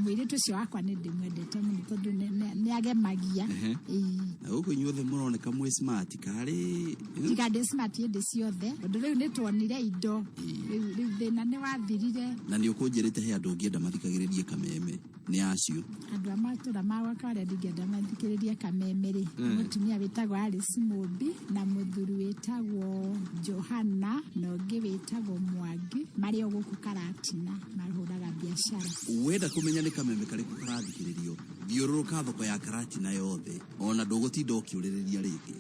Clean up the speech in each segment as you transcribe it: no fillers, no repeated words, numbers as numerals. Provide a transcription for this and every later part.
mwire tucio wakwa ni ndimwendete muno tondu ni agemagia uko inyuothe muroneka mwe smart kari tigande smart inde ciothe undu riu ni twonire indo riu thina ni wathirire na ni ukunjirite he andu ngienda mathikagiririe kameme ni acio andu amatura magwa kare ngienda mathikiririe kameme ri mutumia witagwo Alice Mumbi na muthuri witagwo Johana na ungi witagwo Mwangi mari oguku Karatina marahuraga biashara wenda kumenya ni kameme kari karathikiririo thiururuka thoko ya Karatina yothe ona ndugutinda ukiuririria ringi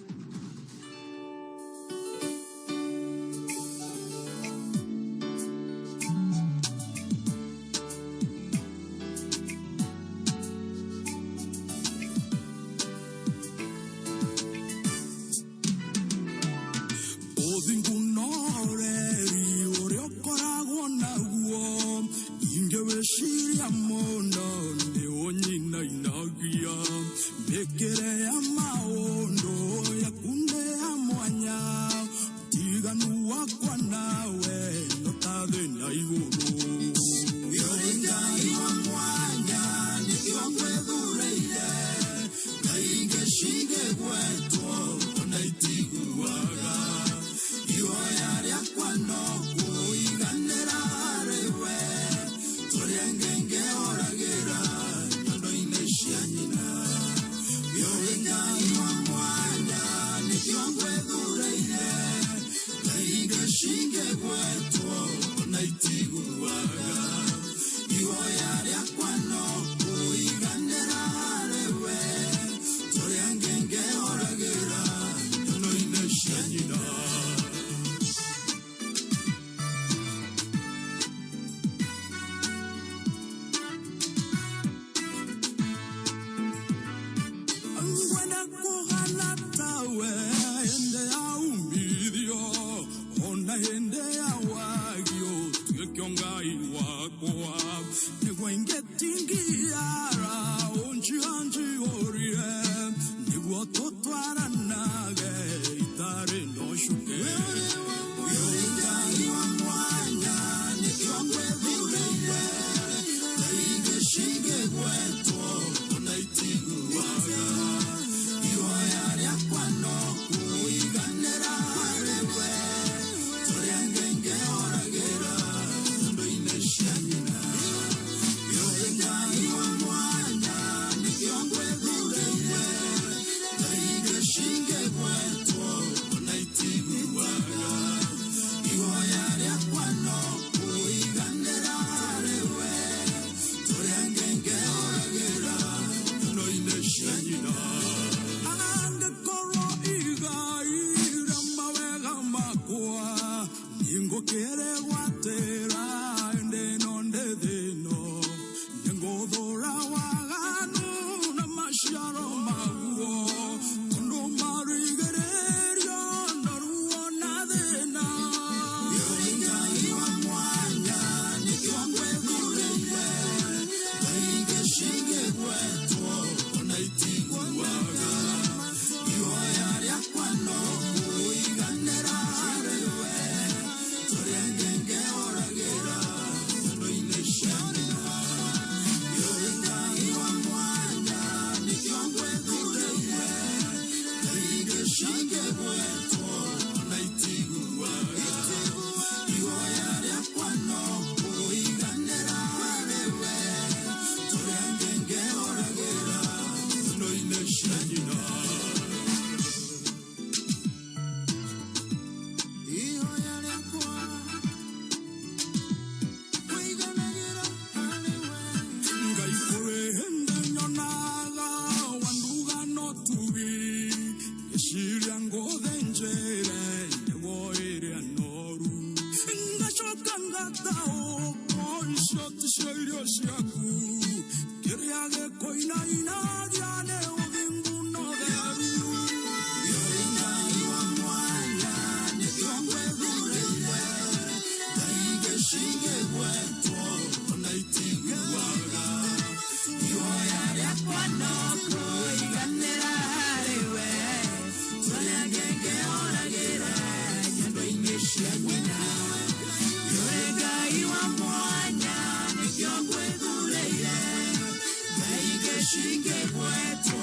shinge kwetu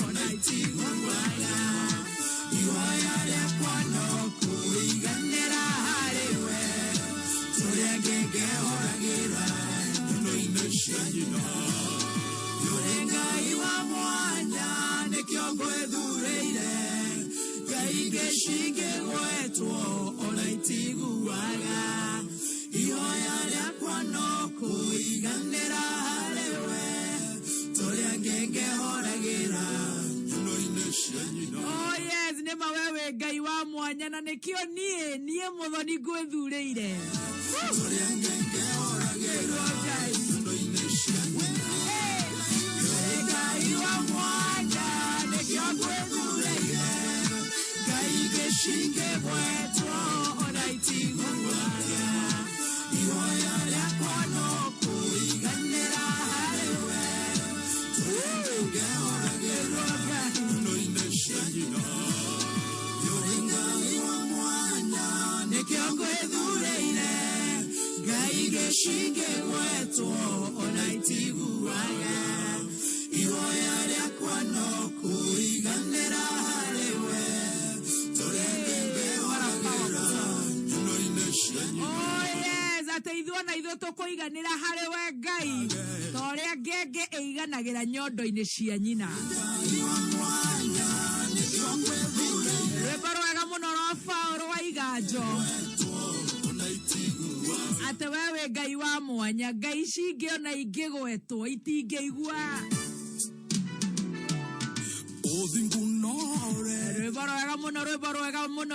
ona itigurwaga ihoya rĩakwa no kũiganĩra harĩwe tũrĩa ngĩngĩhoragĩra nyono-inĩ cia nyina yũrĩ Ngai wa mwanya nĩkĩo ngwĩthurĩire Ngai ngĩcinge gwetwo ona itiguaga ihoya rĩakwa no kũiganĩra harĩwe tũrĩa ngĩngĩhoragĩra nyono-inĩ cia nyina. Oh yes, nĩma wewe Ngai wa mwanya na nĩkĩo niĩ mũthoni ngwĩthurĩire tũrĩa ngĩngĩhoragĩra nyono-inĩ cia nyina. Ngai wa mwanya nĩkĩo ngwĩthurĩire Ngai ngĩcinge gwetwo ona itiguaga ihoya rĩakwa no kũiganĩra harĩwe tũrĩa ngĩngĩhoragĩra nyono-inĩ cia nyina. Yũrĩ Ngai wa mwanya nĩkĩo ngwĩthurĩire Ngai ngĩcinge gwetwo ona itiguaga ihoya rĩakwa no kũiganĩra harĩwe tũrĩa ngĩngĩhoragĩra nyono-inĩ cia nyina. Oh yes, atĩ ithuĩ na ithuĩ tũkũiganĩra harĩwe Ngai ta ũrĩa ngenge ĩiganagĩra nyondo-inĩ cia nyina. Rwĩmbo rwega mũno rwa Paũlũ wa Iganjo atĩ wewe Ngai wa mwanya Ngai cingĩ ona ingĩgwetwo itingĩigua.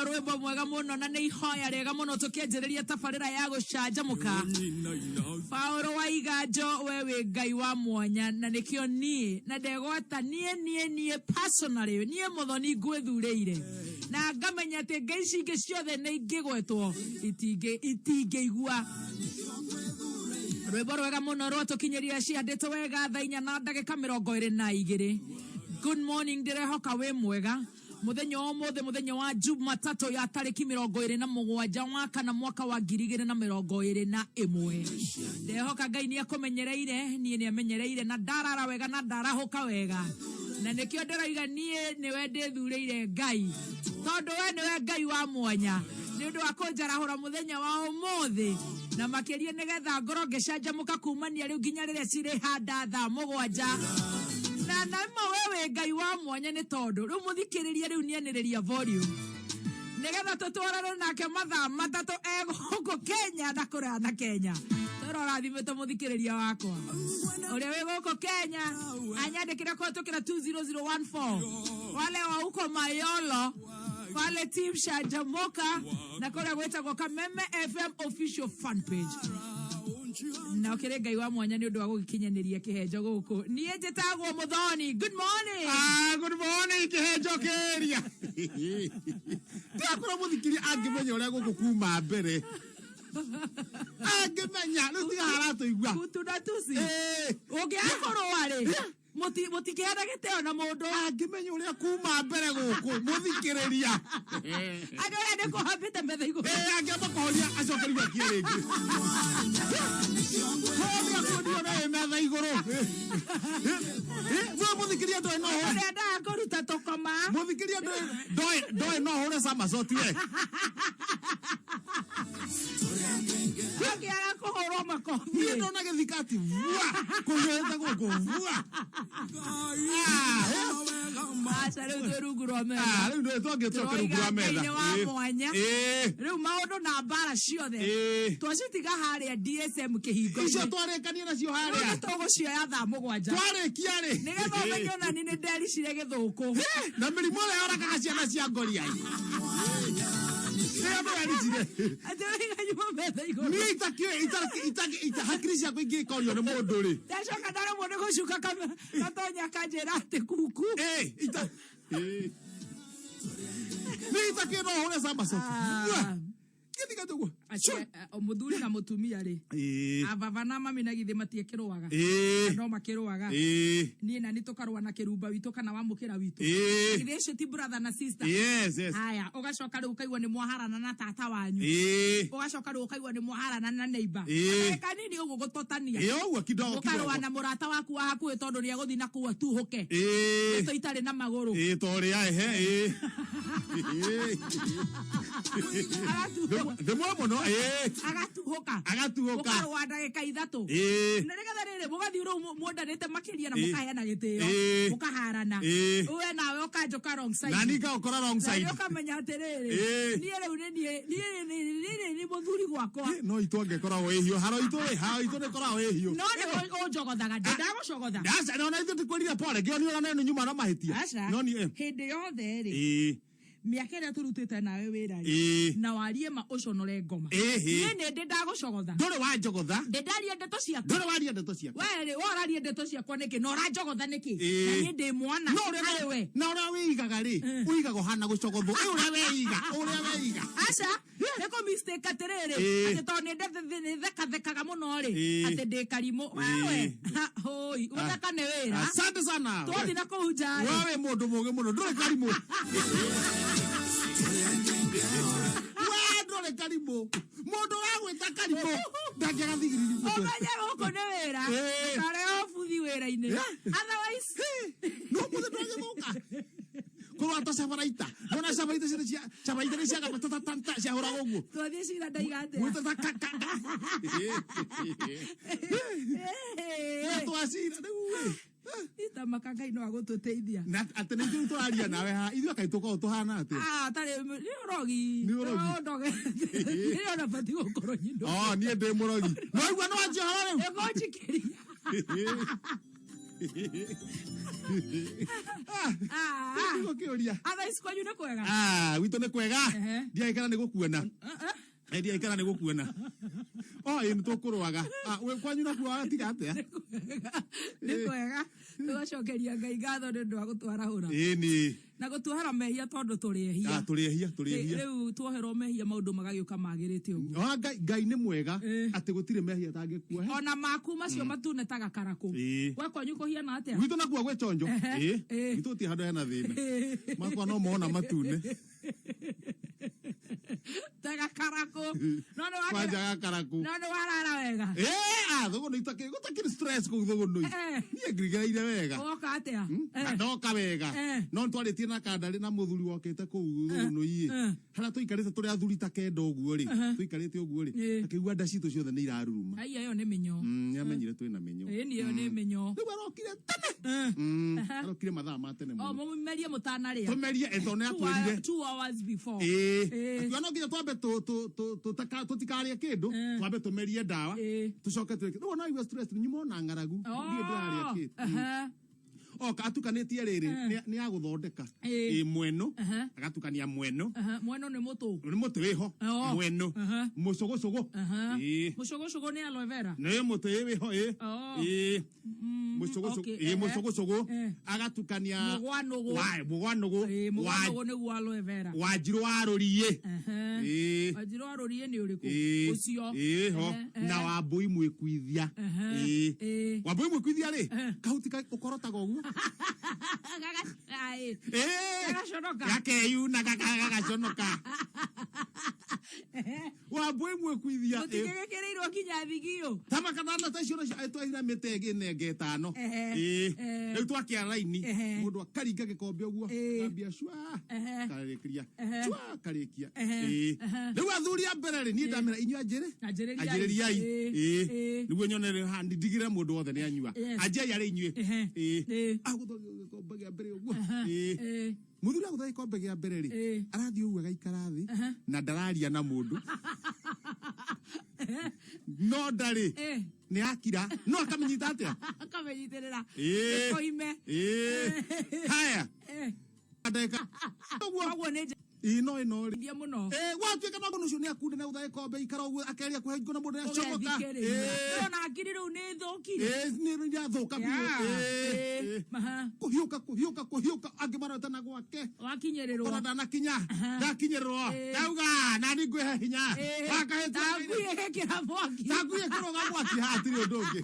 Rwĩmbo mwega mũno na nĩ ihoya rĩega mũno tũkĩanjĩrĩria tabarĩra ya gũcanjamũka. Paũlũ wa Iganjo wewe Ngai wa mwanya na nĩkĩo niĩ na ndegwata niĩ personally niĩ mũthoni ngwĩthurĩire na ngamenya atĩ ngai cingĩ ciothe nĩ ingĩgwetwo itingĩigua. Rwĩmbo rwega mũno rwatũkinyĩria ciandĩtwo wega thaa 4:22. Good morning, ndirehoka wĩ mwega. Muthenya ũmũthĩ muthenya wa Jumatatu ya tarĩki 27 wa kana mwaka wa 2021. Ndehoka Ngai nĩ akũmenyereire, niĩ nĩ amenyereire na ndarara wega na ndarahũka wega. Na nĩkĩo ndĩroiga niĩ nĩwe ndĩthurĩire Ngai. Tondũ we nĩwe Ngai wa mwanya. Nĩ ũndũ wa kũnjarahũra muthenya wa ũmũthĩ. Na makĩria nĩgetha ngoro ngĩcanjamũka kumania rĩu nginya rĩrĩa cirĩ handa thaa 7. Na nama wewe Ngai wa mwanya nĩ tondũ rĩu mũthikĩrĩrie rĩu nianĩrĩria volume nĩgetha tũtwarane nake mathaa matatũ gũkũ Kenya na kũraya na Kenya. Tũrorathimĩte mũthikĩrĩria wakwa ũrĩa wĩ gũkũ Kenya anyandĩkĩre kũhĩtũkĩra 20014 wale wa huko Mayolo wale team Shanjamoka na kũrĩa gwĩtagwo Kameme FM official fan page. Na okere Ngai wa mwanya nĩ ũndũ wa gũgĩkinyanĩria kĩhenjo gũkũ. Niĩ njĩtagwo Mũthoni. Good morning. Good morning kĩhenjo kĩria. Ndakora mũthikiri angĩmenya ũrĩa gũkũ kuma mbere. Angĩmenya rĩu tiga haratũigua. Kutuna tusi. Ũngĩakorwo warĩ. Mũtikĩhana gĩtĩo na mũndũ. Angĩmenya ũrĩa kuma mbere gũkũ mũthikĩrĩria. Andũ aya nĩ kũhambĩte metha igũrũ. Angĩamba kũhoria acokeria kĩrĩngĩ. Horia kũndio na metha igũrũ. Mũthikĩria ndũĩ no hore. Ũrĩa ndakũruta tũkoma. Mũthikĩria ndũĩ no hore Samacoti we. Ũngĩara kũhũrwo makobi. Niĩ ndona gĩthikati vua kũgenda gũkũ vua. Aca rĩu twĩ rungu rwa metha. Rĩu nĩ twangĩtũka rungu rwa metha. Ngai wa mwanya. Rĩu maũndũ na mbara ciothe. Twacitiga harĩa DSM kĩhingo. Icio twarĩkania nacio harĩa. Rĩu tũgũcioya thaa 7. Twarĩkia rĩ. Nĩgetha ũmenye ona ni nĩ ndericire gĩthũkũ. Na mĩrimũ ĩrĩa yoragaga ciana cia ngoriai. Niĩ itakĩoĩ hakiri ciakwa ingĩkorio nĩ mũndũ rĩ. Ndacoka ndaremwo nĩ gũcuka gatonya kanjĩra atĩ kuku. Niĩ itakĩĩ no hũre Samacoti. Gĩthikati ũguo. Muthuri na mutumia ri ababa na mami na githe matiekirwaga no makirwaga ni na nitukarwa na kirumba witu kana wamukira witu githe ti brother na sister haya ugacoka riu kaigwa ni mwaharana na tata wanyu ugacoka riu kaigwa ni mwaharana na neighbor kanini ugu gutotania ugu kidogo ukarwa na murata waku wa hakuhi tondu ni aguthi na kuwa tuhuke to itari na maguru tori ahe Demo mono agatuhoka ukarwa ndagika ithatu nĩgetha rĩrĩ mũgathi mũndanĩte makĩria na mũkaheana gĩtĩo mũkaharana we nawe ũkanjoka wrong side na nika ũkora wrong side ũkamenya atĩrĩrĩ niĩ rĩu nĩ mũthuri gwakwa no itu angĩkoragwo ĩhiũ haro itu nĩkoragwo ĩhiũ no nĩ ũnjogothaga ndagũcogotha ndaca no ithu tikwĩrire pole kĩo nĩ ũrona nĩ nyuma no mahĩtia no ni hĩndĩ yothe rĩ miaka ĩrĩa tũrutĩte nawe wĩra rĩ na warie ma ũconore ngoma niĩ nĩ ndagũcogotha ndũrĩ wanjogotha ndaria ndeto ciakwa ndũrĩ waria ndeto ciakwa we worarie ndeto ciakwa nĩkĩ na ũranjogotha nĩkĩ na niĩ ndĩ mwana harĩ we na ũrĩa wĩigaga rĩ ũigagwo hana gũcogothwo ũrĩa weiga aca nĩkũ mistake atĩrĩrĩ atĩ tondũ nĩ thekathekaga mũno rĩ atĩ ndĩ karimũ we hoi gũtheka nĩ wĩra asante sana twathi na kũu nja we mũndũ mũũgĩ mũno ndũrĩ karimũ ndũrĩ karimũ mũndũ wagwĩta karimũ ndangĩagathigiriri ũmenye gũkũ nĩ wĩra karĩ obuthi wĩra-inĩ otherwise no mũthĩ ndwagĩthũka kũrwa ta cabaraita ndona cabaraita nĩ ciagatatata ciahũraga ũguo twathiĩ cira ndaiga atĩa twacira rĩu itamaka Ngai no agũtũteithia na atĩ nĩ ithuĩ tũraria nawe ha ithuĩ kaĩ tũkorwo tũhana atĩ tarĩ nĩ ũrogi nĩ ona bati gũkorwo nyindu niĩ ndĩ mũrogi no igua no anjihoro rĩu ĩgonjikĩria gũkĩũria athaici kwanyu nĩ kwega witũ nĩ kwega ndiagĩkana nĩ gũkuona ndiagĩkana nĩ gũkuona nĩ tũkũrwaga kwanyu nakuo tiga atĩa nĩ kwega tũgacokeria Ngai ngatho nĩ ũndũ wa gũtwarahũra na gũtuohera mehia tondũ tũrĩehia rĩu tuoherwo mehia maũndũ magagĩũka magĩrĩte ũguo Ngai nĩ mwega atĩ gũtirĩ mehia tangĩkuohe ona maku macio matune ta gakarakũ we kwanyu kũhiana atĩa gwitũ nakuo gwĩ chonjo gwitũ gũtirĩ handũ hena thĩna makwa no mona matune ta gakarakũ kwanja gakarakũ no nĩ warara wega thũgũnũ gũtakĩrĩ stress kũu thũgũnũ niĩ ngirigereire wega woka atĩa ndoka wega no nĩtwarĩtie na kandarĩ na mũthuri wokĩte kũu thũgũnũ harĩa tũikarĩte tũrĩ athuri ta kenda ũguo rĩ tũikarĩte ũguo rĩ akĩigua nda citũ ciothe nĩ iraruruma ĩyo nĩ mĩnyo nĩamenyire twĩna mĩnyo ĩyo nĩ mĩnyo rĩu arokire tene arokire mathaa ma tene mũno mũmerie mũtanarĩa tũmerie tondũ nĩatwĩrire 2 hours before akiuga no nginya twambe tũtikarĩe kĩndũ twambe tũmerie ndawa tũcoke twĩke rĩu ona igua stress nyuma ona ng'aragu ndiĩ ndĩrarĩa kĩndũ atukanĩtie rĩrĩ nĩ ya gũthondeka mweno agatukania mweno nĩ mũtĩ wĩho mweno mũcũgũcũgũ mũcũgũcũgũ nĩ aloe vera nĩ mũtĩ wĩho mũcũgũcũgũ agatukania mũgwanũgũ nĩguo aloe vera wanjirũ wa rũriĩ wanjirũ wa rũriĩ nĩ ũrĩkũ ũcio na wambũi mwĩkuithia wambũi mwĩkuithia rĩ kahuti ũkorotaga ũguo gakeyuna gagaconoka wambũi mwĩkuithia mũtigĩgĩkĩrĩirwo kinya thigio tamakanana ta icio twahira mĩtĩ ĩngĩ 5 rĩu twakĩara raini mũndũ akaringa gĩkombe ũguo ambia cua karĩkĩria cua karĩkia rĩu athuri a mbere rĩ niĩ ndamera inyua anjĩrĩriai nĩguo nyonere ndigire mũndũ wothe nĩ anyua anjiai arĩ inyuĩ gĩkombe gĩa mbere ũguo mũthuri agũtha gĩkombe gĩa mbere rĩ arathiĩ ũguo agaikara thĩ na ndararia na mũndũ no ndarĩ nĩ akira no akamenyita atĩa akamenyitĩrĩra koime haya ndeka ũguo nĩ ino ndia mũno watuĩka no mũndũ ũcio nĩ akunde na gũtha gĩkombe ikara ũguo akeria kũhenjwo na mũndũ nĩacomoka ona akiri rĩu nĩ thũkire nĩ yathũka biũ kuhiuka angimarota na gwake wakinyererwo ona ndanakinya ndakinyererwo ndauga nani ngwihe hinya ndagwĩkĩra mwaki ndagwĩkĩra mwaki hatiri ũndũ ũngĩ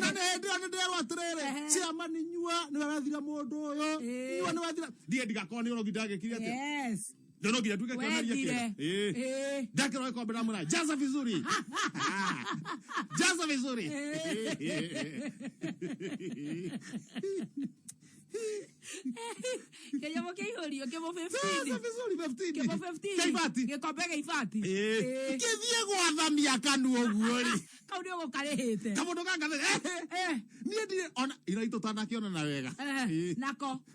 na nĩ hĩndĩ ĩyo nĩnderwo atĩrĩrĩ ciama nĩ nyua nĩwe wethira mũndũ ũyũ nyua nĩ wethira ndiye ndigakorwo nĩ ũrogi ndagĩkire atĩa ndio ngira tuke kionaria kile dakiro iko bila mwana jaza vizuri jaza vizuri Kenya mkihorio kemo 15 jaza vizuri 15 kemo 15 kaifati gekobega ifati kithie gwathamia kanu oguo ri kauni ogo karehete kamundu ganga nie ndire ona iraito tanakiona na wega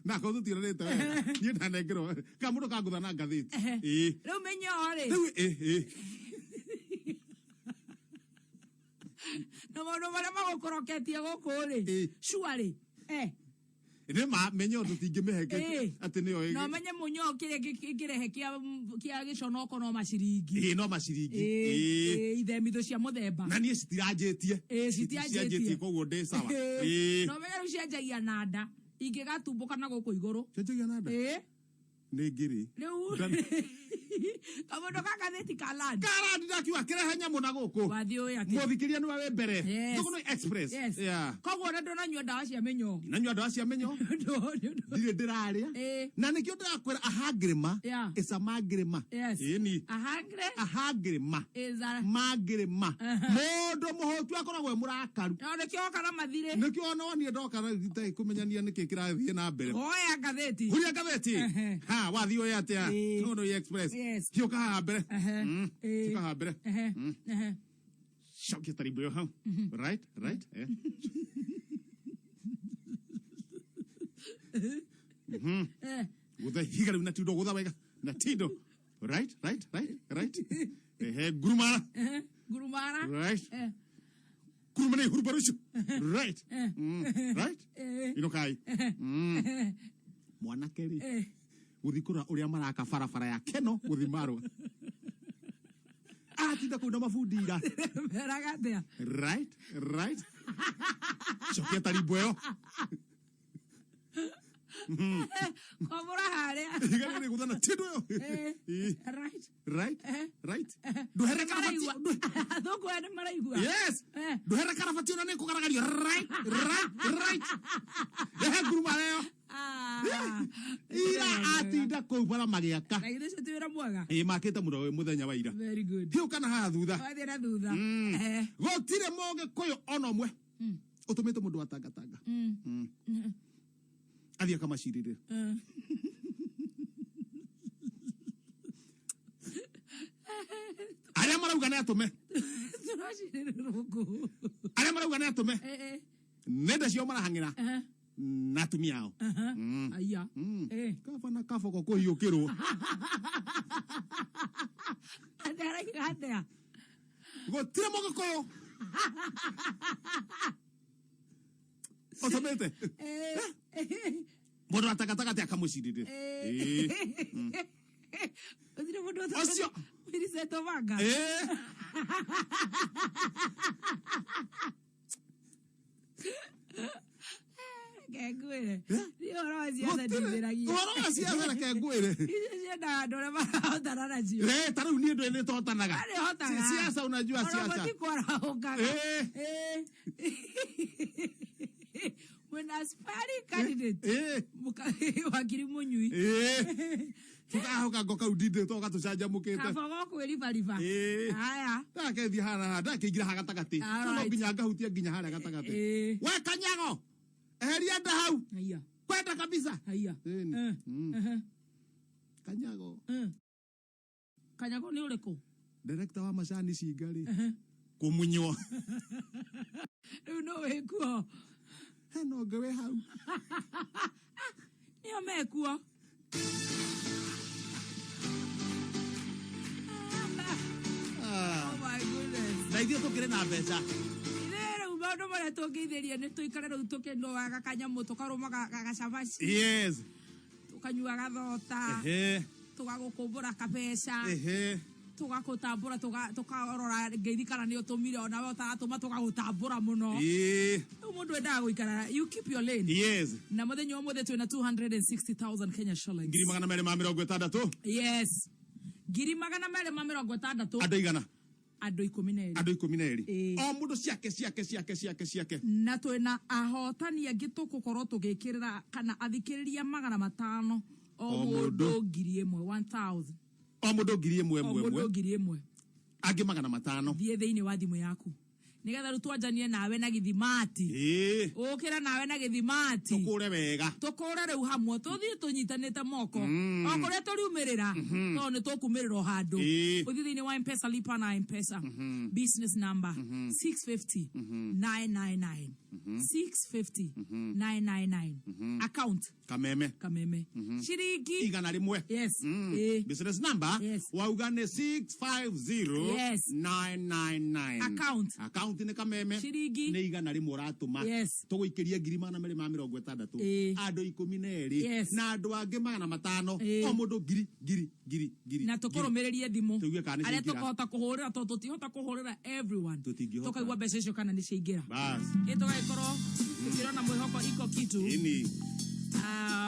nako tutirorete wega nie ndanengero kamundu kangutha na ngathiti riu menyore riu no mono mara magukoroketie gukuri shuari Nima menyo tutingimeheke ati niyo no menye munyo kirehe kia giconoko no maciringi no maciringi ithemithio cia muthemba na nie citianjetie koguo ndi sawa no menye cianjagia nanda ingigatumbuka na guku iguru cianjagia nanda ni ngiri riu kamundu kagatheti kalandi ndakiwa kirehe nyamu na guku wathio yake muthikiria ni wawe mbere thuguno express koguo ndo nanyua ndawa cia menyo ndire ndiraria na nikio ndakwira ahangrima is a magrima ni ahangrima is a magrima mundu muhotu akoragwo murakaru nikio kana mathire nikio no nie ndoka na kumenyania niki kirathie na mbere oya gatheti huria gatheti wathio yatia thuguno express Kioka habere. Kioka habere. Shock taribu yo. Right? Gutha higara na tido gutha wega. Na tido. Right? Gurumara. Right? Kurumane hurubarushu. Right? Inokai. Mwana keri. Guthikura uria maraka farafara ya keno guthimarwa atinda kuna mafundira beragatea right chokia taribueo komura hare igani guthana tindo yo right duhere karafatio thoko ene maraigua yes duhere karafatio na neko karagario right guruma leo ira atinda kou bara magiaka na ile cetwira mwega makete muthenya wa ira very good hiu kana ha thutha wathira thutha gotire moge koyo onomwe utumite mundu atangatanga athia kama cirire aria marauga ne atume aria marauga ne atume nenda cio marahangira na tumia ao aya kafana kafoko kuhiukirwo athera gotire moge koyo otomete mundu atagataga akamucirire Odire mundu ocio wiriseto vanga kengwire rio roziatha ndithiragia uhoro wa ciaca kengwire ciendaga andå arä marahotana nacio tarä u niä ndå nä tåhotanaga ciaca unajua ciaca kwarahåkaga mwena aspiring candidate wakiri munyui tukahoka ngoka udinde toka tucanjamukite kabogo kwiribariba haya ndakethi hana ndakeingire ha gatagati no nginya ngahutia nginya haria gatagati we kanyago eheria nda hau haya kwenda kabisa haya kanyago ni uriku director wa macani cingari kumunywo riu no wikuo no ngewe hau nio mekuo ndaithio tukire na mbeca rĩu maũndũ marĩa tũngĩithĩria nĩ tũikare rĩu tũkĩnũaga kanyamũ tũkarũma gacabaci yes tũkanyua gathota tũgagũkũmbũra kabeca tugakutambura tukarora ngeithikana ni utumire ona we utaratuma tugagutambura muno mundu endaga guikara you keep your lane yes na muthenya umuthe twina 260,000 Kenya shillings ngiri magana mere ma 60 yes ngiri magana mere ma 60 adoigana Andũ 12 o mundu ciake na twina ahotani angi tugukorwo tugikirira kana athikiriria 500 o mundu ngiri 1000 o mundu ngiri 1 angi 500 thie thiini wa thimu yaku nigetha rutwanjanie nawe na githimati ukira nawe na githimati tukure riu hamwe tuthii tunyitanite moko okore turiumirira no ni tukumirira handu uthi thiini wa M-Pesa lipa na M-Pesa business number 650 999 650 999 account kameme shiringi igana rimwe yes business number waugane 650 999 account ni kameme shiringi ni igana rimwe ratuma tuguikiria ngiri magana mere ma 60 andu 12 na andu angi 500 o mundu ngiri na tukurumirerie thimu aria tukuhota kuhurira to tutihota kuhurira everyone tukaigua mbeca icio kana ni ciingira bas tugakorwo tukirona mwihoko iko kitu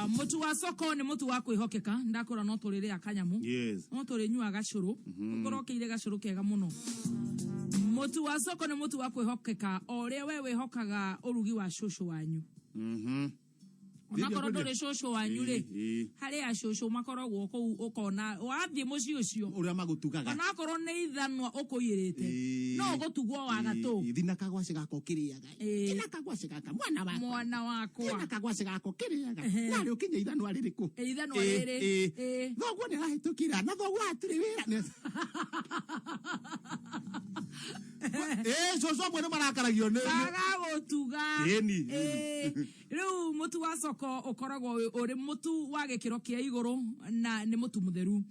mutu wa soko ni mutu wa kwihokeka ndakora no turire akanyamu no turinyua gacuru ukorokeire gacuru kega muno mutu wa soko ni mutu wa kwihokeka oria we wihokaga urugi wa shushu wanyu Makoro ndore shosho wanyu ri hari ya shosho makoragwo ko ukona wathie muci ucio uria magutugaga onakorwo ni ithanwa ukuyirite no gutugwo wa gato thina kagwaci gako kiriaga thina kagwaci gaka mwana wakwa thina kagwaci gako kiriaga nari ukinya ithanwa ririku ithanwa riri thogwo ni rahitukira na thogwo atiri wira shosho mwene marakaragio ni gutuga riu mutu wa soko ukoragwo uri mutu wa gikiro kia iguru na ni mutu mutheru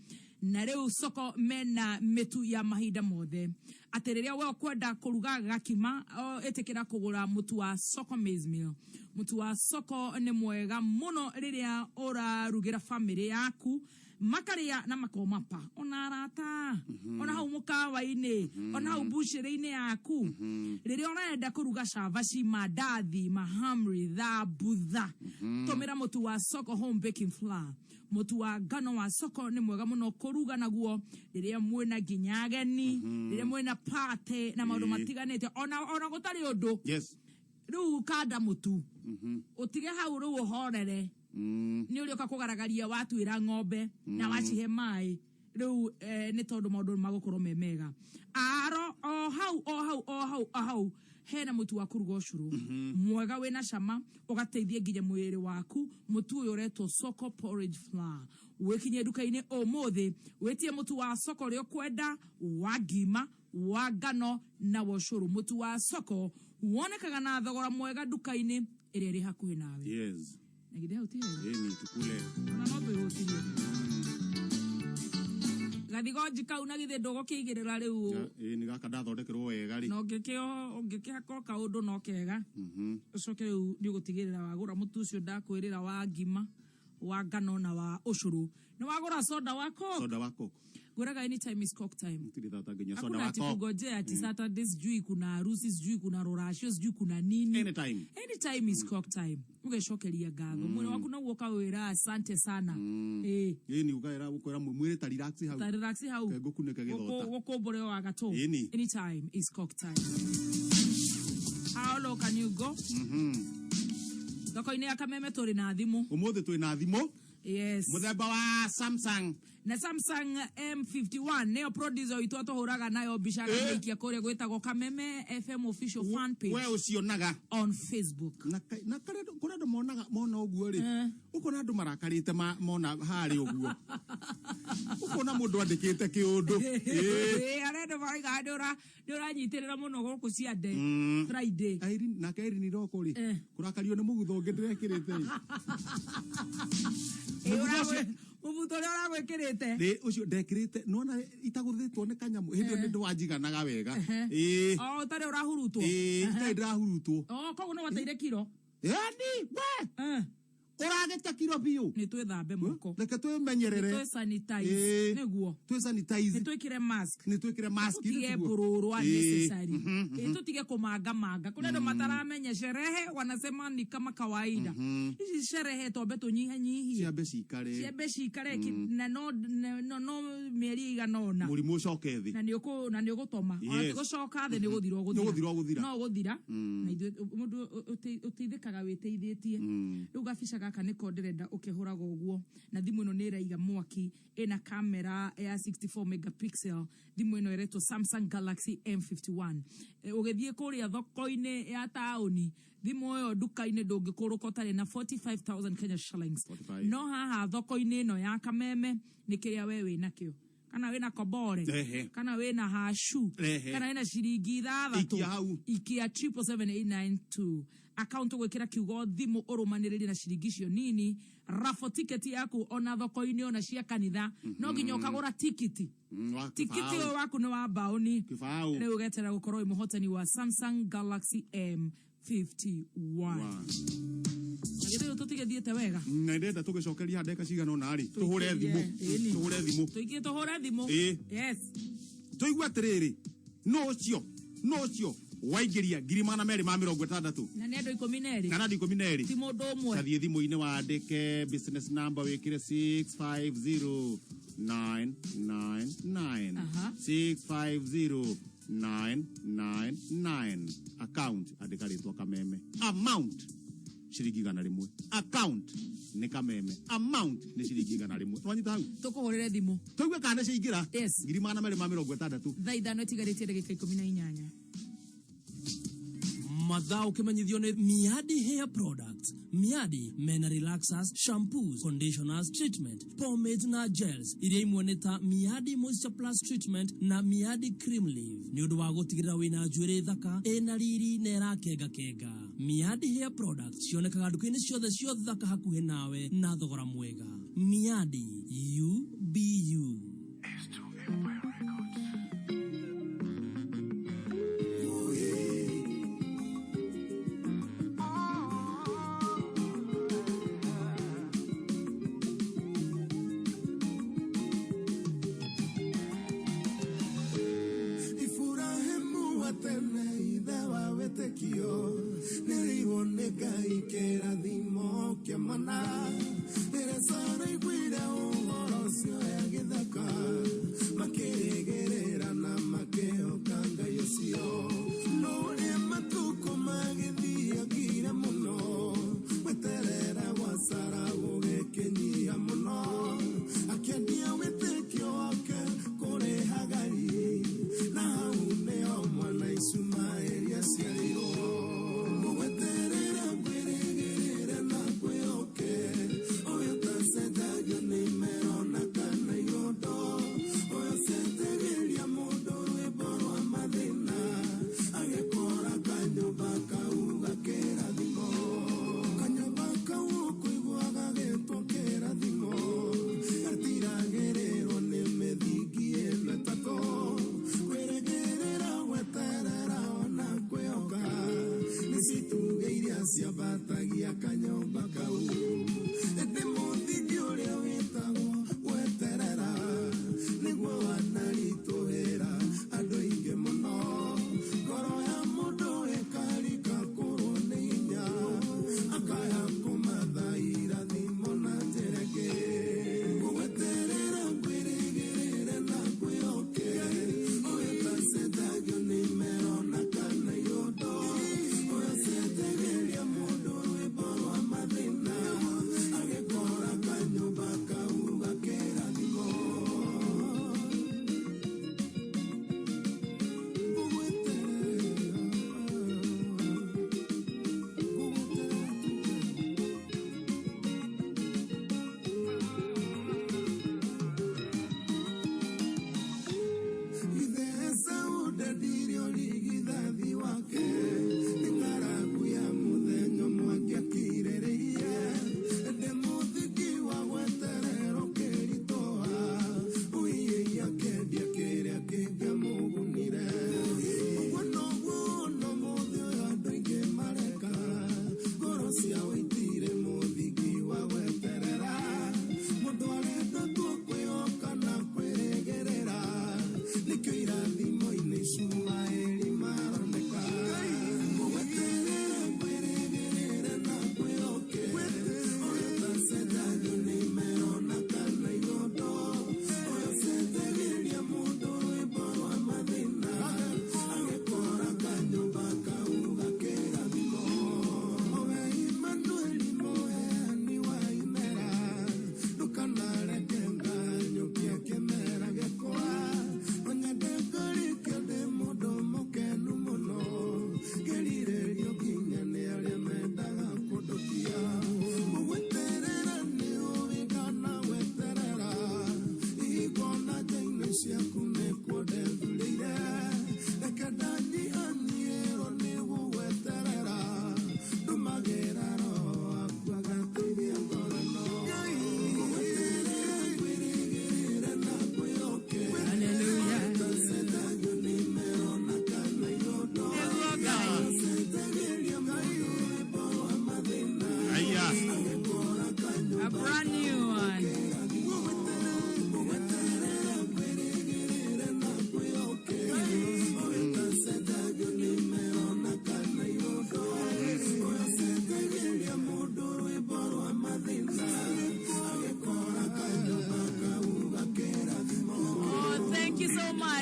na riu soko mena mitu ya mahinda mothe atiriria we kwenda kuruga gakima etikira kugura mutu wa soko maize meal mutu wa soko ni mwega muno riria urarugira family yaku makaria na makomapa ona arata ona hau mukawa-ini ona hau bushiri-ini yaku riria urenda kuruga cavaci mandathi mahamri budha tumira mutu wa soko home baking flour mutu wa ngano wa soko ni mwega muno kuruga naguo riria mwina nginya ageni riria mwina party na maundu matiganite ona gutari undu riu kanda mutu utige hau riu uhorere ni uri ukakugaragaria watwira ng'ombe na wacihe mai riu ni tondu maundu magukorwo memega aro o hau hena mutu wa kuruga ucuru mwega wina cama ugateithia nginya mwiri waku mutu uyu uretwo soko porridge flour wikinye duka-ini umuthi witie mutu wa soko rio kwenda wa ngima wa ngano na ucuru mutu wa soko wonekaga na thogora mwega duka-ini iria iri hakuhi nawe Nagide hoteli. Ni tukule. Na no hoteli. Gathigo jika unagithe ndogo kiigirira riu. Ni gaka ndathondekerwo wega ri. No ngikihako kaundu no kega. Ucoke riu ni gutigirira wagura mutu ucio ndakwirira wa ngima wa ngano na wa ucuru. Ni wagura soda wako. Guraga anytime is cock time. Hakuna atifugoje ati Saturday sijui kuna harusi sijui kuna rorasho sijui kuna nini. Anytime is cock time. Ugeshokeria gago. Mwene waku na uoka wera asante sana. Ni ukaira ukwera mwire ta relax hau. Ta relax hau. Gukuneka githota. Gukobore wa gato. Anytime is cock time. How low can you go? Thoko-ini ya Kameme turi na thimu. Umuthi turi na thimu. Yes. Muthemba wa Samsung. Na Samsung M51 neo producer itu tuhuraga nayo bishaga ikia kore gwetagwo Kameme FM official fan page. We ucionaga on Facebook. Na kare kora ndo mona uguo ri. Uko na andu marakarite mona hari uguo. Uko na mundu andikite kiundu. Arenda vaiga ndura nyitirira muno goku cia day Friday. Airi na kairi ni roko ri. Kurakario ni mugutho ngidirekirite. Mubuto ria uragwikirite ri ucio ndekirite nona itaguthitwo ni kanyamu hindi ni ndwanjiganaga wega tari urahurutwo ndai ndirahurutwo koguo no wateire kiro yani we Urageta kiro biu. Ni twithambe moko. Reke twimenyerere. Ni sanitize. Neguo. Sanitize. Ni twikire mask. Tutige bururu unnecessary. Tutige kumanga. Kuna ndo mataramenya sherehe wanasema ni kama kawaida. Hizi sherehe tobe tunyihe. Ciambe cikare na no mieri iganona. Murimu ucoke thi. Na ni ugutoma. Ati gucoka thi ni guthira. No guthira. Na ithu mundu uteithikaga witeithĩtie. Riu gabica gaka niko ndirenda ukihuraga uguo na thimu ino ni iraiga mwaki ina kamera ya 64 megapixel. Thimu ino iretwo Samsung Galaxy M51. Ugithie kuria thoko-ini ya tauni thimu yo duka-ini ndungikuruka utari na 45,000 Kenya shillings. No haha thoko-ini ino ya kameme ni kiria we winakio. Kana wina kobore, kana wina hashu, kana wina shiringi 6 ikia 77892. Account gwikira kiugo thimu urumaniriri na shiringi cio nini. Rafo ticket yaku ona thoko-ini ona cia kanitha no nginya ukagura tikiti. Tikiti waku ni wa baoni. Riu ugetera gukorwo muhotani wa Samsung Galaxy M51. Nagire tutige thiete wega. Na ndenda tugicokeria ndeka cigana na ari. Tuhure thimu. Tuigie tuhure thimu. Yes. Tuigua atiriri. No cio. Waigeria 260. Na nendo 12. Kana 12. Ti mundu umwe. Kathie thimu-ini wandike business number wikire 650999. 650999. Account andika ritwa Kameme. Amount shiringi 100. Account ni Kameme. Amount ni shiringi 100. Twanyita hau. Tukuhurire thimu. Tuigua kana ciingira. Yes. 260. Thaa ithano itigarĩtie ndagĩka 18. Madhao ukimanyithio ni Miadi Hair Products. Miadi mena relaxers, shampoos, conditioners, treatment, pomades na gels. Iria imweneta Miadi Moisture Plus Treatment na Miadi Cream Leave. Ni undu wa gutigirira wina njuĩrĩ thaka ena riri na ĩrakenga. Miadi Hair Products cionekaga nduka-inĩ ciothe cia thaka hakuhĩ nawe na thogora mwega. Miadi, you be you.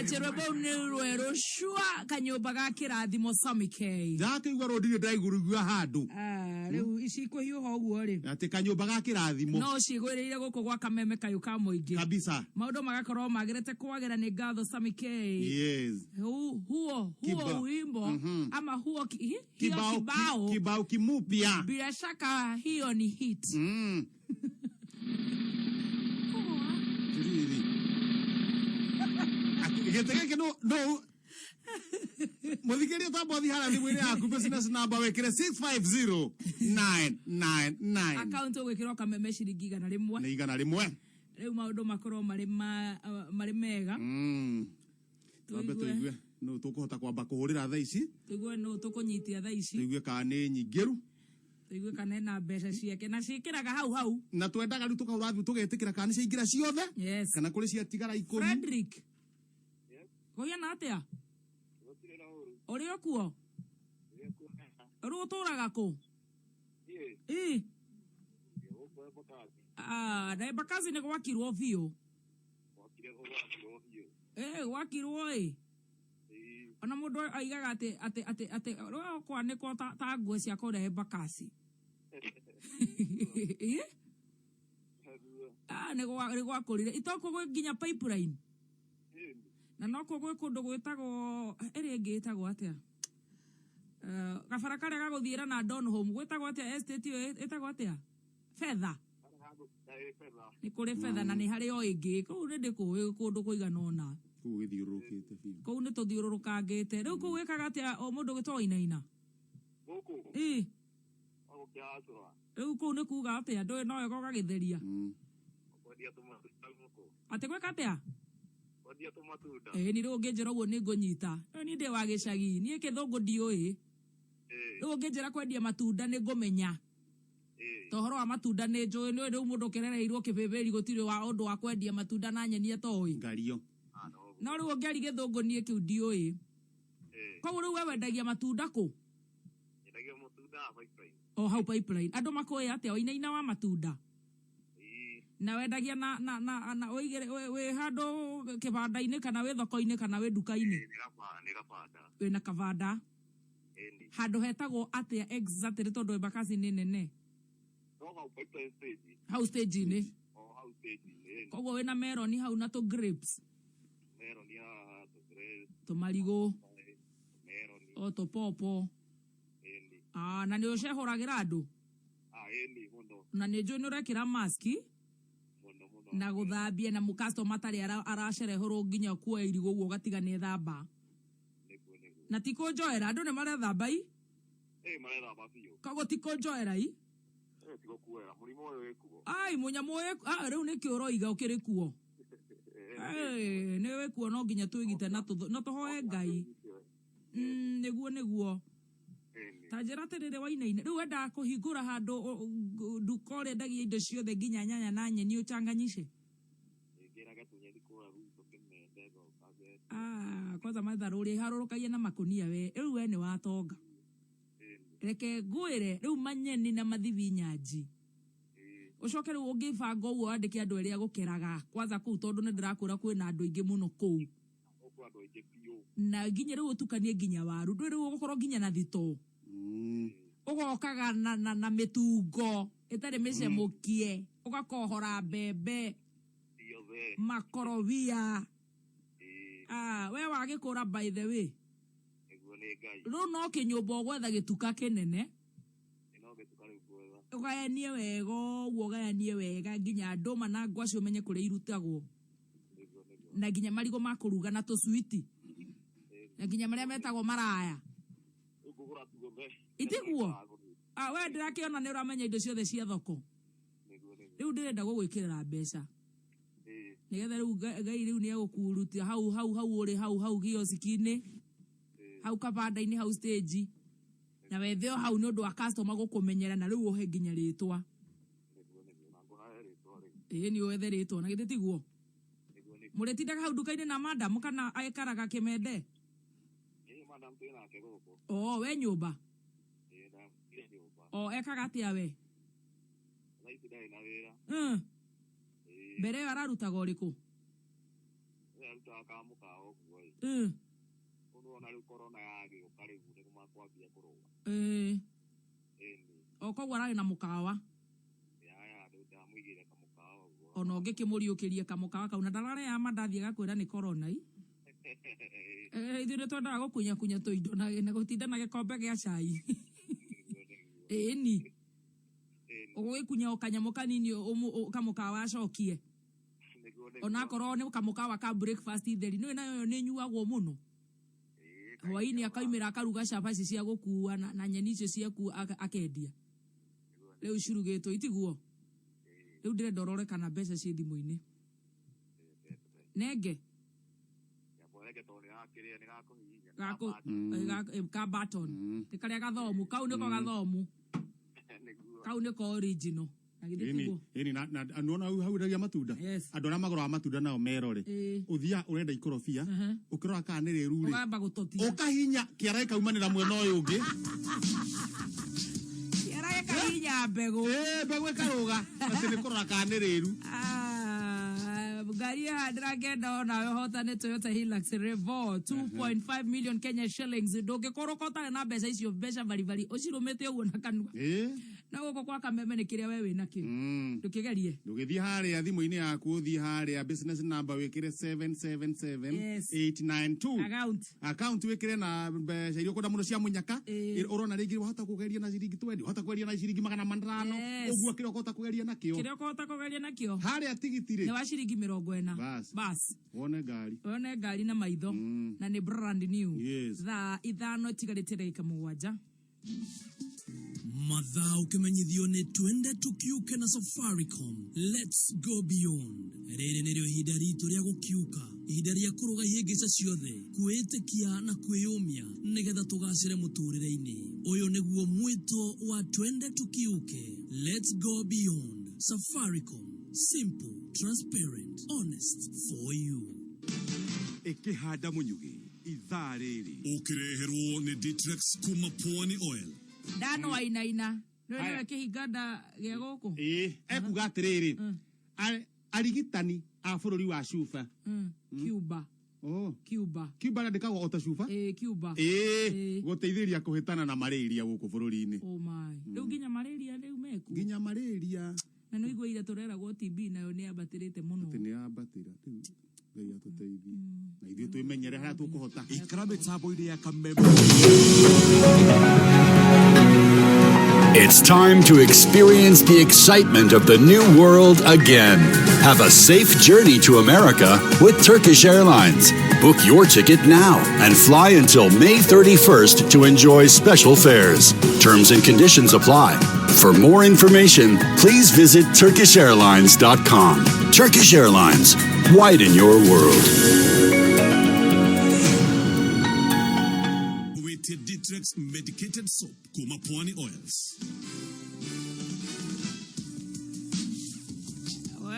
Chero bo ne rwero shwa kanyumba ga kirathimo Sammy K. Ndakigwa rodire ndaigurugua handu. Riu ici kuhiuha uguo ri. Ati kanyumba ga kirathimo. No cigwiriire guku gwa kameme kayu ka muingi. Kabisa. Maundu magakorwo magirete kwagera ni ngatho Sammy K. Yes. Huo wimbo ama huo kibao kimupya. Bila shaka hiyo ni hit. Getege no Mothikiria tambo thihara thimu-ini yaku business number wekire 650999 account gwikirwo kameme ciringi 100 ni 100 riu maundu makorwo mari mega Twambe tuigue no tukuhota kwamba kuhurira thaa ici tuigue no tukunyitia thaa ici tuigue kana ni nyingiru tuigue kana na mbeca ciake na cikiraga hau na twendaga riu tukaura thiu tugetikira kana ciingira ciothe kana kuri ciatigara 10 Frederick Koya na atia uri okuo ru turaga ku Naiba kazi ni gwakirwo biũ gwakirwo ona mundu aigaga ati ro kwaniko ta nguo cia kurehe bakasi ni gwakurire itoko nginya pipeline na no kugwe kundu gwitagwo iri ingi itagwo atia gabara karia gaguthiira na Don Home gwitagwo atia estate itagwo atia Fedha ni kuri Fedha na ni hari o ingi kuu ndi kundu kuigana ona kuu githiurukite biũ kuu ni tuthiurukangite riu kuu wikaga atia o mundu gitwainaina guku riu kuu ni kuga atia ndui no ego gagitheria ati gweka atia ni riu nginjira uguo ni ngunyita ni ndi wa gicagi ni kithungu ndiui riu nginjira kwendia matunda ni ngumenya tohoro wa matunda ni njui ni riu mundu kirereirwo kibibiri gutiri wa undu wa kwendia matunda na nyeni etoi ngario no riu ngiari githungu ni kiu ndiui koguo riu we wendagia matunda ku nyendagia matunda pipeline hau pipeline andu makoya atia oinaina wa matunda na wendagia na we handu kibanda-ini kana we thoko-ini kana we duka-ini ni gabanda wina kavanda handu hetagwo atia exactly tondu Embakasi ni nene hau stage-ini koguo wina meloni hau na tu grapes tumarigo tu popo na ni ucehuragira andu na ni njui ni urekira maski na guthambia na mukastoma tari aracerehorwo nginya kuoya irigo guo gatiga ni thamba na tiko njoera andu ni marethamba marethamba biũ koguo tiko njoera tiko kuoera murimo uyu wikuo munyamu riu ni kä uroiga ukiri kuo ni wikuo no nginya twigite na tuhoe Ngai niguo ta njira atiriri wainaine riu wenda kuhingura handu nduka uria endagia indo ciothe nginya nyanya na nyeni uchanganyishe kwanza matharu ri harurukagia na makunia we riu we ni watonga reke ngwire riu manyeni na mathibinyanji ucoke riu ungibanga uguo wandike andu eria gukeraga kwanza kuu tondu ni ndirakura kwina andu aingi muno kuu na nginya riu utukanie nginya waru ndwi riu ugukorwo nginya na thito ugokaga na mitungo itari micemukie ugakohora mbembe makorobia we wagikura by the way riu no kinyumba gwetha gituka kinene ugayanie wega uguo ugayanie wega nginya nduma na ngwaci umenye kuria irutagwo na nginya marigo makuruga na tucwiti na nginya maria metagwo maraya itiguo we ndirakiona ni uramenya indo ciothe cia thoko riu ndirenda gugwikirira mbeca nigetha riu Ngai riu ni egukurutia hau uri hau giosiki-ini hau kabanda-ini hau stage na wetheo hau ni undu wa customer gukumenyera na riu uhe nginya ritwa ni wethe ritwa na githĩ tiguo mũrĩtindaga hau nduka-inĩ na madam kana aikaraga kĩmende we nyũmba ekaga atĩa we mbere ĩyo ararutaga ũrĩkũ Aruta kamuka okuo. Uno na corona yake ukaribu ni kumakwambia kuroga. Okogwo ararĩ na mũkawa ona ũngĩkĩmũriũkĩria kamũkawa kau na ndararĩa mandathi agakwĩra nĩ corona ithuĩ nĩtwendaga gũkunyakunya tũindo na gũtinda na gĩkombe gĩa cai ĩni ũgũgĩkunya kanyamũ kanini kamũkawa acokie onakorwo nĩ kamũkawa ka breakfast theri nĩwe nayo nĩ nyuagwo mũno hwainĩ akaumĩra akaruga cabaci cia gũkua na nyeni icio ciaku akendia rĩu cirugĩtwo itiguo rĩu ndĩrenda ũrore kana mbeca ciĩ thimũ-inĩ nenge ka baton nĩ karĩa gathomu kau nĩko gathomu kau nĩko original na nuona hau ndagia matunda andũ arĩa magũraga matunda nao merore ũthia ũrenda ikorobia ũkĩrora kana nĩ rĩru rĩ ũkahinya kĩara gĩkaumanĩra mwena ũyũ ũngĩ kĩara gĩkahinya mbegũ ĩkarũga atĩ nĩ kũrora kana nĩ rĩru ngari ya ndĩrangenda onawe ũhotane Toyota Hilux Revo 2.5 million Kenya shillings ndũngĩkorwo ũtarĩ na mbeca icio mbeca baribari ũcirũmĩte ũguo na kanua na gũkũ kwa kameme nĩ kĩrĩa we wĩna kĩo ndũkĩgerie ndũgĩthiĩ harĩa thimũ-inĩ yaku ũthiĩ harĩa business number wĩkĩre 777892 account wĩkĩre na mbeca iria ũkwenda mũno cia mũnyaka ũrona rĩngĩ wahota kũgeria na ciringi 20 wahota kũgeria na ciringi 500 ũguo kĩrĩa ũkũhota kũgeria nakĩo harĩa tigiti rĩ nĩ wa ciringi 40 bas wone ngari na maitho na nĩ brand new thaa 5 tigarĩte ndagĩka 7 mathaa ũkĩmenyithio nĩ twende tũkiuke na Safaricom. Let's go beyond. Rĩrĩ nĩrĩo ihinda ritũ rĩa gũkiuka, ihinda rĩa kũrũga ihĩngĩca ciothe, kwĩĩtĩkia na kwĩyũmia nĩgetha tũgacĩre mũtũrĩre-inĩ. Ũyũ nĩguo mwĩto wa twende tũkiuke. Let's go beyond. Safaricom, simple, transparent, honest for you. Ikihanda munyugi ithaa rĩrĩ ũkĩreherwo nĩ Ditrex kuma Pwani Oil. Ndano ainaina nĩwe kĩhinganda gĩa gũkũ ekuga atĩrĩrĩ arigitani a bũrũri wa Cuba Cuba ndĩkagwo ota Cuba Cuba gũteithĩria kũhĩtana na malaria gũkũ bũrũri-inĩ rĩu nginya malaria rĩu meku nginya malaria na nĩ igũire tũreragwo TB nayo nĩ ambatĩrĩte mũno nĩ ambatĩra Ngai atũteithie na ithuĩ twĩmenyere harĩa tũkũhota ikara mĩtambo-inĩ ya kameme. It's time to experience the excitement of the new world again. Have a safe journey to America with Turkish Airlines. Book your ticket now and fly until May 31st to enjoy special fares. Terms and conditions apply. For more information, please visit turkishairlines.com. Turkish Airlines, widen your world. With Ditrex medicated soap, Kuma Pwani Oils.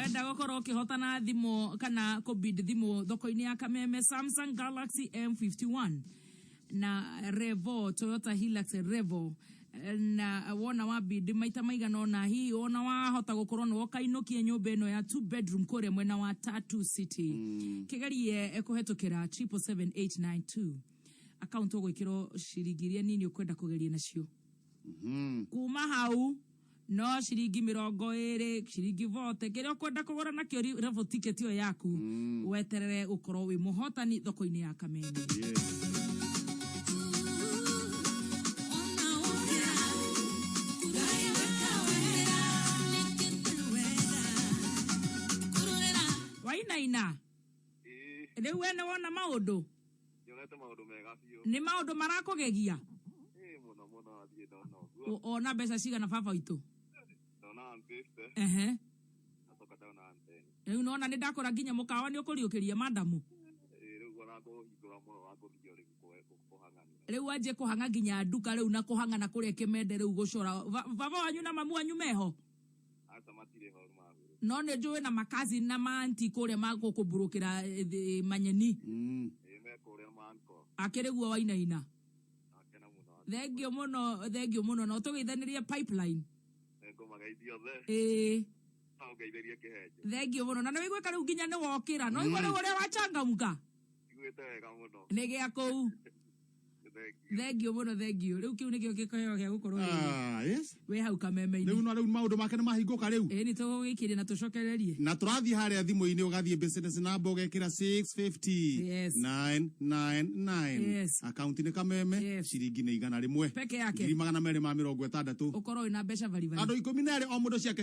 wenda gũkorwo ũkĩhotana thimũ kana kũbid thimũ thoko-inĩ ya kameme Samsung Galaxy M51 na Revo Toyota Hilux Revo na wona wa bid maita maigana ona hihi wona wahota gũkorwo nĩ wokainũkia nyũmba ĩno ya 2 bedroom kũrĩa mwena wa Tatu City kĩgerie kũhetũkĩra 77892 account ũgwĩkĩrwo ciringi iria nini ũkwenda kũgeria nacio kuma hau no ciringi 20 ciringi vote kĩrĩa ũkwenda kũgũra nakĩo Revo ticket ĩyo yaku weterere ũkorwo wĩ mũhotani thoko-inĩ ya kameme wainaina rĩu we nĩ wona maũndũ nĩ maũndũ marakũgegia ona mbeca cigana baba witũ rĩu nona nĩ ndakora nginya mũkawa nĩ ũkũriũkĩria madamu rĩu anjie kũhanga nginya nduka rĩu na kũhanga na kũrĩa kĩmende rĩu gũcora baba wanyu na mamu wanyu meho no nĩ njũĩ na makazi na manti kũrĩa magũkũmburũkĩra manyeni akĩrĩguo wainaina thengio mũno no tũgeithanĩrie pipeline ongeithĩrie kĩhenjo. Thengio mũno na nĩ wĩiguĩka rĩu nginya nĩ wokĩra no igua rĩu ũrĩa wachangamka. Iguĩte wega mũno. Nĩ gĩa kũu. Thengio mũno thengio rĩu kĩu nĩkĩo gĩkaheo gĩa gũkorwo yes we hau kameme-inĩ. Rĩu no rĩu maũndũ make nĩ mahingũka rĩu. Nĩ tũgũgĩkĩria na tũcokererie. Na tũrathiĩ harĩa thimũ-inĩ ũgathiĩ business number ũgekĩra 650 Yes. 999. Yes. Akaunti-inĩ kameme ciringi nĩ 100 peke yake. 260. Ũkorwo wĩna mbeca baribari. Andũ 12 o mũndũ ciake.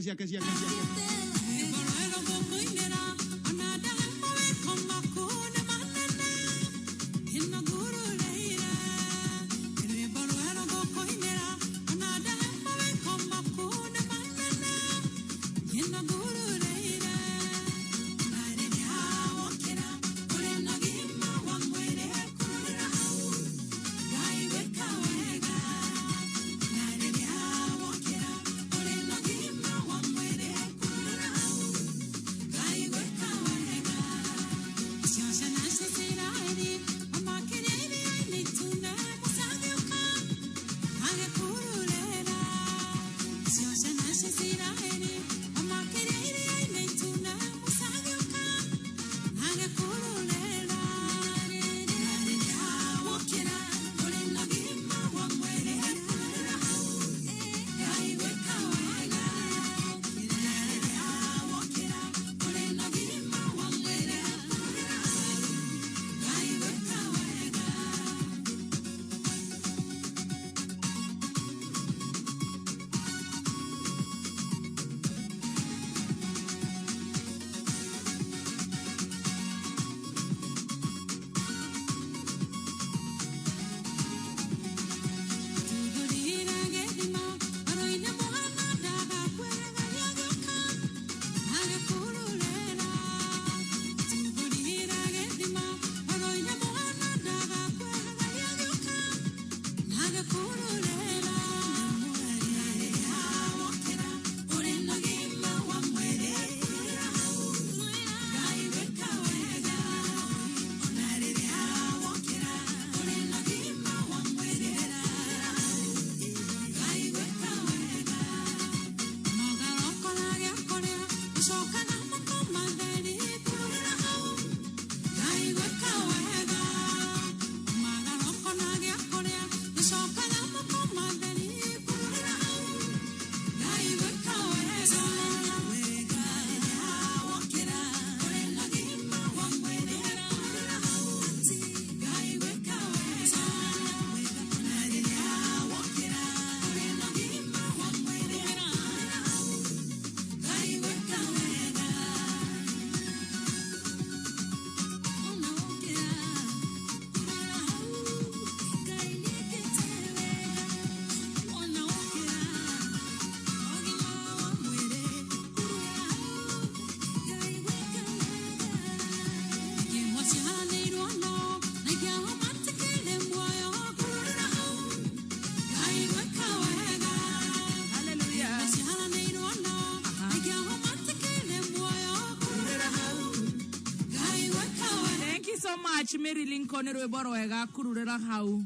Mary Lincoln rwĩmbo rwega kururĩra hau.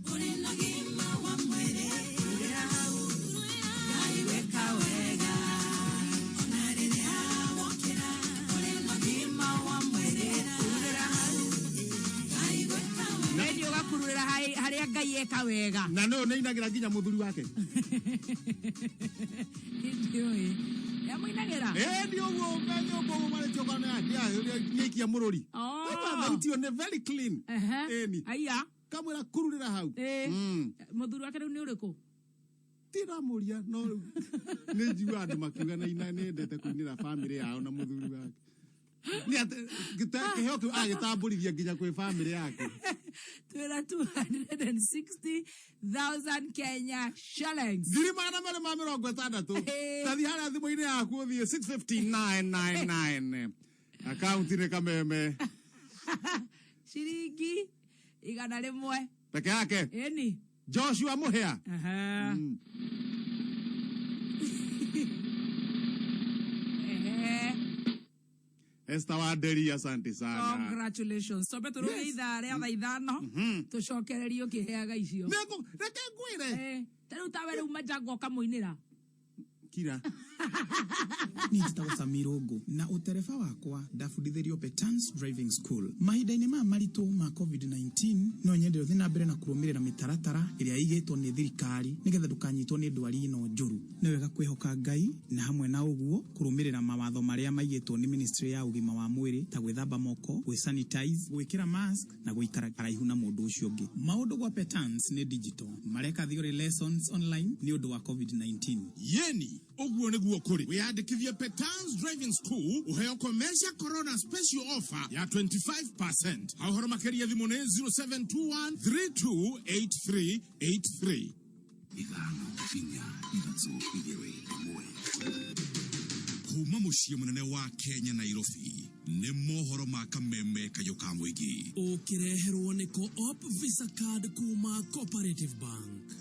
Nĩdio gakururĩra harĩa Ngai eka wega. Na no nĩinagĩra nginya mũthuri wake. Ndiũĩ. Yamuinagĩra. Ndio ũguo nyũmba marĩtio kana nĩikia mũrũri. Thauti one very clean. Aya. Kamwĩra kururĩra hau. Mũthuri wake rĩu nĩ ũrĩkũ? Tiramũria no nĩ njigua andũ makiuga na nĩendete kũinĩra family yao na mũthuri wake. Kĩheo kĩu agĩtambũrithia nginya kwĩ family yake. Twĩra 260,000 Kenya shillings. 260,000. Tathi harĩa thimũ-inĩ yaku ũthiĩ 65999. Akaunti-inĩ kameme. Ciringi 100 peke yake. Eni. Joshua Muhea. Esther Waderi, asante sana. Congratulations. Sobe turuge ithare ya thaithano. Tucokererio kiheaga icio. Reke ngwire. Taru tawe rĩu majango kamuinĩra. Kira. Nitagwo Samirogo na uterefa wakwa ndafundithirio Petans Driving School. Mahinda-inĩ ma maritũ ma COVID-19 no nyende ũthiĩ na mbere na kũrũmĩrĩra mĩtaratara ĩrĩa ĩigĩtwo nĩ thirikari nĩgetha ndũkanyitwo nĩ ndwari ĩno njũru. Nĩ wega kwĩhoka Ngai na hamwe na ũguo kũrũmĩrĩra mawatho marĩa maigĩtwo nĩ Ministry ya Ũgima wa Mwĩrĩ ta gwĩthamba moko, gwĩsanitize, gwĩkĩra mask na gũikara karaihu na mũndũ ũcio ũngĩ. Maũndũ gwa Petans nĩ digital. Mareka theory lessons online nĩ ũndũ wa COVID-19. Yeni ũguo nĩguo kũrĩ. Wĩyandĩkithie Petans Driving School ũheo Commercial Corona Special Offer ya 25%. Hauhoro makĩria thimũ nĩ 0721328383. Ithano kinya ithatũ igĩrĩ ĩmwe. Kuma mũciĩ mũnene wa Kenya Nairobi nĩ mohoro ma kameme kayo ka mũingĩ. Ũkĩreherwo nĩ Co-op Visa Card kuma Cooperative Bank.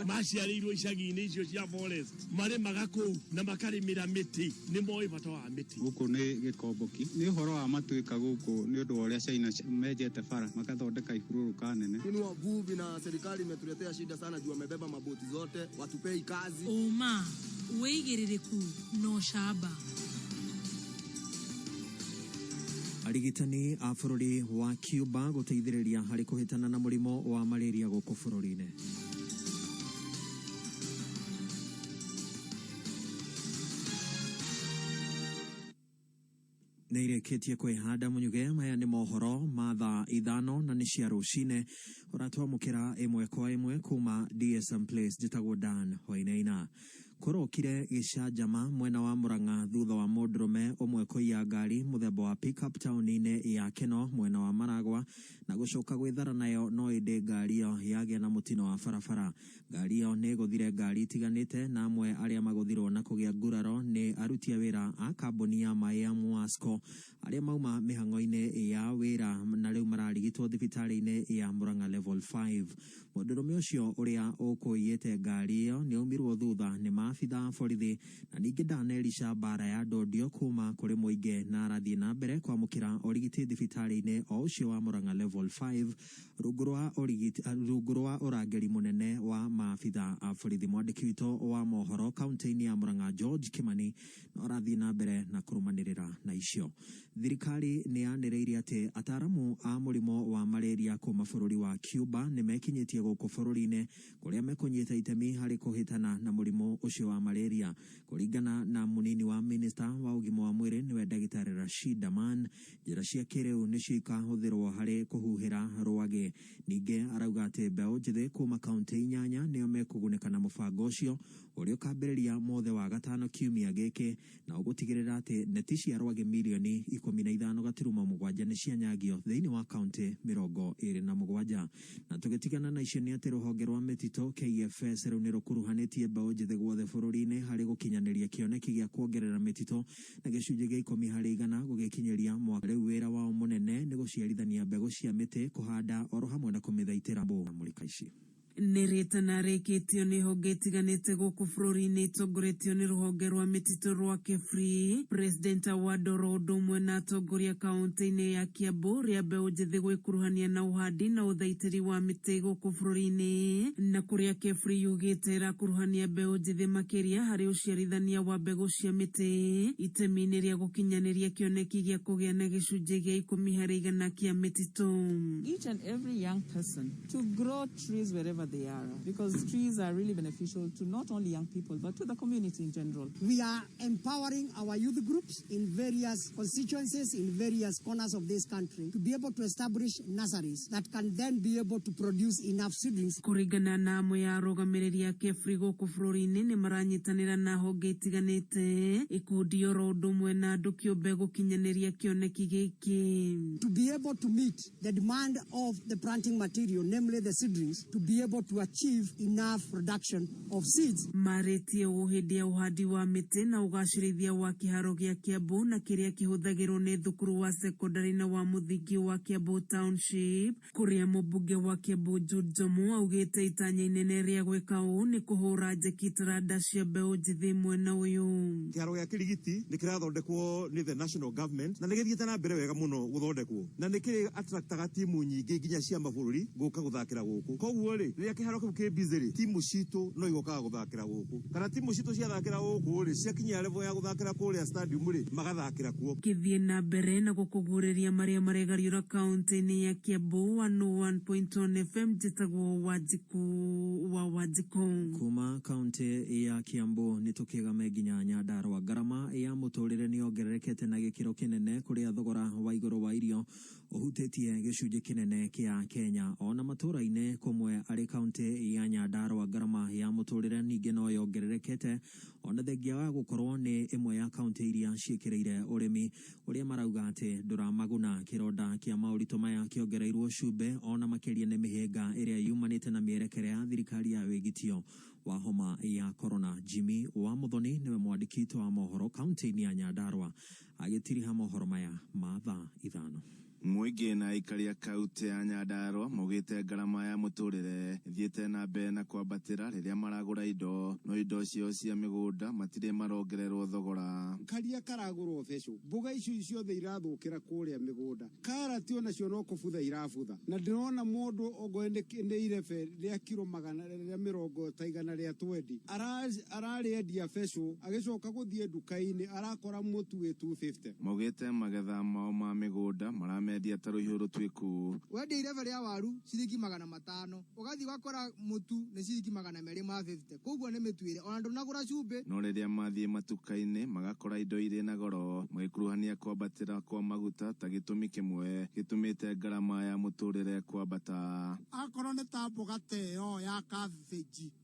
Maciarĩirwo icagi-inĩ icio cia forest marĩmaga kũu na makarĩmĩra mĩtĩ nĩ moĩ bata wa mĩtĩ. Gũkũ nĩ gĩkomboki nĩ ũhoro wa matuĩka gũkũ nĩ ũndũ wa ũrĩa China menjete bara makathondeka ihurũrũka nene. Inua vuvi na serikali imetuletea shida sana juu wamebeba maboti zote watupei kazi. Uma weigĩrĩrĩku no shamba. Arigitani a bũrũri wa Cuba gũteithĩrĩria harĩ kũhĩtana na mũrimũ wa malaria gũkũ bũrũri-inĩ. Nĩ irĩkĩtie kwĩhanda mũnyuge. Maya nĩ mohoro ma thaa ithano na nĩ cia rũcinĩ. Ũratwamũkĩra ĩmwe kwa ĩmwe kuma DSM Place. Njĩtagwo Dan Hoinaina. Kũrokire gĩcanjama mwena wa Murang'a thutha wa mũndũrũme ũmwe kũiya ngari mũthemba wa pickup taũni-inĩ ya Keno mwena wa Maragwa na gũcoka gwĩthara nayo no ĩndĩ ngari ĩyo yagĩa na mũtino wa barabara. Ngari ĩyo nĩ ĩgũthire ngari itiganĩte na amwe arĩa magũthirwo na kũgĩa nguraro nĩ aruti a wĩra a kambuni ya maĩ ya Muasco arĩa mauma mĩhang'o-inĩ ya wĩra na rĩu mararigitwo thibitarĩ-inĩ ya Murang'a level 5. Mũndũrũme ũcio ũrĩa ũkũiyĩte ngari ĩyo nĩ aumirwo thutha nĩ maabitha a borithi na ningĩ ndanerisha mbara ya ndondio kuma kũrĩ mũingĩ na arathiĩ na mbere kwamũkĩra ũrigiti thibitarĩ-inĩ o ũcio wa Murang'a level 5 rungu rwa ũrangĩri mũnene wa maabitha a borithi. Mwandĩki witũ wa mohoro kaunti-inĩ ya Murang'a George Kimani no arathiĩ na mbere na kũrũmanĩrĩra na icio. Thirikari nĩ yanĩrĩire atĩ ataaramu a mũrimũ wa malaria kuma bũrũri wa Cuba nĩ mekinyĩtie gũkũ bũrũri-inĩ kũrĩa mekũnyita itemi harĩ kũhĩtana na mũrimũ ũcio wa malaria. Kũringana na mũnini wa minista wa ũgima wa mwĩrĩ nĩwe ndagĩtarĩ Rashid Aman, njĩra cia kĩrĩu nĩcio ikahũthĩrwo harĩ kũhuhĩra rwagĩ. Ningĩ arauga atĩ mbeũ njĩthĩ kuma kaunti 8 nĩo mekũgunĩka na mũbango ũcio ũrĩa ũkambĩrĩria mothe wa gatano kiumia gĩkĩ na ũgũtigĩrĩra atĩ neti cia rwagĩ milioni 15.7 nĩ cianyagio thĩinĩ wa kaunti 27. Na tũgĩtigana na icio nĩ atĩ rũhonge rwa mĩtitũ KFS rĩu nĩ rũkuruhanĩtie mbeũ njĩthĩ guothe bũrũri-inĩ harĩ gũkinyanĩria kĩoneki gĩa kuongerera mĩtitũ na gĩcunjĩ gĩa 10% gũgĩkinyĩria mwaka. Rĩu wĩra wao mũnene nĩ gũciarithania mbegũ cia mĩtĩ, kũhanda oro hamwe na kũmĩthaitĩra mbũ na mũrika ici. Nĩrĩtana rĩkĩtio nĩ honge itiganĩte gũkũ bũrũri-inĩ itongoretio nĩ rũhonge rwa mĩtitũ rwa KEFRI. President Wadoro ũndũ ũmwe na atongoria kaunti-inĩ ya Kiambu rĩa mbeũ njĩthĩ gwĩkuruhania na ũhandi na ũthaitĩri wa mĩtĩ gũkũ bũrũri-inĩ, na kũrĩa KEFRI yugĩte ĩrakuruhania mbeũ njĩthĩ makĩria harĩ ũciarithania wa mbegũ cia mĩtĩ itemi-inĩ rĩa gũkinyanĩria kĩoneki gĩa kũgĩa na gĩcunjĩ gĩa 10% kĩa mĩtitũ. Each and every young person to grow trees wherever they are, because trees are really beneficial to not only young people but to the community in general. We are empowering our youth groups in various constituencies in various corners of this country to be able to establish nurseries that can then be able to produce enough seedlings. Kũringana na amwe ya arũgamĩrĩri a KEFRI gũkũ bũrũri-inĩ nĩ maranyitanĩra na honge itiganĩte ikundi oro ũndũ ũmwe na andũ kĩũmbe gũkinyanĩria kĩoneki gĩkĩ. To be able to meet the demand of the planting material, namely the seedlings, to be able to achieve enough production of seeds. Marĩtie hĩndĩ ya ũhandi wa mĩtĩ na ũgacĩrithia wa kĩharo gĩa Kiambu na kĩrĩa kĩhũthagĩrwo nĩ thukuru wa secondary na wa mũthingi wa Kiambu Township, kũrĩa mũmbunge wa Kiambu Jude Njomo augĩte itanya inene rĩa gwĩka ũũ nĩ kũhũra njeki taranda cia mbeũ njĩthĩ mwena ũyũ. Kĩharo gĩa Kĩrigiti nĩ kĩrathondekwo nĩ the national government na nĩ gĩthiĩte na mbere wega mũno gũthondekwo na nĩ kĩrĩ attractaga timu nyingĩ nginya cia mabũrũri gũka gũthakĩra gũkũ. Koguo rĩ rä kä haro kä u kä bizä timu citå no igokaga gå thakä ra gå kå kana timu citå ciathakä ra gå kå rä ciakinyia revo ya gå thakä ra kå rä a stadium rä magathakä ra kuo githie na mbere na gukuguriria maria maregariura kaunti-ini ya Kiambu 101.1 FM jitagwo Wanjiku kuma kaunti ya Kiambu ni tukigame nginya Nyandarua. Ngarama ya muturire ni ongererekete na gikiro kinene kuria thogora wa iguru wa irio uhutetie gicunji kinene kia Kenya. Ona matura-ini kumwe ari kaunti ya Nyandarua ngarama ya muturire ningi no yongererekete ona thengia wa gukorwo ni imwe ya kaunti iria ciikireire urimi uria marauga ati nduramaguna kironda kia maurito maya kiongereirwo cumbe ona makiria ni mihinga iria yumanite na mierekere ya thirikari ya wigitio wa homa ya corona. Jimmy wa Muthoni niwe mwandikito wa mohoro kaunti-ini ya Nyandarua agitiriha mohoro maya mathaa 5. Mwingi na ikaria kaunti ya Nyandarua mugite ngarama ya muturire thiete na mbere na kwambatira riria maragura indo no indo cio cia migunda matire marongererwo thogora. Karia karagurwo fesho mbuga icio ciothe irathukira kuria migunda karati ona cio no kubutha irabutha na ndirona mundu ogoendeire fe ria kilo 100 ria 20 arariendia fesho agicoka guthie nduka-ini arakora mutu wi 250. Mugite magetha mao ma migunda media taruhuru twiku wende ireve ria waru ciringi 500 ugathi gakora mutu ni ciringi 250 koguo ni mitwire ona ndunagura cumbe no riria mathie matuka-ini magakora indo iri na goro magikuruhania kwambatira kwa maguta ta gitumi kimwe gitumite ngarama ya muturire kwambata. Akorwo ni ta mboga teo ya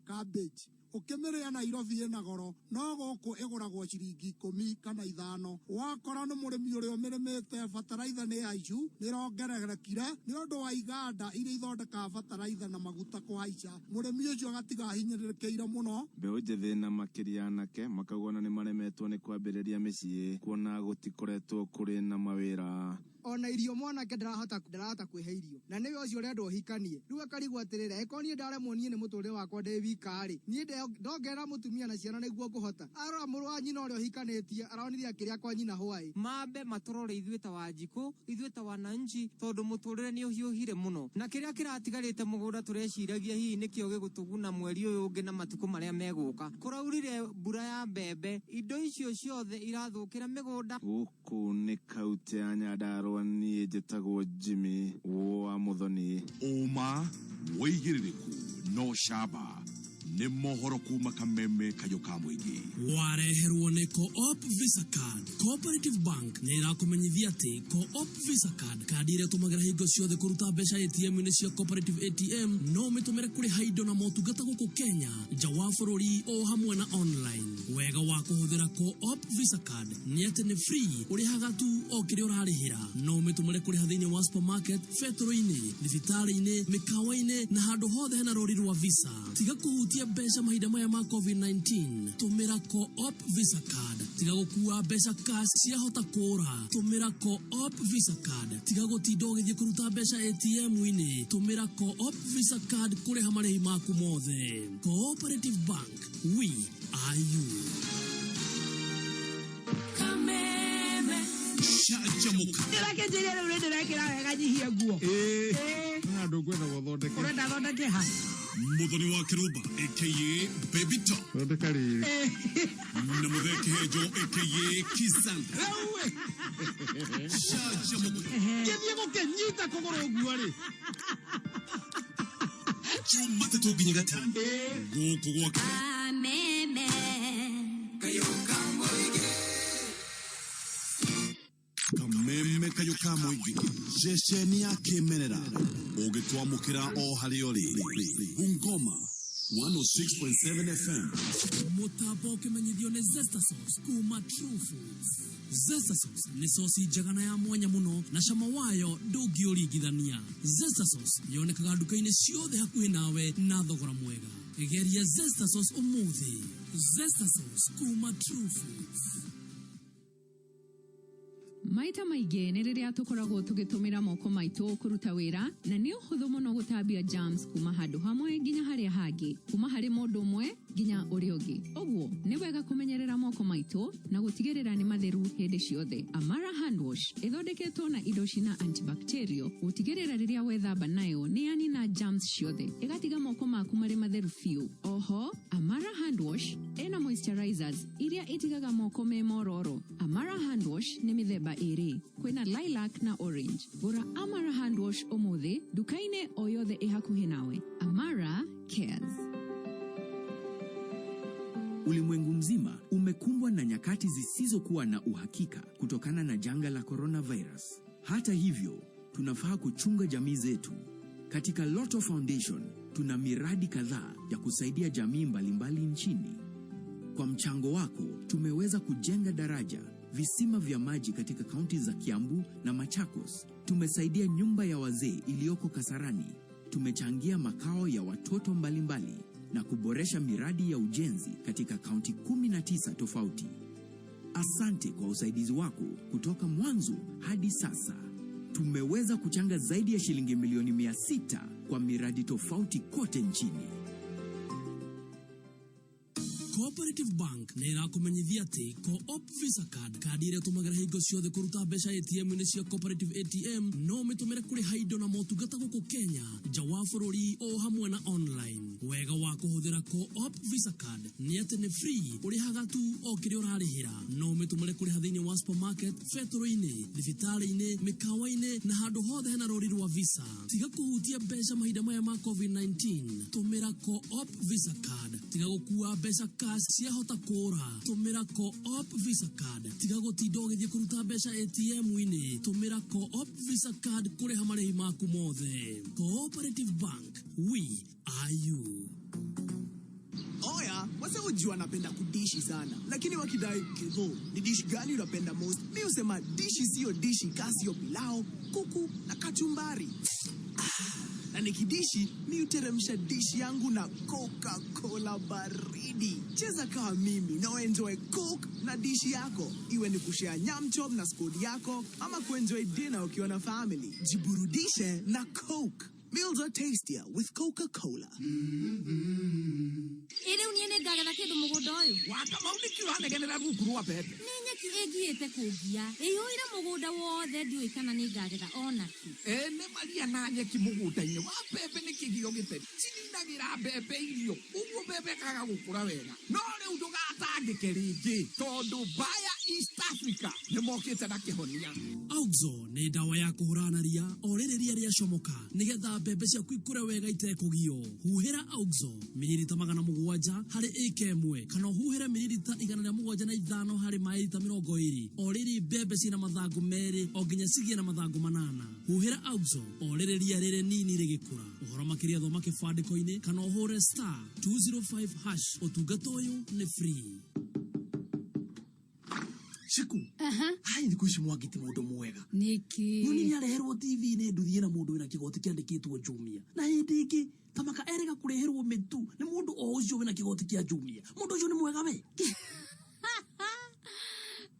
cabbage ukimiria Nairobi ina goro no guku iguragwo ciringi 10 kana 5. Wakora ni murimi uria umirimite fertilizer ni aicu nirongererekire ni undu wa iganda iria ithondeka fertilizer na maguta kuhaica murimi ucio agatiga hinyirikiire muno. Mbeu njithi na makiria anake makagona ni maremetwo ni kwambiriria micii kuona gutikoretwo kuri na mawira. Ona irio mwanake ndarahota kwihe irio na niwe ucio urenda uhikanie riu akarigwo atirira ekonie ndaremwo nie ni muturire wakwa ndi wikari nie ndongera mutumia na ciana niguo nguhota arora muru wa nyina uria uhikanitie aroniria kiria kwa nyina hwai mambe maturore ithuĩ ta Wanjiku ithuĩ ta wananchi tondu muturire ni uhiuhire muno na kiria kiratigarite mugunda tureciragia hihi nikio gigutuguna mweri uyu ungi na matuku maria meguka kuraurire mbura ya mbembe indo icio ciothe irathukira migunda. Guku ni kaunti ya Nyandarua ni njitagwo Jimmy wa Muthoni. Uma mwigiririku no shaba ni mohoro kuma Kameme kayo ka muingi wareherwo ni Co-op Visa Card. Cooperative Bank ni irakumenyithia ati Co-op Visa Card kandi iria tumagira hingo ciothe kuruta mbeca ATM-ini cia Cooperative ATM no mitumire kuri haindo na motungata guku Kenya nja wa bururi o hamwe na online. Wega wa kuhuthira Co-op Visa Card ni ati ni free urihaga tu o kiria urarihira no mitumire kuri thiini wa supermarket, fetro-ini, thibitari-ini, mikawa-ini na handu hothe hena rori rwa Visa. Tiga kuhutia mbeca mahinda maya ma COVID-19 tumira Co-op Visa Card. Tiga gukua mbeca cash ciahota kura tumira Co-op Visa Card. Tiga gutinda ugithie kuruta mbeca ATM-ini tumira Co-op Visa Card kuriha marihi maku mothe. Cooperative Bank, we are you. Kameme shajamuka ndilake njirire urende rekira wega nyihie nguo na ndugwenda guthondeke urenda thondeke ha Muthoni wa Kiruba aka Baby Top thondeka riri na Mutheke Hejo aka Kisanda shajamuka githie gukenyita kugoro guo ri chuma tatu nginya gatano guku gwake Kameme kayo kamoige Kameme kayo ka muingi ceceni ya kimerera ugitwamukira o hari ori Bungoma 106.7 FM Mutapo kimenyithio ni Zesta Sauce kuma True Foods. Zesta Sauce ni sosi njagana ya mwanya muno na cama wayo ndungiurigithania. Zesta Sauce yonekaga nduka-ini ciothe hakuhi nawe na thogora mwega. Geria Zesta Sauce umuthi. Zesta Sauce kuma True Foods. Maita maingĩ nĩ rĩrĩa tũkoragwo tũgĩtũmĩra moko maitũ kũruta wĩra na nĩ ũhũthũ mũno gũtambia germs kuma handũ hamwe nginya harĩa hangĩ kuma harĩ mũndũ ũmwe nginya ũrĩa ũngĩ. Ũguo nĩ wega kũmenyerera moko maitũ maitũ na gũtigĩrĩra nĩ matheru hĩndĩ ciothe. Amara hand wash ĩthondeketwo na indo cina antibacterial gũtigĩrĩra rĩrĩa wethamba nayo nĩ yanina germs ciothe ĩgatiga moko maku marĩ matheru biũ. Oho, Amara hand wash ĩna moisturizers iria itigaga moko me mororo. Amara hand wash nĩ mĩthemba ĩrĩ, kwĩna lilac na orange. Gũra Amara hand wash ũmũthĩ nduka-inĩ o yothe ĩhakuhĩ nawe. Amara cares. Ulimwengu mzima umekumbwa na nyakati zisizokuwa na uhakika kutokana na janga la coronavirus. Hata hivyo, tunafaa kuchunga jamii zetu. Katika Lotto Foundation, tuna miradi kadhaa ya kusaidia jamii mbalimbali nchini. Kwa mchango wako, tumeweza kujenga daraja, visima vya maji katika kaunti za Kiambu na Machakos. Tumesaidia nyumba ya wazee iliyoko Kasarani. Tumechangia makao ya watoto mbalimbali na kuboresha miradi ya ujenzi katika kaunti 19 tofauti. Asante kwa usaidizi wako kutoka mwanzo hadi sasa. Tumeweza kuchanga zaidi ya shilingi milioni 600 kwa miradi tofauti kote nchini. Cooperative Bank nĩ ĩrakũmenyithia atĩ Co-op Visa Card kandi ĩrĩa ũtũmagĩra hingo ciothe kũruta mbeca ATM-inĩ cia Cooperative ATM no ũmĩtũmĩre kũrĩha indo na motungata gũkũ Kenya, nja wa bũrũri o hamwe na online. Wega wa kũhũthĩra Co-op Visa Card nĩ atĩ nĩ free, ũrĩhaga tu o kĩrĩa ũrarĩhĩra. No ũmĩtũmĩre kũrĩha thĩinĩ wa supermarket, betũrũ-inĩ, thibitarĩ-inĩ, mĩkawa-inĩ na handũ hothe hena rũri rwa Visa. Tiga kũhutia mbeca mahinda maya ma COVID-19, tũmĩra Co-op Visa Card. Tiga gũkua mbeca ciahota kũra, tũmĩra Co-op Visa Card. Tiga gũtinda ũgĩthiĩ kũruta mbeca ATM-inĩ, tũmĩra Co-op Visa Card kũrĩha marĩhi maku mothe. Cooperative Bank, we are you. Oya, wase ujua napenda kudishi sana. Lakini wakidai Kevo, ni dish gani unapenda most? Mi usema dishi siyo dishi, kasio pilao, kuku na kachumbari. Na nikidishi, mi uteremsha dishi yangu na Coca-Cola baridi. Cheza kama mimi na enjoy Coke na dishi yako. Iwe ni kushare nyam chop na squad yako ama kuenjoy dinner ukiwa na family. Jiburudishe na Coke. Meals are tastier with Coca-Cola. Ere uniene gaga kindu mugundo uyu. Waka maunikiwa negenera gukurwa pepe. Nenya ki egiete kugia. Eyoira mugunda wothe ndiwe kana ni gagetha onaki. Ne Maria na nyeki mugunda-ini wa pepe ni kigio gite. Cirindagira pepe irio. Uguo pepe kaga gukura wega. No riu ndugatangike ringi tondu Baya East Africa ni mokite na kihonia. Auxo ni dawa ya kuhurana ria o riria riacomoka nigetha mbembe ciaku ikure wega itekugio. Huhira Auxo mililita 700 harĩ ĩka ĩmwe kana huhira mililita 175 harĩ maĩlita 20 o rĩrĩ mbembe cina mathangu merĩ o nginya cigie na mathangu 8. Huhira Auxo o rĩrĩ ria rĩrĩ nini rĩgĩkũra. Ũhoro makĩria thoma kĩbandĩko-inĩ kana ũhũre *205# ũtungata ũyũ nĩ free. Shiku. Hai ndi kuishi mwagiti mundu mwega. Niki. Yuni ni areherwo TV-inĩ nduthie na mundu wina kigoti kiandikitwo Jumia. Na hindi ingi tamaka erega kureherwo mitu ni mundu o ucio wina kigoti kia Jumia. Mundu ucio ni mwega we.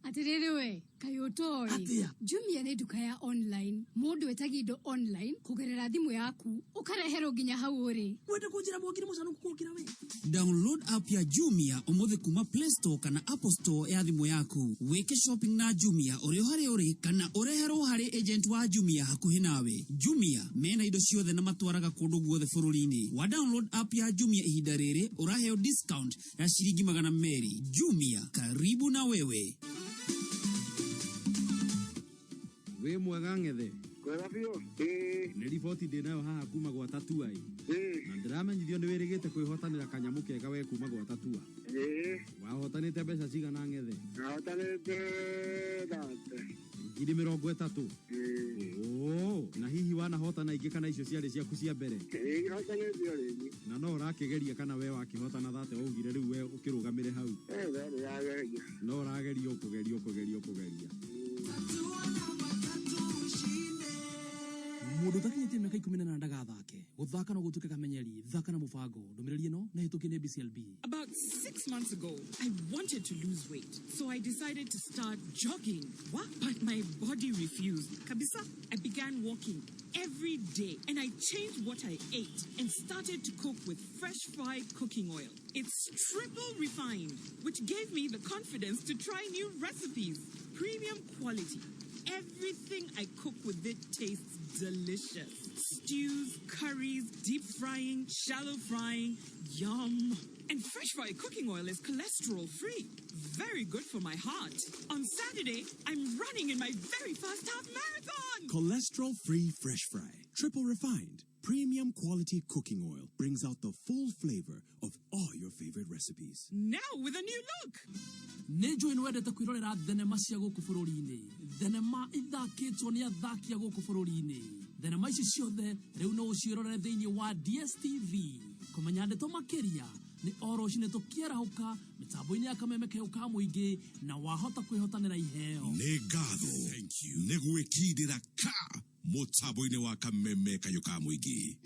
Atiriri we, kayotoi. Atia. Jumia ni duka ya online. Mundu wetagi indo online kugerera thimu yaku ukareherwo nginya hau uri. Wende kunjira mwakiri mucanu kukukira we. Download app ya Jumia umuthi kuma Play Store kana Apple Store ya thimu yaku. Weke shopping na Jumia uri hari uri kana ureherwo hari agent wa Jumia hakuhi nawe. Jumia mena indo ciothe na matwaraga kundu guothe bururi-ini. Wa download app ya Jumia ihinda riri uraheo discount ya shilingi 200. Jumia, karibu na wewe. We mwega Ng'ethe. Kwega biũ. Nĩ riboti ndĩnayo haha kuma gwa Tatua. Na ndĩramenyithio nĩ wĩrĩgĩte kwĩhotanĩra kanyamũ kega we kuma gwa Tatua. Wahotanĩte mbeca cigana Ng'ethe? Wahotanĩte 30,000. Na hihi wanahotana ingĩ kana icio ciarĩ ciaku cia mbere? Hotanĩte rĩngĩ. Na no ũrakĩgeria kana we wakĩhotana thate waugire rĩu we ũkĩrũgamĩre hau? Ndĩrageria. No ũrageria ũkũgeria. Mundu takinyite miaka 10 ndagathake guthaka no gutuke kamenyeri thaka na mubango ndumiriri no na hituki ne BCLB. About 6 months ago, I wanted to lose weight, so I decided to start jogging. What? But my body refused. Kabisa, I began walking every day, and I changed what I ate and started to cook with fresh fried cooking oil. It's triple refined, which gave me the confidence to try new recipes. Premium quality. Everything I cook with it tastes delicious. Stews, curries, deep frying, shallow frying, yum. And fresh fried cooking oil is cholesterol free. Very good for my heart. On Saturday, I'm running in my very first half marathon. Cholesterol free fresh fry. Triple refined. Premium quality cooking oil brings out the full flavor of all your favorite recipes. Now with a new look. Nejo inwendete kwirorera thenema cia guku bururi-ini. Thenema ithakitwo ni athaki a guku bururi-ini. Thenema ici ciothe riu no uciirorere thiini wa DSTV. Kumenya ndeto makiria ni oro cine tukierahuka mitambo-ini ya kameme keuka muingi na wahota kwihotanira iheo. Nĩ ngatho nĩ gwĩkindĩra ka mũtambo-ini wa kameme kayuka muingi.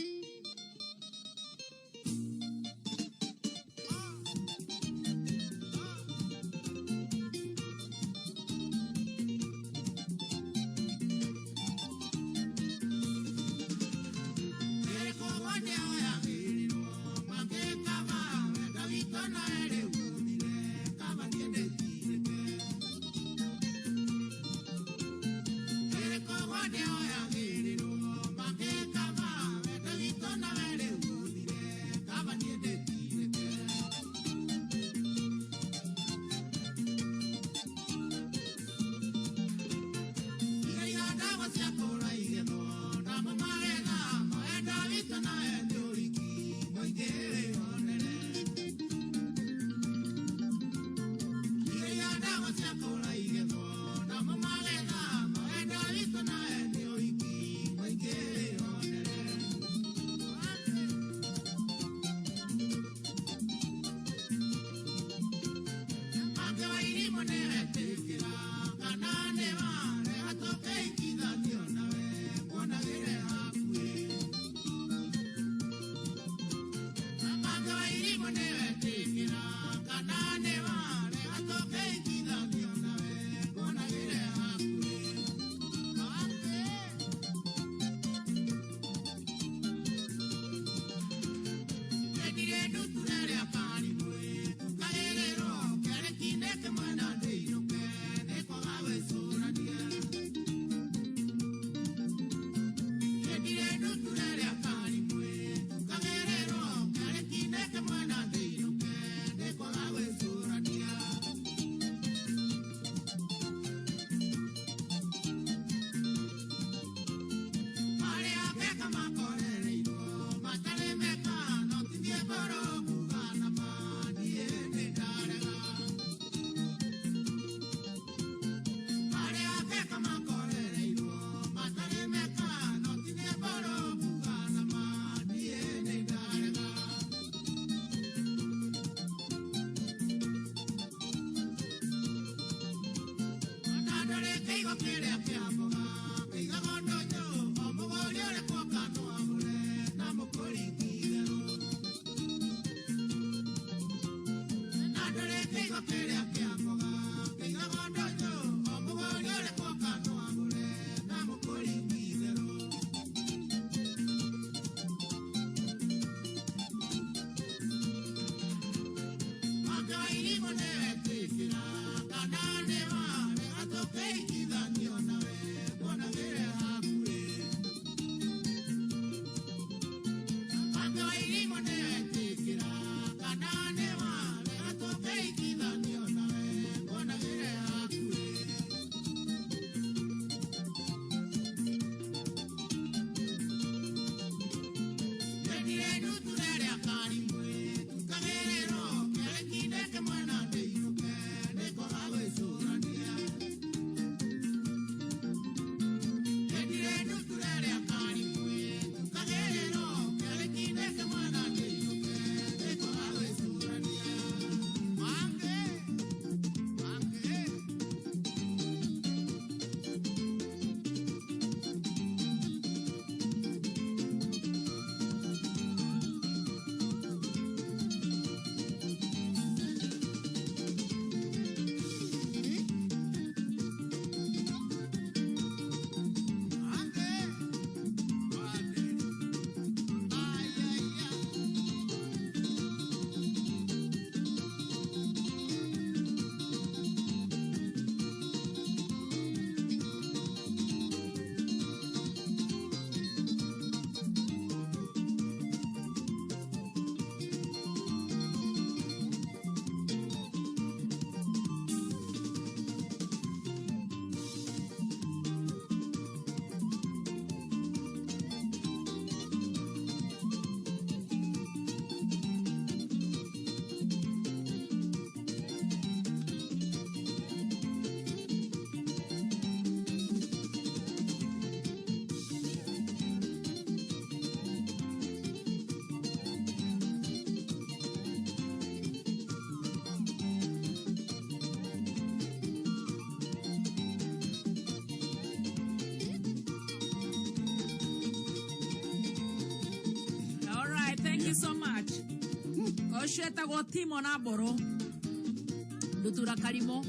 Osheta go Timo na Boro. Dutura Karimo.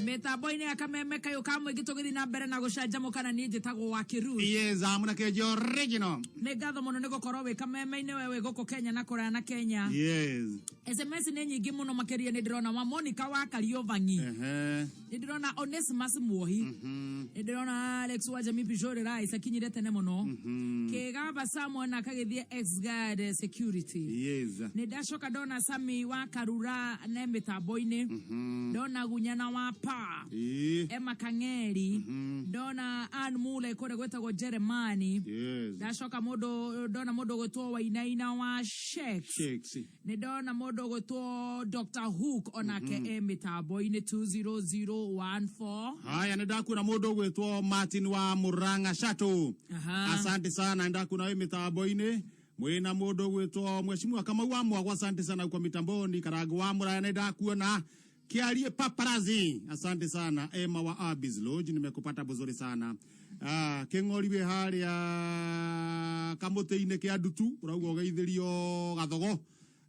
Metaboine akameme kayo kamwe gitogiri na mbere na gucanjamuka na ni njitagwo wa Kiru. Yes, amuna ke original. Ne gatho muno ne gukoro we kameme ine wewe goko Kenya na kora na Kenya. Yes. SMS ne nyingi muno makeria ne ndirona wa Monica wa Kariovangi. Ne ndirona Onesimus Muohi. Ne ndirona Alex wa Jami Pijore Rais akinyire tene muno. Kegaba Samuel na kagithie ex-guard security. Yes. Ne dashoka dona Sami wa Karura ne metaboine. Dona gunyana wa Pa. Emma Kangeri. Dona Ann Mule kore gwetagwo Jeremani. Yes. Dashoka modo dona modo gotwo wa Inaina wa Sheiks. Ne dona modo gotwo Dr. Hook onake metaboine 20014. Haya nenda kuna modo gwetwo Martin wa Muranga Shato. Asante sana nenda kuna metaboine. Mwena modo gwetwo Mheshimiwa Kamau wa Mwagwa, asante sana kwa mitamboni. Karago wa Muranga nenda kuona Kialie Paparazi, asante sana. Emma wa Abis Lodge, nimekupata vizuri sana. Keng'oriwe haria kamote-ine kia dutu, urauga ugeithirio gathogo.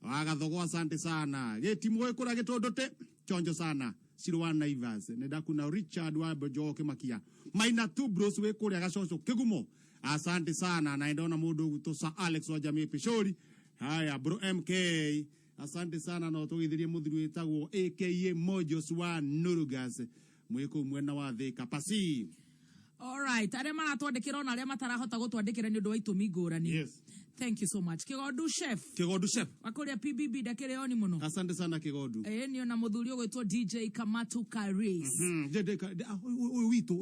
Gathogo, asante sana. Getimu wekura gitondote, chonjo sana. Sirwan Naivas, nenda kuna Richard wa Bojoke Makia. Maina tu bros wekura gashosho kigumo. Asante sana. Naendona mudo gutosa Alex wa Jamii Pishori. Haya bro MK. Asante sana na otogithirie muthiri wetagwo AKA Mojos wa Nurugas mwiko mwena wa Thika Pasi. All right, arema natwandikira na arema matarahota gutwandikira ni undu wa itumi ngurani. Yes. Thank you so much. Kigodu chef. Wakoria PBB dakire oni muno. Asante sana Kigodu. Ni ona muthuri ogwetwo DJ Kamato Karis. Wito.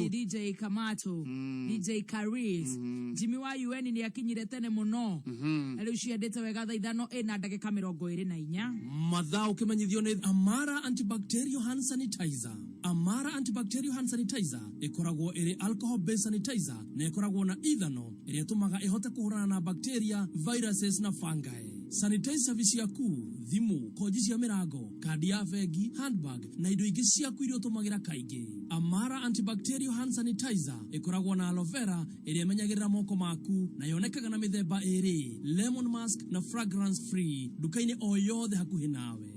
DJ Kamato. DJ Karis. Jimmy wa UN ni akinyire tene muno. Riu ciendete wega thaa ithano ina ndagika 24. Mathao kimenyithio ni Amara antibacterial hand sanitizer. Amara antibacterial hand sanitizer ikoragwo iri alcohol based sanitizer na ikoragwo na ithano iri tumaga ihote kuhurana na bacteria, viruses na fungi. Sanitize service yaku, thimu, koji cia mirango, kadi ya bengi, handbag na indo ingi ciaku iria utumagira kaingi. Amara antibacterial hand sanitizer ikoragwo na aloe vera iri imenyagirira moko maku na yonekaga na mithemba iri, lemon mask na fragrance free, dukaini o yothe hakuhi nawe.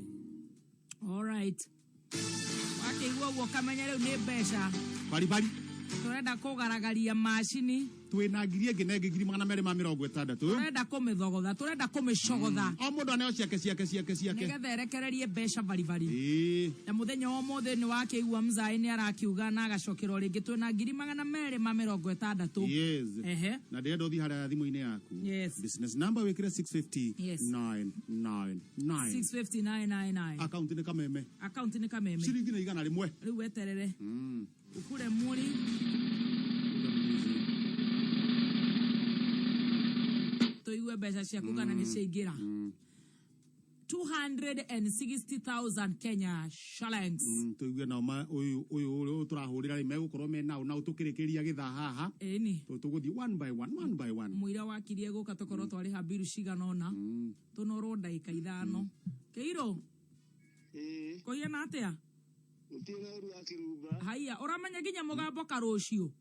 All right. Wakeigua guo kamenya riu ni mbeca. Bari. Turenda kugaragaria macini. Twina ngirie nginenge 260. Turenda kumithogotha, turenda kumicogotha. O mundu aneo ciake. Nigetha erekererie mbeca bari. Na muthenya o mothe ni wakeigua mzai ni arakiuga na agacokera ringi twina 260. Yes. Na ndirenda uthi haria thimu-ini yaku. Yes. Business number wikire 650-999. 650-999. Account ni kameme. Ciringi na igana rimwe. Riu weterere. Ukure muri. Toiwe mbeca ciaku kana ni ciaingira. 260,000 Kenya shillings. Toiwe na uyu turahurira ri megukorwo mena na utukirikiria githa haha. Eni. Tuguthi one by one. Muira wakirie guka tokorwo twari ha biru ciganona. Tunoro ndaika ithano. Keiro. Koye na atia? Utina uru akirumba. Haya, uramenya ginya mugambo karucio.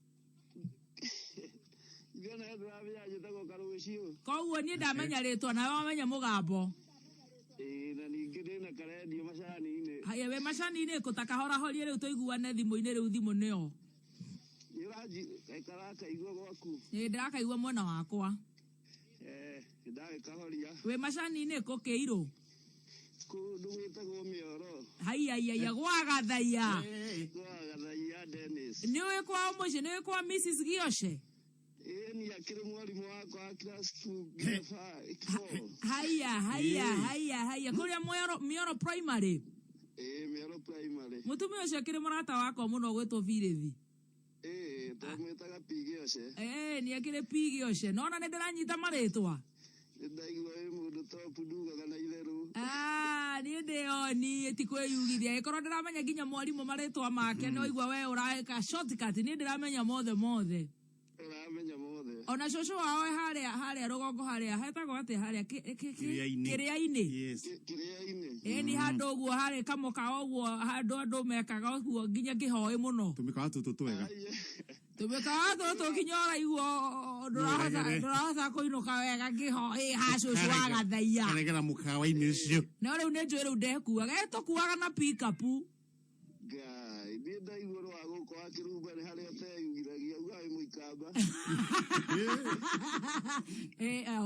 Gana ndravya jitako karucio. Koguo ni ndamenya ritwa na wamenya mugambo. Na ningire na karedio macani-ini. Haya we macani-ini kutakahora horie riu tuiguane thimu-ini riu thimu nio. Yuraji kaigua gwaku. Ni ndakaigua mwena wakwa. Ndakahoria. We macani-ini Keiro. Kundu gwitagwo Mioro. Haya gwagathaia. Gwagathaia Dennis. Niwe kwa muci niwe kwa Mrs. Gioshe. Ni akire mwalimu wako a class 2 Haya kuria Mioro primary. Mioro primary. Mutumi ucio akire murata wako muno gwetwo Virevi. Twamwitaga Pigioshe. Ni akire Pigioshe. Nona ndiranyita maritwa. Ndaigua mundu top ndugaga na itheru. Ni ndio ni tikweyugithia ikorwo ndiramenya ginya mwalimu maritwa make no igua we uraka shortcut ni ndiramenya mothe. Uramenya mothe. Ona shosho wao haria rugongo haria hetagwo ati haria Kiriaini. Yes. Kiriaini. Ni handu guo haria kamoka oguo handu andu mekaga oguo ginya ngihoi muno. Tumikaga tutu twega. Tubeka to kinyora iguo nduraza kuinuka wega ngiho hacu cwaga thaia kanegera mukawa-ini ucio no riu ni njui riu ndekuaga tukuaga na pick up Ngai ni ndaigua rwa guko akirumba ni haria teyugithagia ugai muikamba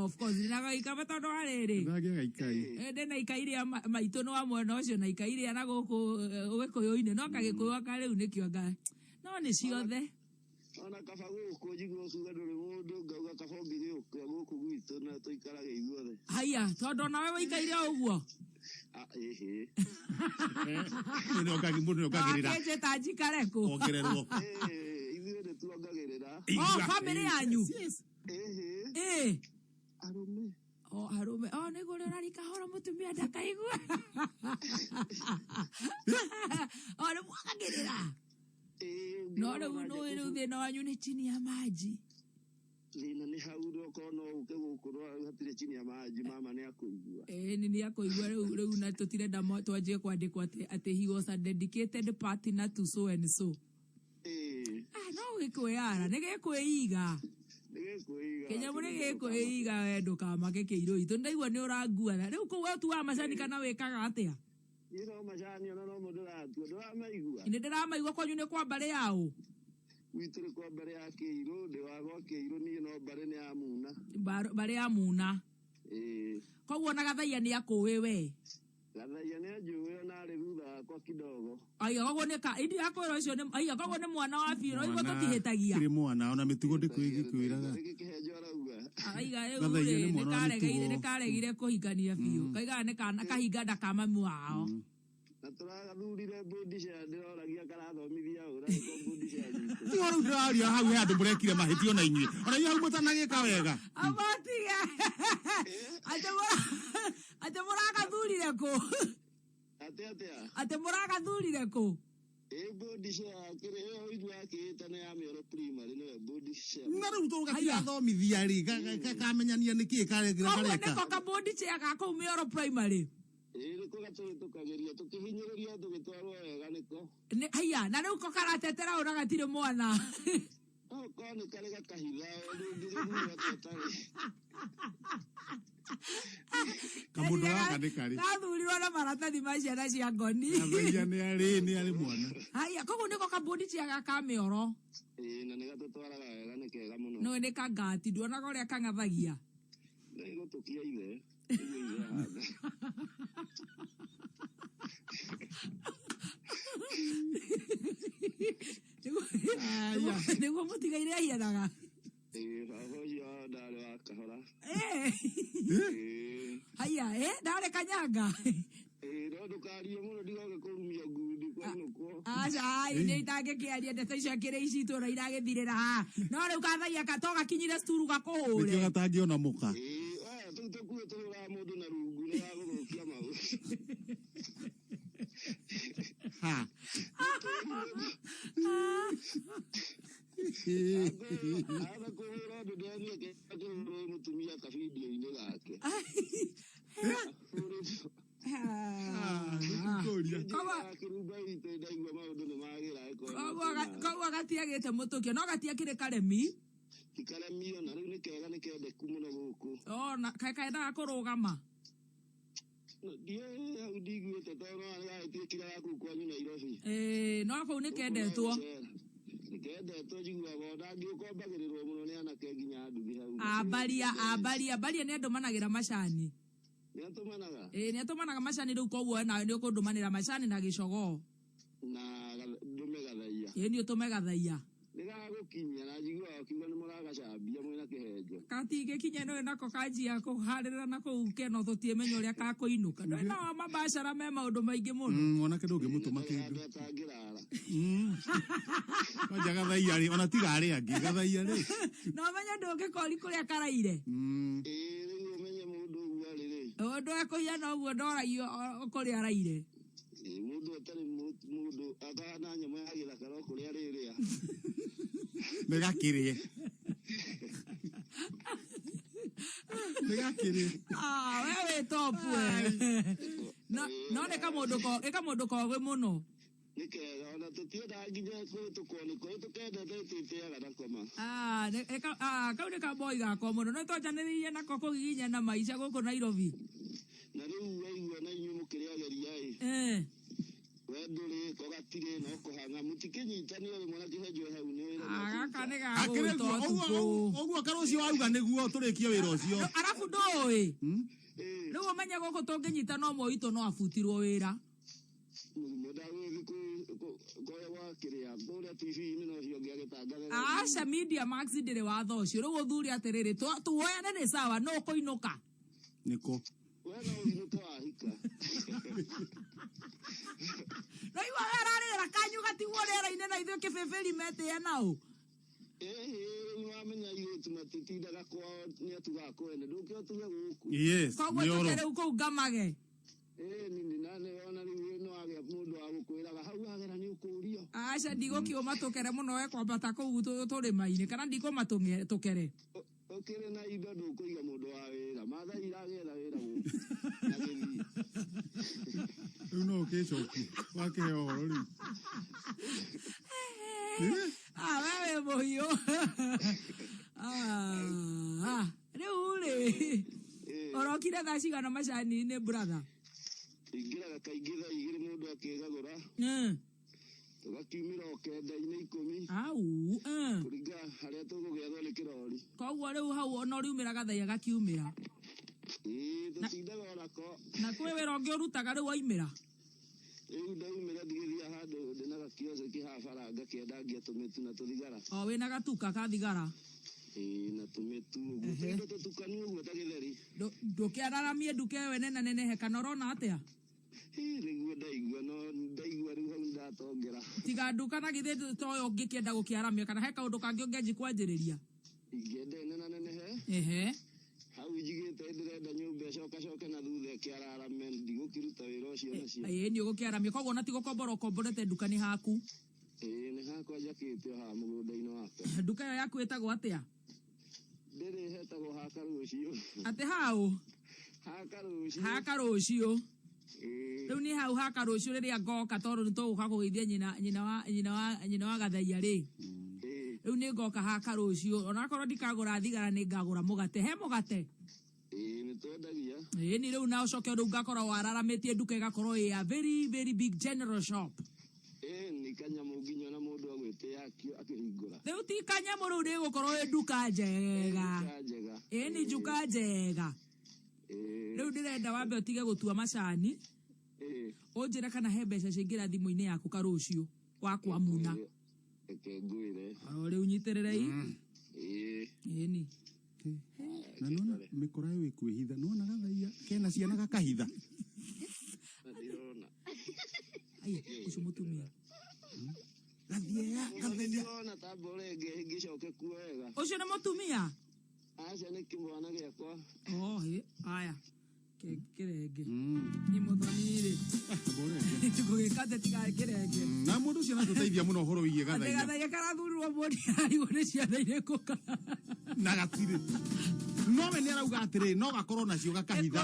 of course ndinaga ikamba tondu hariri ndagia ikai ndina ikai maitu no amwe ucio na ikai na guku Gikuyu-ini no Kagikuyu aka riu nikio nga no ni ciothe ona kaba guku njigua kuga nduri mundu ngauga kaba ngigĩũka guku gwitu na tuikarage ithuothe haya tondu nawe wikaire uguo no kagi mundu okagirira akeje tajikare ku ongererwo ithuĩ nĩ tuongagĩrĩra family yanyu arume arume nĩ gũrĩ ũrarika horo mũtumia ndakaigua nĩ mwongagĩrĩra no rĩu thĩna wanyu nĩ chini ya maji thĩna nĩ hau okorwo no ũke gũkũ no hatirĩ chini ya maji mama nĩ akũigua nĩ akũigua rĩu na tũtirenda twanjie kwandĩkwo atĩ he was a dedicated partner to so and so no gĩkwĩyara nĩ gĩkwĩiga kĩnyamũ nĩ gĩkwĩiga we ndũkamake kĩirũ itũ ndaigua nĩ ũranguana rĩu kũu tuaga macani kana wĩkaga atĩa no macani ona no mũndũ ũratua ndũramaigua nĩ ndĩramaigua kwanyu nĩ kwa mbarĩ yaũ gwitũ nĩ kwa mbarĩ ya Kĩirũ ndĩ wa gwa Kĩirũ niĩ no mbarĩ nĩ ya Muna mbarĩ ya Muna koguo ona Gathaia nĩ akũĩ we Gathaia nĩ anjũĩ ona arĩ thutha wakwa kidogo aya koguo nĩ indi akwĩra ũcio nĩ aya koguo nĩ mwana wa biũ no igua tũtihĩtagia kĩrĩ mwana ona mĩtugo ndĩkwĩraga kĩhenjo arauga aiga rĩu nĩ karegire kũhikania biũ kaiga nĩ kana kahinga ndakamamu wao na tũragathurire mbũndi cia ndĩroragia karathomithia ũragĩko mbũndi cia gwitũ tiga rĩu ndĩraria hau he andũ mũrekire mahĩtio na inyuĩ ona inyuĩ hau mũtanagĩka wega amatiga atĩ mũragathurire kũ atĩ mũragathurire kũ mbũndi cia kĩrĩ ĩyo ithua akĩĩta nĩ ya Mĩoro primary nĩwe mbũndi cia na rĩu tũgakĩgathomithia rĩ kamenyania nĩkĩĩ kareka koguo nĩko kambũndi cia ga kũu Mĩoro primary nĩko gatũgĩtũkagĩria tũkĩhinyĩrĩria tũgĩtwarwo wega nĩko haya na rĩu ko karatetera ũra gatirĩ mwana okorwo nĩ karĩ gakahitha ndĩrĩguo tũtarĩ kamũndũ gaka nĩ karĩ gathurirwo na maratathi ma ciana cia ngoni Gathaia nĩ arĩ mwana haya koguo nĩko kambũndi cia ga ka Mĩoro na nĩ gatũtwaraga wega nĩ kega mũno no nĩ kangati nduonaga ũrĩa kang'athagia nĩ gũtũkia ithe nĩguo mũtigaire ahianaga baba ũcio ndarĩ wa kahora haya ndarĩ kanyanga no ndũkarie mũno ndigoke kũrumia ngundi kwainũkwo aca nĩ itangĩkĩaria ndeto icio akĩrĩ ici itũra iragĩthirĩra no rĩu Gathaia to gakinyire cukuru gakũhũre nĩkĩo gatangĩona mũka tũu tũkuo tũhũraga mũndũ na rungu nĩ wagũthũkia maũndũ aga kũhũra ũndũ ndĩrania akĩhũrwo mũtumia kabindio-inĩ gake akĩrumba witũ ndaigua maũndũ nĩ magĩra koguo gatiagĩte mũtũkio no gatiakĩrĩ karemi ikaremio na rĩu nĩ kega nĩ kendeku mũno gũkũ na kaendaga kũrũgama ndiĩ hau ndiguĩte tondũ no gagĩtuĩkire ga kũu kwanyu Nairobi no kũu nĩ kendetwo nĩ kendetwo njiguaga ona ngĩũkombagĩrĩrwo mũno nĩ anake nginya nduthi hau ambaria nĩ andũmanagĩra macani nĩatũmanaga nĩ atũmanaga macani rĩu koguo nawe nĩ ũkũndũmanĩra macani na gĩcogoo na ndũme Gathaia nĩ ũtũme Gathaia nĩ gagũkinyia na njiguaga ũkiuga nĩ mũragacambia mwĩna kĩhenjo gatingĩkinya nĩ nako kanjia kũharĩrĩra na kũu keno tũtiĩmenya ũrĩa kakũinũka no mabachara me maũndũ maingĩ mũno ona kĩndũ ũngĩmũtũma kĩndũ atangĩrara wanja Gathaia rĩ ona tiga arĩa angĩ Gathaia rĩ no menye ndũngĩkori kũrĩa karaire rĩu ũmenye mũndũ ũguo rĩrĩ ũndũ ekũhiana ũguo ndoragio kũrĩa araire mũndũ atarĩ mũndũ akahana nyamũ ya gĩthaka no kũrĩa rĩrĩa nĩ gakĩrĩe nĩ gakĩrĩe we wĩ topu no nĩ kamũndũ kogĩ mũno nĩ kega ona tutienda nginya kwani kwa tukendete tutiaga na koma kaune ka boy gako muno no twanjanĩrĩirie nako kũgiginya na maica gũkũ Nairobi na rĩu waigua na inyuĩ mũkĩrĩageria wendũrĩ kogatire no kũhanga mũtikinyitani ole mwana kĩhenjo hau nĩ wĩra gaka nĩ gagũgĩtwo ũguo karũcio wauga nĩguo tũrĩkie wĩra ũcio arabu ndũĩ rĩu ũmenye gũkũ tũngĩnyita no moitũ no abutirwo wĩra aca Media Max ndĩrĩ watho ũcio rĩu ũthuri atĩrĩrĩ tuoyane nĩ sawa no kũinũka nĩkũ no iwa ararĩra kanyu gatigwo rĩera-inĩ na ithuĩ kĩbĩbĩri metĩĩa nao wamenya irĩtu matitindaga kwao nĩ atugakwene ndũkĩ ũtuge gũkũ koguo tũkĩrĩu kũu ngamage nini nane ona rĩu no agĩa mũndũ wa gũkwĩraga hau agera nĩ ũkũrio aca ndigũkiuma tũkere mũno we kwambata kũu tũrĩma-inĩ kana ndigũma tũkere ũkĩrĩ na indo ndũkũiga mũndũ wa wĩra mathai iragĩetha wĩra gũkũ na gĩthii rĩu no ũkĩcoki wakĩhe ũhoro rĩu wewe mũhiũ rĩu rĩ ũrokire thaa cigana macani-inĩ brother ingĩraga kaingĩ thaa igĩrĩ mũndũ akĩgagũra tũgakiumĩra o kenda-inĩ 10 kũringana harĩa tũgũgĩathwo nĩ kĩrori koguo rĩu hau ona ũriumĩraga thaa agakiumĩra tũtindaga onako na kwĩ wĩra ũngĩ ũrutaga rĩu waimĩra rĩu ndaumĩra ndigĩthia handũ ndĩna gakioski haha bara ngakĩendangia tũmĩtu na tũthigara wĩna gatuka ka thigara na tũmĩtu ũguo tũindo tũtukanu ũguo ta gĩtheri ndũkĩararamie nduka ĩyo nene nenehe kana ũrona atĩa nĩguo ndaigua rĩu hau ndatongera tiga nduka na githĩ toyo ũngĩkĩenda gũkĩaramia kana he kaũndũ kangĩ ũngĩenji kwanjĩrĩria ingĩenda nena nenehe hau njigĩte ndĩrenda nyũmba ĩcokacoke na thutha ĩkĩararame ndigũkĩruta wĩra ũcio nacio nĩ ũgũkĩaramia koguo ona tigũkombora ũkomborete nduka nĩ haku nĩ hakwa njakĩte o haha mũgũnda-inĩ wake nduka ĩyo yaku ĩtagwo atĩa ndĩrĩ hetagwo haka rũciũ atĩ haũ haka rũciũ rĩu nĩ hau haka rũciũ rĩrĩa ngoka tondũ nĩ tũgũka kũgeithia nyina wa gathaia rĩ rĩu nĩ ngoka haka rũciũ onakorwo ndikagũra thigara nĩ ngagũra mũgate he mũgate nĩ twendagia nĩ rĩu na ũcoke rĩu ngakorwo wararamĩtie nduka ĩgakorwo ĩ a very very big general shop nĩ kanyamũ nginya na mũndũ agwĩte akĩhingũra rĩu ti kanyamũ rĩu nĩ gũkorwo ĩ nduka njega nĩ nduka njega rĩu ndĩrenda wambe ũtige gũtua macani ũnjĩre kana he mbeca ciaingĩra thimũ-inĩ yaku karũciũ wakwamuna rĩu nyitĩrĩrei ĩni na nona mĩkora ĩyo ĩkwĩhitha nona gathaia kena ciana gakahitha ũcio mũtumia gathiaona tambore ngĩcoke kuo wega ũcio nĩ mũtumia aca nĩ kĩmwana gĩakwa aya kĩrenge nĩ mũthoni-rĩ ngũgĩkate tiga kĩrenge na mũndũ ũcio natũteithia mũno ũhoro wĩgiĩ gathaia gathaia karathurirwo mũndũ ararigwo nĩ ciana irĩkũ na gatirĩ no we nĩ arauga atĩrĩ no gakorwo nacio gakahitha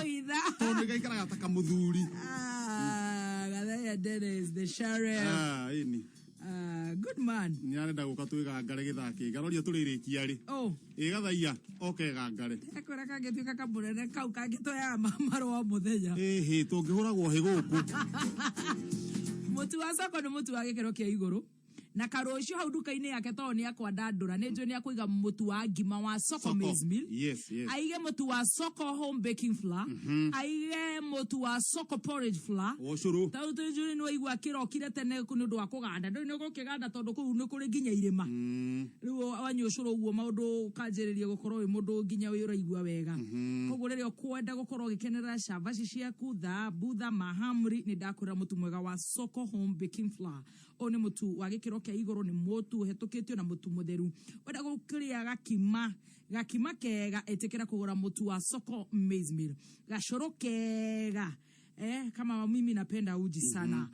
tondũ gaikaraga ta kamũthuri gathaia Dennis the sheriff ĩni good man nĩ arenda gũka twĩgangare gĩthaki garoria tũrĩrĩkia rĩ gathaia oke gangare ekwĩra kangĩtuĩka kamũnene kau kangĩtũheaga marũa mũthenya tũngĩhũragwo hĩ gũkũ mũtu wa soko nĩ mũtu wa gĩkĩro kĩa igũrũ na karũciũ hau nduka-inĩ yake tondũ nĩ akwandandũra nĩ njũĩ nĩ akũiga mũtu wa ngima wa soko maize meal aige mũtu wa soko home baking flour aige mũtu wa soko porridge flour tondũ tũnjũĩ nĩ waigua kĩrokire tene nĩ ũndũ wa kũganda ndũĩ nĩ ũgũkĩganda tondũ kũu nĩ kũrĩ nginya irĩma rĩu wanyua ũcũrũ ũguo maũndũ ũkanjĩrĩria gũkorwo wĩ mũndũ nginya wĩ ũraigua wega koguo rĩrĩa ũkwenda gũkorwo ũgĩkenerera cavaci ciaku thambutha mahamri nĩ ndakwĩra mũtu mwega wa soko home baking flour ũyũ nĩ mũtu wa gĩkĩro kĩa igũrũ nĩ mũtu ũhetũkĩtio na mũtu mũtheru wenda gũkĩrĩa gakima kega ĩtĩkĩra kũgũra mũtu wa soko maize meal gacũrũ kega kama mimi napenda uji sana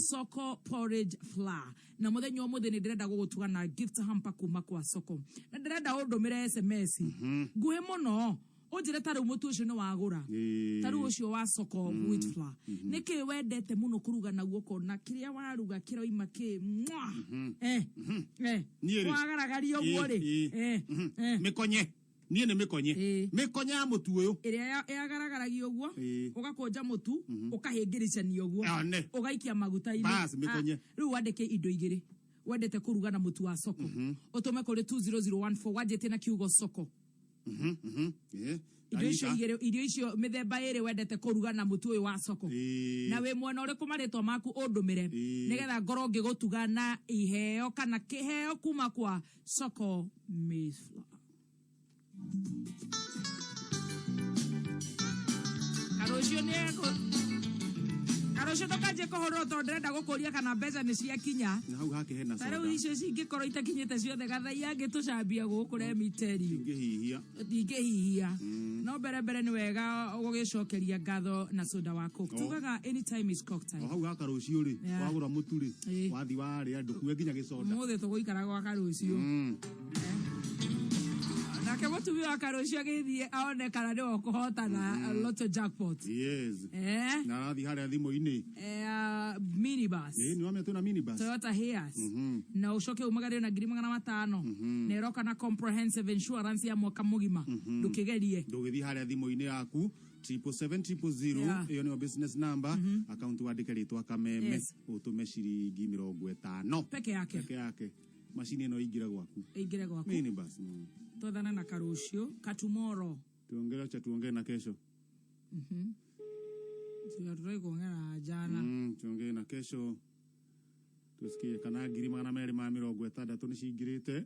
soko porridge flour na mũthenya ũmũthĩ nĩ ndĩrenda gũgũtuga na gift hamper kuma kwa soko na ndĩrenda ũndũmĩre SMS nguhĩ mũno Ojire ta riu mutu ucio no wagura. Ta riu ucio wa soko wheat flour. Niki wendete muno kuruga naguo kona kiria waruga kiroima ki. Wagaragaria uguo ri. Mikonye. Niĩ nĩ mĩkonye. Mĩkonye ya mũtu ũyũ. Ĩrĩa yagaragaragia ũguo, ũgakonja mũtu, ũkahĩngĩricania ũguo, ũgaikia maguta-inĩ. Bas, mĩkonye. Rĩu wandĩke indo igĩrĩ. Wendete kũruga na mũtu wa soko. Ũtũme kũrĩ 20014 wanjĩtie na kiugo soko. Irio icio mĩthemba ĩrĩ wendete kũruga na mũtu ũyũ wa soko. Na wĩ mwena ũrĩkũ marĩtwa maku ũndũmĩre nĩgetha ngorwo ngĩgũtuga na iheo kana kĩheo kuma kwa Soko Maize Flour. Karũcio ndũkanjie kũhũrwo tondũ ndĩrenda gũkũria kana mbeca nĩ ciakinya. Na hau hake hena soda. Tarĩu icio cingĩkorwo itakinyĩte ciothe gathai angĩtũcambia gũkũ Remiteri. Ingĩhihia. No mbere nĩ wega gũgĩcokeria ngatho na soda wa Coke. Tugaga anytime is Coke time. Hau haka rũcio rĩ, wagũra mũtu rĩ, wathi warĩa ndũkue nginya gĩcoda. Mũthĩ tũgũikara gwa karũcio. Nake mũtumia wa karũcio agĩthiĩ aone kana nĩ ũkũhotana Lotto jackpot. Yes. Na arathi harĩa thimũ-inĩ. Minibus. Nĩ wamĩatwo na minibus. Toyota Hiace. Na ũcoke umagario na 500,000. Na ĩroka na comprehensive insurance ya mwaka mũgima. Ndũkĩgerie. Ndũgĩthiĩ harĩa thimũ-inĩ yaku. 77700 iyo niyo business number. Account wandĩke rĩtwa Kameme. Ũtũme ciringi 50. Peke yake. Machine ĩno ĩingĩre gwaku. Ĩingĩre gwaku. Minibus. Twathana na karũcio katumoro. Tuongee na kesho. Turataka kuongea jana. Tuongee na kesho. Tusikie kana 260 ni cingirite.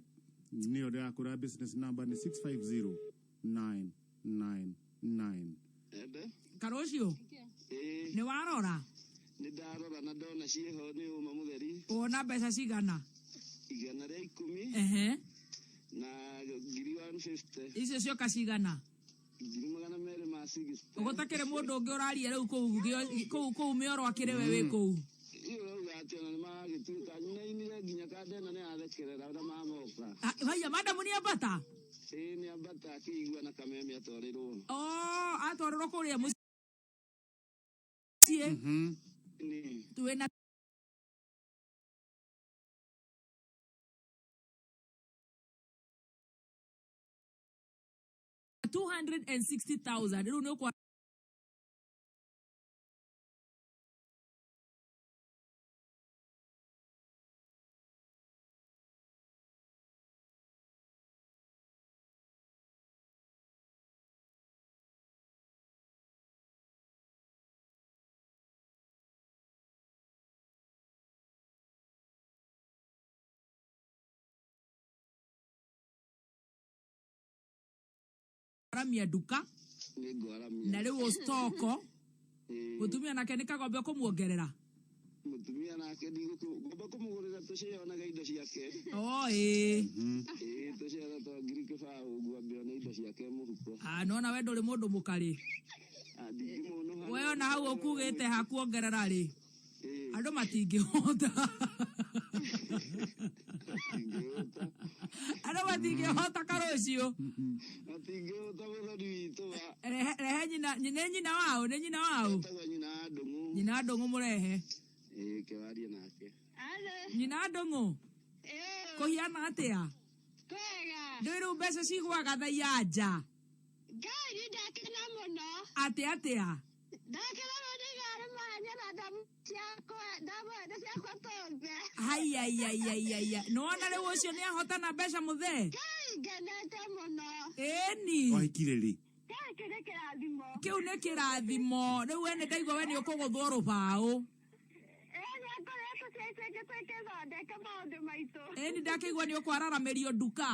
Niyo ndakura business number ni 650999. Karũcio. Ni warora? Ni ndarora na ndona ciĩho ni uma mutheri. Ona mbeca cigana? 110. Na 150. Icio cioka cigana? 260. Ũgũtakĩre mũndũ ũngĩ ũraria rĩu kũu mĩoro akĩrĩ we wĩ kũu. Haya, madamu ni abata? Ni abata akĩigua na Kameme atwarĩrwo. Atwarĩrwo kũrĩa mũciĩ. Tuwe na 260,000. Rĩu nĩ ũkwa ramia duka na rĩu stoko mutumia nake nĩ kagombe kũmuongerera mutumia nake ndigũkũmba kũmũgũrĩra tũcĩonaga indo ciake tũcĩona twa ngiri kĩbaũ ũguo mbĩona indo ciake mũhuko nona we ndũrĩ mũndũ mũkarĩ we ona hau ũkugĩte hakuongerera rĩ andũ matingĩhota andũ matingĩhota karũcio matingĩhota mũthoni witũ rehe nyina wao nyina ndũng'ũ mũrehe kĩwarie nake nyina ndũng'ũ kũhiana atĩa ndũĩ rĩu mbeca cigwaga thai ya nja Gari ndakena mũno atĩa ndakena mũno igare mwanya na ndamu ciakwa tũmbe Haiya nĩwona rĩu ũcio nĩ ahotana mbeca mũthee ngenete mũno ĩni wahikire rĩ kĩu nĩ kĩrathimo rĩu we nĩ ndaigua we nĩ ũkũgũthwo rũbaũ ĩni ndakĩigua nĩ ũkwararamĩrio nduka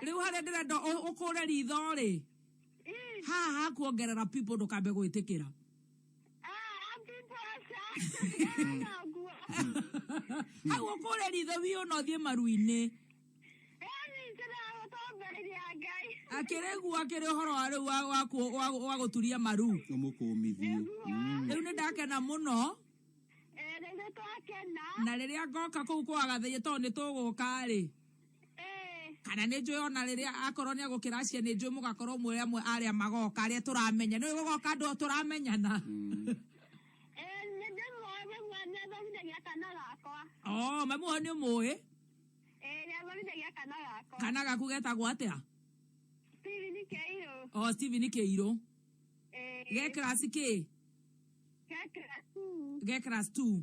rĩu harĩa ndĩrenda ũkũre ritho rĩ haha hakuongerera people ndũkambe gwĩtĩkĩra hau ũkũre ritho biũ na ũthiĩ maru-inĩ akĩrĩgua akĩrĩ ũhoro wa rĩu wa gũturia maru ũmũkũmithie rĩu nĩ ndakena mũno na rĩrĩa ngoka kũu kwa gathĩi tondũ nĩ tũgũka rĩ kana nä njå ona rä rä a akorwo nä agå kä racia nä njå må gakorwo mwä amwe arä a magoka arä a tå ramenya nä gå goka andå tå ramenyana mami wao nä må ä kana gaku getagwo atä a Steven kä irå ge class kä ge class 2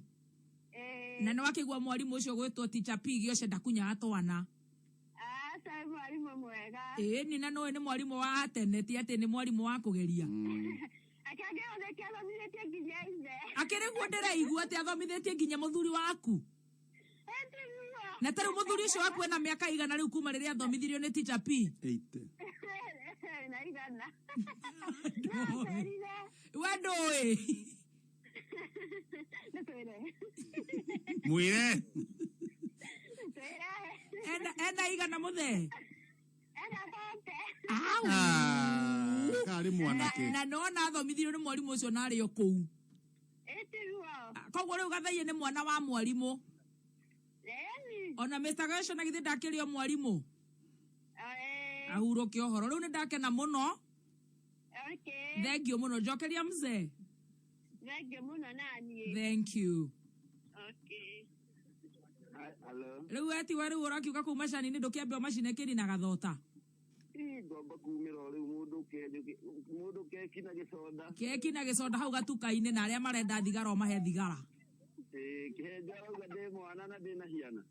na nä wakä igua mwarimå å cio gwä two teacher pigi oce ndakunyaga twana ä nina nä nä mwarimå wa tene ti atä nä mwarimå wa kå geria akä rä guo ndä reigua atä athomithä tie nginya må thuri waku na tarä u må thuri å cio waku ena mä aka igana rä u kuma rä rä a athomithirio nä teacher p we ndå ä mwire ena igana må the karä mwanake na nona athomithirio nä mwarimå å cio narä o kå u koguo rä u gathaie nä mwana wa mwarimå ona Mr. Gesho na githä ndakä rä o mwarimå ahurå ke å horo rä u nä ndakena må no thengio må no njokeria mzee thank you rä u etiwe rä u å rakiuga kå u macani-inä ndå kä ambä o macine kä ri na gathota ngomba kumira o riu mundu keki na gicoda hau gatuka-inĩ na arĩa marenda thigara o mahe thigara kihenja rauga ndĩ mwana na ndĩ na hiana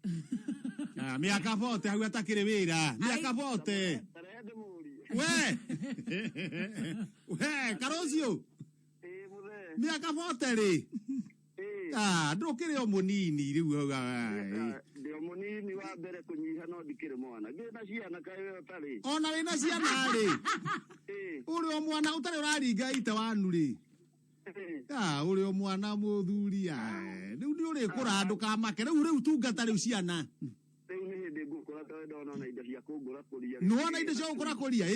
mĩaka 40 hau atakĩrĩ wĩra mĩaka 40 we Karocio mĩaka 40 rĩ ndũkĩrĩ o mũnini rĩu ndĩ o mũnini wa mbere kũnyiha no ndikĩrĩ mwana ndĩna ciana kaĩ we ũtarĩ ona wĩna ciana rĩ ũrĩ o mwana ũtarĩ ũraringa ite wanu rĩ ũrĩ o mwana mũthuri rĩu nĩ ũrĩkũra ndũkamake rĩu tungata rĩu ciana rĩu nĩ hĩndĩ ngũkũra tondũ ndona indo cia kũngũra kũria nĩwona indo cia gũkũra kũria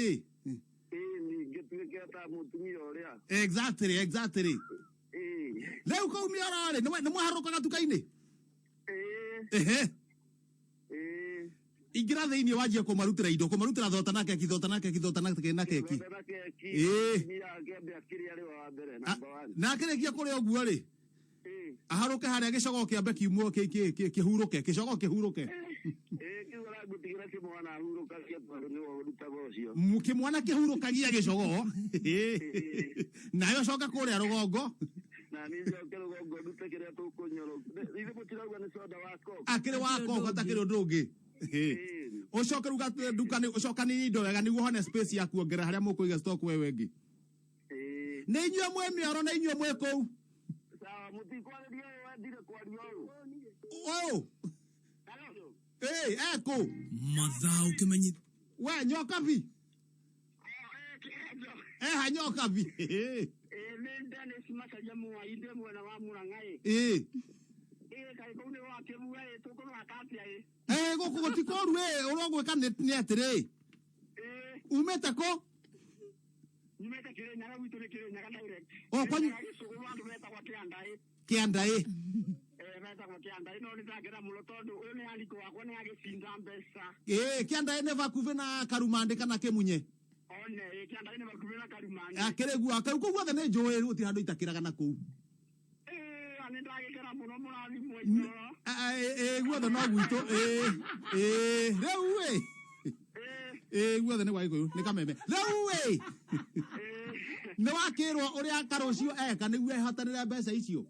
ningĩ tuĩke ta mũtumia ũrĩa exactly rĩu kũu mĩoro rĩ nĩ mwaharũka gatuka-inĩ ingĩra thĩinĩ wanjia kũmarutĩra indo kũmarutĩra thota na keki na akĩrĩkia kũrĩa ũguo rĩ aharũke harĩa gĩcogo kĩambe kiumwo kĩhurũke gĩcogo kĩhurũke kĩmwana kĩhurũkagia gĩcogo nayo coka kũrĩa rũgongo akĩrĩ wa koko atakĩrĩ ũndũ ũngĩ ũcoke ruga nduka-inĩ ũcokanĩrie indo wega nĩguo hone space ya kuongerera harĩa mũkũiga stock we wengĩ nĩ inyuĩ mwĩ mĩoro na inyuĩ mwĩ kũu eko mathaa ũkĩmenyi we nyoka vi nyoka vi gũkũ gũtikoru ũrogwĩka nĩ atĩrĩ umĩte kũ Kĩandaĩ Kĩandaĩ nĩ vakuvi na Karumandĩ kana Kĩmunye akĩrĩ guo kũu guothe nĩ njũĩ gũtirĩ handũ itakĩraga na kũu guothe no gwitũ rĩu guothe nĩ gwa Gĩkũyũ nĩ kameme rĩu nĩ wakĩrwo ũrĩa Karocio eka nĩguo ehotanĩre mbeca icio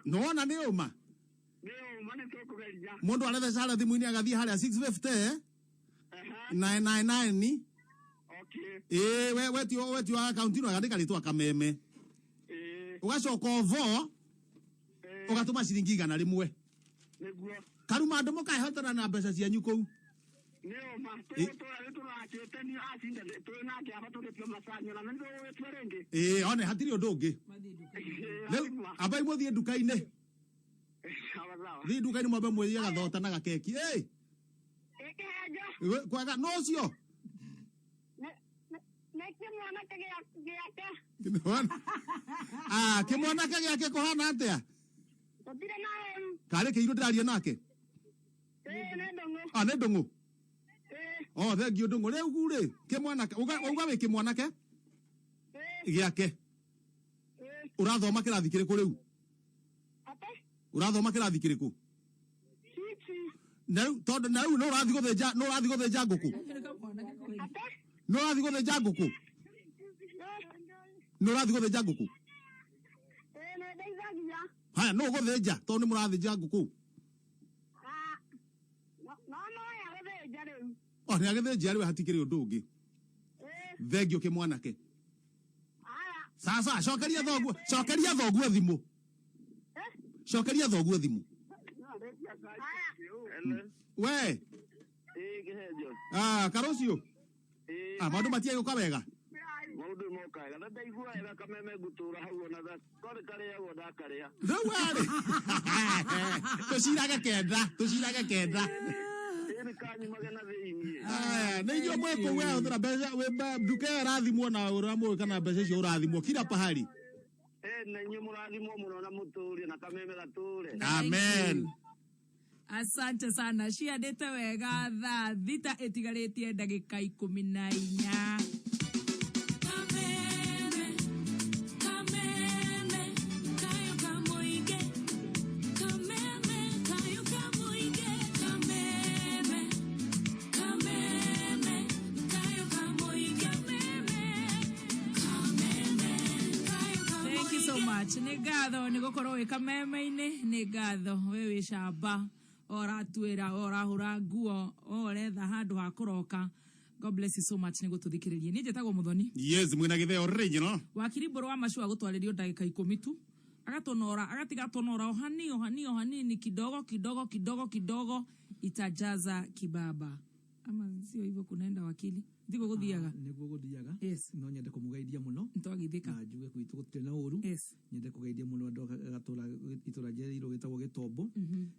nona nĩ ũma mũndũ arethecara thimũ-inĩ agathiĩ harĩa 650 999 wetio akaunti ĩno agandĩka rĩtwa Kameme ũgacoka ovo ũgatũma ciringi 100 Karumandũ mũkahotana na mbeca cianyu kũu one hatirĩ ũndũ ũngĩ ambai mũthiĩ nduka-inĩ thiĩ nduka-inĩ mwambe mwĩrie gathota na gakeki kwega no ũcio kĩmwanake gĩake kũhana atĩa Tutire nawe. Kare ke iro ndiraria nake. Ne ndongo. Ah, ne ndongo. Oh, thengio ndongo. Riu ri, ke mwanake, uga wi ke mwanake? Giake. Urathoma kirathi kiriku riu? Ate? Urathoma kirathi kiriku? No urathi guthinja nguku. No urathi guthinja nguku. No urathi guthinja nguku. Haya, no guthinja, to ni murathinja nguku. Oh, ni agithinja riu hatikiri undu ungi. Thengio ke mwanake. Sasa cokeria thoguo thimu. Cokeria thoguo thimu. We. Karocio. Maundu matiai guka wega. Maundu moka wega. Na ndaigua wega kameme gutura hau ona tha. Kore kareagwo ndakaria. Riu wari. Tuciraga kenda. Ni kanyu magena thiini. Na inyuĩ mwĩ kũu we hũthĩra mbeca nduka ĩyo ĩrathimwo na ũramũĩ kana mbeca icio ũrathimwo kila pahali. Na inyuĩ mũrathimwo mũno na mũtũũrie na kameme gatũũre. Amen. Asante sana. Ciandĩte wega thaa thita ĩtigarĩtie ndagĩka 14. Nĩ ngatho nĩ gũkorwo wĩ kameme-inĩ, nĩ ngatho we wĩ camba oratuĩra orahũra nguo oretha handũ ha kũroka. God bless you so much nĩ gũtũthikĩrĩria. Niĩ njĩtagwo Mũthoni. Yes, mwĩna gĩtheo original. Wakiri Mbũrũ wa Macua gũtwarĩrio ndagĩka 10 tu, agatiga tonora hanini kidogo itajaza kibaba. Ama sio hivyo kunaenda wakili? Ndiko guthiaga. Niguo guthiaga. Yes. No nyende kumugeithia muno. Ntwagithika. Na njuge kwitu gutire na uru. Yes. Nyende kugeithia muno andu agatura itura jeriro gitagwo Gitombo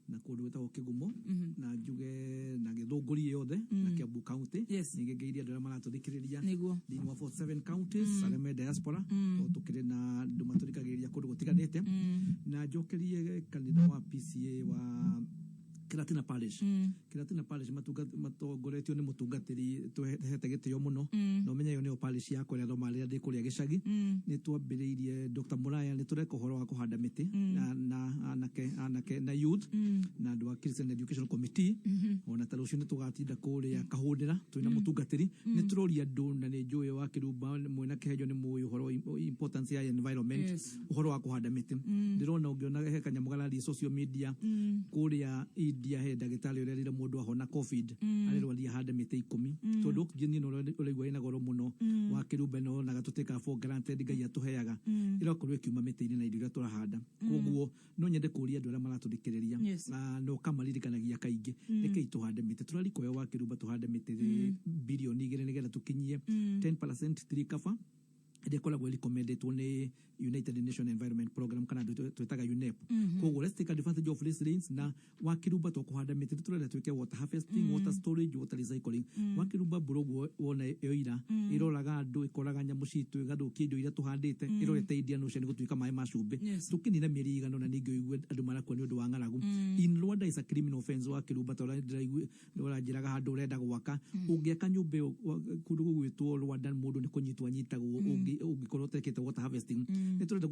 na kundu gitagwo Kigumo na njuge na Githunguri yothe na Kiambu County. Nigeithia andu aria maratuthikiriria. Niguo. Thini wa 47 counties areme diaspora. Tukire na andu maturikagiriria kundu gutiganite. Na njokerie kanitha wa PCA wa Kiratina Parish. Kiratina Parish matongoretio ni mutungatiri tuhete gitio muno. No menya yo ni parish yakwa ria thoma ria ndikuria gicagi. Ni twambiriirie Dr. Muraya ni tureka uhoro wa kuhanda miti na anake na youth na andu a Christian Education Committee. Ona tarucio ni tugatinda kuria kahundira twina mutungatiri. Ni turoria andu na ni njui wa Kirumba mwena Kihejo ni muyi uhoro importance ya environment. Uhoro wa kuhanda miti. Ndirona ungiona he kanyamugarari social media kuria dia he ndagitari uria rira mundu ahona covid arirwaria hande mite 10 tondu ukijini no uregwa ina goro muno wa Kirumba no na gatuteka for granted ngai atuheaga irakorwo ikiuma mite-ini na irio iria turahanda koguo no nyende kuria andu aria maratuthikiriria no kamaririkanagia kaingi reke tuhande mite turarikoya wa Kirumba tuhande mite bilioni 2 nigetha tukinyie 10% 3 kafa ede koragwo recommended ni United Nations Environment Program kana twetaga UNEP. Koguo let's take advantage of these rains na wa Kirumba tukuhanda miti turenda twike water harvesting, water storage, water recycling. Wa Kirumba burogo wona yoira iroraga andu ikoraga nyamu citu igathukia indo iria tuhandite irorete Indian Ocean gutuika mai macumbi tukinina mieri igano na ningi igwe andu marakwa ni undu wa ngaragu. In Rwanda is a criminal offense wa Kirumba tora njiraga handu urenda gwaka ungiaka nyumba kundu gugwitwo Rwanda mundu ni kunyitwa nyitagwo ungikorwo tekete water harvesting. Niturenda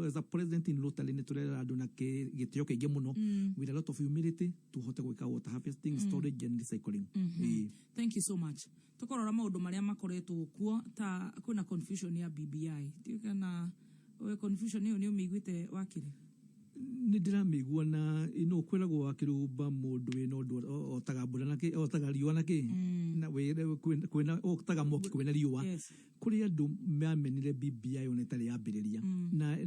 as a president in Rotary niturenda andu na gitio kiingi muno with a lot of humility tuhote gwika water harvesting, storage and recycling. Thank you so much. Tukorora maundu maria makoretwo kuo ta kuna confusion ya BBI. Tikana we confusion hiyo ni umiguite wakiri. Ni ndiramigua na ino kwiragwo wa Kirumba mundu wina undu otaga mbura na ki otaga riua na ki na wire kwina otaga moki kwina riua kuri andu mamenire BBI onetari yambiriria na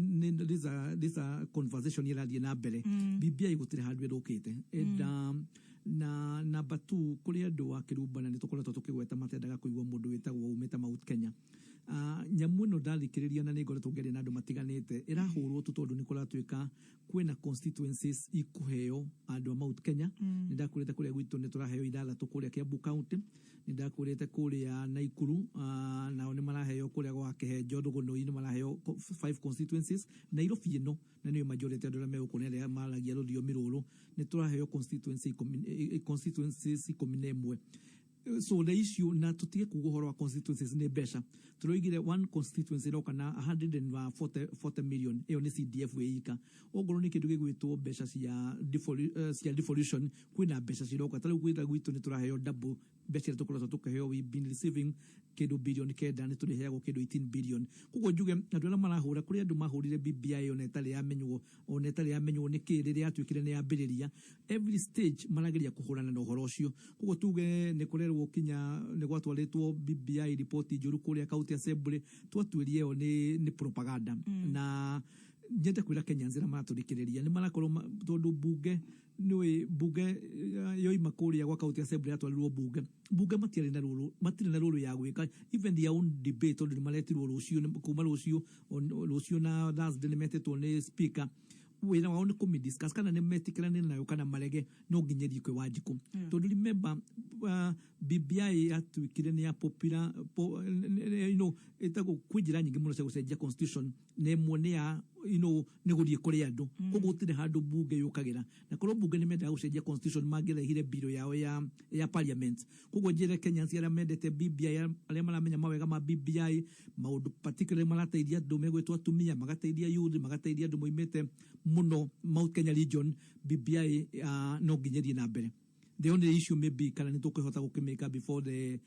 this a conversation irathie na mbere BBI gutire handu irukite na number 2 kuri andu wa Kirumba na nitukoretwo tukigweta matendaga kuigwa mundu witagwo umita Mount Kenya nyamu no ndathikiriria na nĩ ngoretwo ngeria na andũ matiganĩte ĩrahũrwo tu tondũ nĩ kũratuĩka kwĩna constituencies ikuheo andũ a Mount Kenya nĩ ndakwĩrĩte kũrĩa gwitũ nĩ tũraheo 6 kũrĩa Kiambu County nĩ ndakwĩrĩte kũrĩa Naikuru nao nĩ maraheo kũrĩa gwa Kĩhenjo Ndũgũnũ nĩ maraheo 5 constituencies Nairobi ĩno na nĩyo majority andũ arĩa megũkũ arĩa maragia rũthiomi rũrũ nĩ tũraheo constituencies 11 so the issue na tutige kuga uhoro wa constituencies ni mbeca turoigire one constituency no kana 140 million iyo ni CDF weika ogoro ni kindu gigwitwo mbeca cia devolution kwina mbeca ciroka tari gwitha gwitu ni turaheo double mbeca tukoretwo tukaheo we been receiving kindu billion kenda ni turiheagwo kindu 18 billion kugo njuge andu arĩa marahura kuri andu mahurire BBI ona etari yamenywo ni kiri ria atwikire ni ambiriria every stage marageria kuhurana na uhoro ucio kugo tuge ni kurerwo kinya ni gwatwaritwo BBI report njuru kuria county assembly twatuirie yo ni propaganda na njete kwira Kenyans na maturikiriria ni marakorwo tondu bunge niwe bunge yoima kuria gwa county assembly atwarirwo bunge matire na ruru ya gwika even their own debate ondu maretirwo rucio na Thursday ni metetwo ni speaker wena wao ni kumidiscuss kana ni metikirane nayo kana marege no nginyeri kwe Wanjiku tondu remember BBI atwikire ni ya popular etago kwijira nyingi muno cia gucenjia constitution ne mwone ya ni guthie kuri andu koguo gutire handu bunge yukagira na korwo bunge ni menda gucenjia constitution magirehire biro yao ya parliament koguo njire Kenyans arĩa mendete BBI arĩa maramenya mawega ma BBI maundu particularly marateithia andu megwitwo atumia magateithia youth magateithia andu moimite muno Mount Kenya region BBI no nginyerie na mbere the only issue may be kana nitukwihota gukimeka before the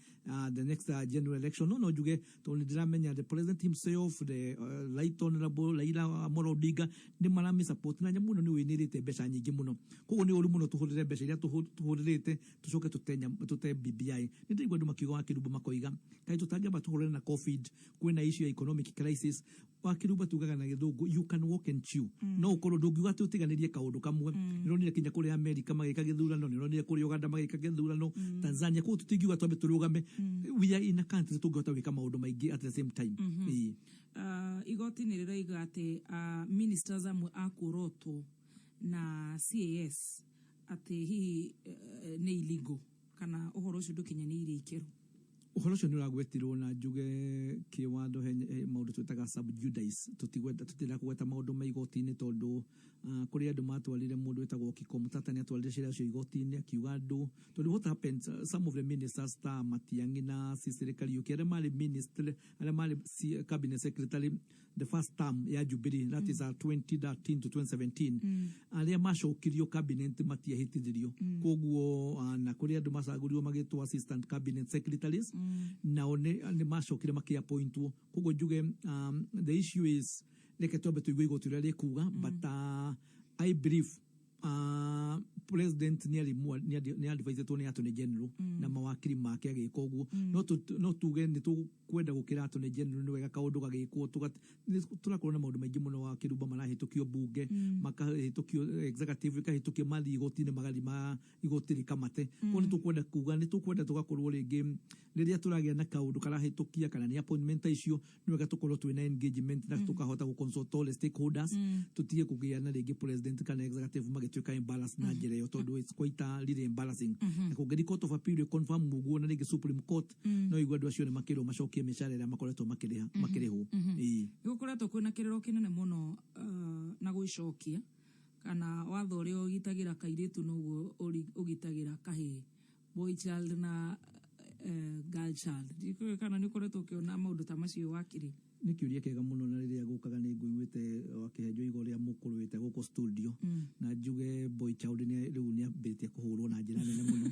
next general election no juge to ndiramenya the president himself the right honorable Raila Amolo Odinga ni marami support na nyamuno ni winirite mbeca nyingi muno koguo ni uri muno tuhurire mbeca iria tuhuririte tucoke tute BBI ndio andu makiuga wakiruba makoiga kai tutangeba tuhurire na covid kwina issue ya economic crisis wakiruba tugaga na githungu you can walk and chew no ukorwo ndungiuga tutiganirie kaundu kamwe nironire kinya kuri America magika githurano nironire kuri Uganda magika githurano Tanzania ko tutingiuga twambe turugame we are in a country tungihota gwika maundu maingi at the same time igoti ni riraiga ati ministers amwe akuroto na CAS ati hi ni illegal kana uhoro ucio ndukinyaniire ikero uhoro ucio ni uragwetirwo na njuge kiwando maundu twitaga subjudice tutira kugweta maundu ma igoti-ini tondu kuri andu matwarire mundu wetagwo Kiko Mutata ni atwarire ciira cio igoti-ini akiuga andu tondu what happens some of the ministers ta Matiang'i na serikali yuki arĩa mari minister arĩa mari cabinet secretary the first term ya Jubilee that is 2013 to 2017 arĩa macokirio cabinet matiahitithirio koguo na kuri andu macagurirwo magitwo assistant cabinet secretaries nao ni macokire makiappointwo koguo njuge the issue is reke twambe tuigue igoti rĩrĩa rĩkuga but I believe president ni advisetwo ni attorney general na mawakiri make agika uguo no tuge ni tukwenda gukira attorney general ni wega kaundu gagikwo turakorwo na maundu maingi muno wa kiruba marahitukio bunge makahitukio executive kahitukio mali igoti-ini magari ma igoti rikamate ko ni tukwenda kuga ni tukwenda tugakorwo ringi riria turagia na kaundu karahitukia kana ni appointment icio ni wega tukorwo twina engagement na tukahota gukonsult all stakeholders tutige kugia na ringi president kana executive magituika imbalance na njira yo tondu it's quite really embarrassing na kugeri court of appeal confirm muguo na ringi supreme court no igwa andu acio ni makiro macokie mishara ria makoretwo makiriho gukoretwo kwina kiriro kinene muno na gwicokia kana watho uri ugitagira kairitu noguo ugitagira kahi boy child na girl child diko kana ni koretwo kiona maundu ta macio wakiri ni kiuria kega muno na riria gukaga ni nguiguite wakihenjo igo ria mukuruite guko studio na njuge boy child ni riu ni ambite kuhurwo na njira nene muno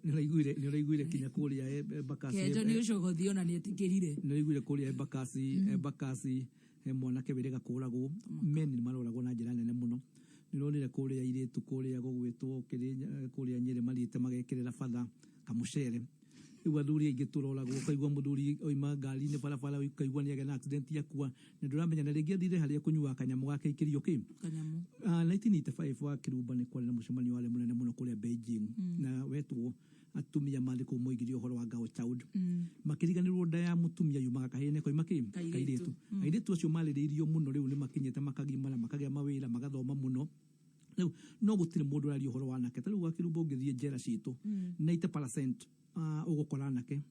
ni raiguire kinya kuria bakasi kenjo ni ucogothio na ni etikirire ni raiguire kuria bakasi mwanake wirega kuragwo men ni maroragwo na njira nene muno nironire kuria iritu kuria gugwitwo kuria Nyeri marite magekirira father kamucere iwa thuri ingi turoragwo kaigwa muthuri oima ngari ni barabara kaigwa ni agena accident yakua ni nduramenya na ringi athire haria kunyua kanyamu gake ikirio ki kanyamu 1985 wa kiruba ni kwari na mucemanio wale munene muno kuria Beijing na wetwo atumia maliko moigirio horo wa Girl Child makiriganirwo nda ya mutumia yumaga kahene ko kairetu airetu acio maliririo muno riu ni makinyete makagimara makagya mawira magathoma muno no gutire mundu ari horo wa nake tari wakirumba ngithie njera citu 90% ugukora nake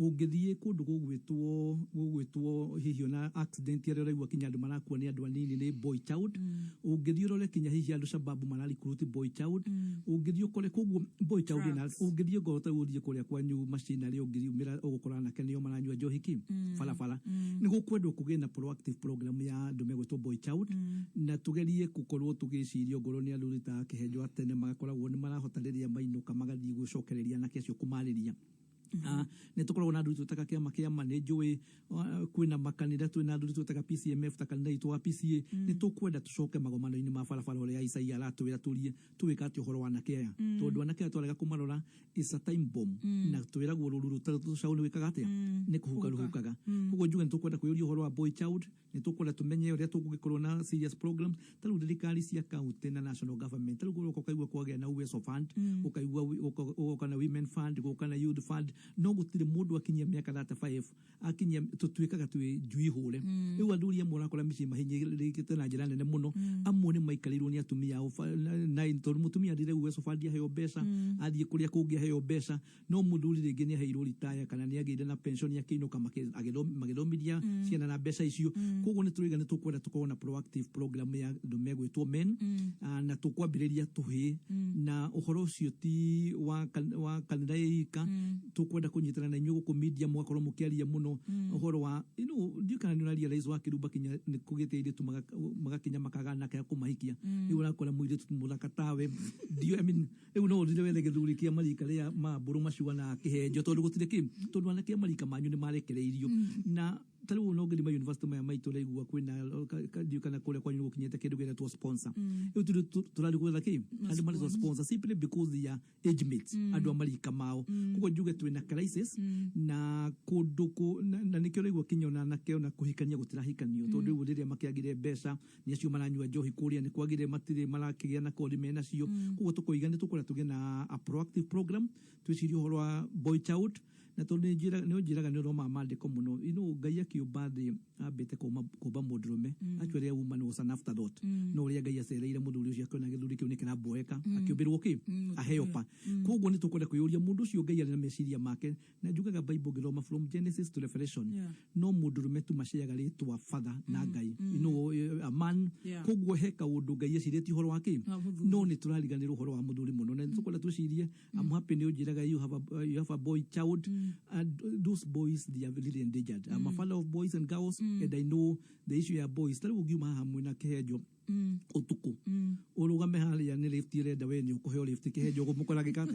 ungithie kundu gugwitwo hihi na accident ya raigwa kinya andu marakua ni andu anini ni boy child ungithie role kinya hihi andu sababu marali kuruti boy child ungithie kore kugu boy child na ungithie gorota uthie kuria kwa nyu machinery ungithie mira ugukora nake nio maranyua njohiki fala ni gukwendwo kugena proactive program ya andu megwitwo boy child na tugerie gukorwo tugicirio ngoro ni andu rita kihenjo atene magakoragwo ni marahotaniria mainuka magathie gucokereria na kesho kumariria ne tukorwo na ndu tutaka kia manage kwina makanida twina ndu tutaka PCMF takanida itwa PCA ni tukwenda tucoke magomano-ini ma farafara ore Isaia aratwira turie tuwikati horo wa nakeya tondu anake twarega kumarora is a time bomb na twira gururu tucauni wikaga atia ni kuhukaga kugo njuge ni tukwenda kuyuria horo wa boy child ni tukwenda tumenye uria tugugikorwo na serious programs taru thirikari cia county na national government taru guko kaigwa kwagea na USO fund ukaigwa ukana women fund ukana youth fund no gutire mundu akinyia miaka 35 akinyia tutwikaga twi njui hure riu anduria murakora mici mahinyirikite na njira nene muno amwe ni maikarirwo ni atumia na intoru mutumia ndire USO fund ya heyo mbeca athie kuria kungia heyo mbeca no muthuri ringi ni heirwo retire kana ni agire na pension ya kiinuka magithomithia ciana na mbeca icio koguo ni turiga ni tukwenda tukorwo na proactive program ya andu megwitwo men na tukwambiriria tuhi na uhoro ucio ti wa kanitha ika tukwenda kunyitana na inyugo ku media mwakorwo mukiaria muno uhoro wa ndikana ni unaria rais wa kirumba kinya kugiteire tu magakinya makagana kaya kumahikia riu urakora mwire tumulaka tawe dio no ndire wele githuri kia marika ria maburu maciwa na kihenjo tondu gutire tondu anake marika manyu ni marekereirio na taru no ngiri ma university ma maitu leigua kwina dio kana kule kwa nyugo kinyete kindu gire tu sponsor riu turari gwetha andu mari sponsor simply because ya age mates andu amarika mao kugo njuge twina crisis na kundu na nikyo leigua kinyona na keo na kuhikania gutirahikanio tondu riu riria makiagire mbeca ni acio maranyua njohi kuria ni kwagire matire marakigia na kodi mena cio kugo tukoiga ni tukora tugena a proactive program twicirio horo wa boy child na tondu njiraga ni roma mandiko muno ngai akiumba abete kuba mundurume actually woman was an afterthought no ria ngai acereire muthuri ucio akona githuri kiu nikira boeka akiumbirwo aheopa koguo ni tukwenda kuyuria mundu ucio ngai ari na meciria make na njugaga bible ngithoma from Genesis to Revelation no mundurume tu maciaga ritwa father na ngai a man koguo heka undu ngai acireti horo wake no ni turariganirwo horo wa muthuri muno na tukwenda tucirie I'm happy ni unjiraga you have a boy child and those boys they are really endangered. I'm a father of boys and girls and I know the issue of boys tari ugiuma hamwe na kihenjo utuku urugame haria ni lift irenda we ni ukuheo lift kihenjo gumukora gikate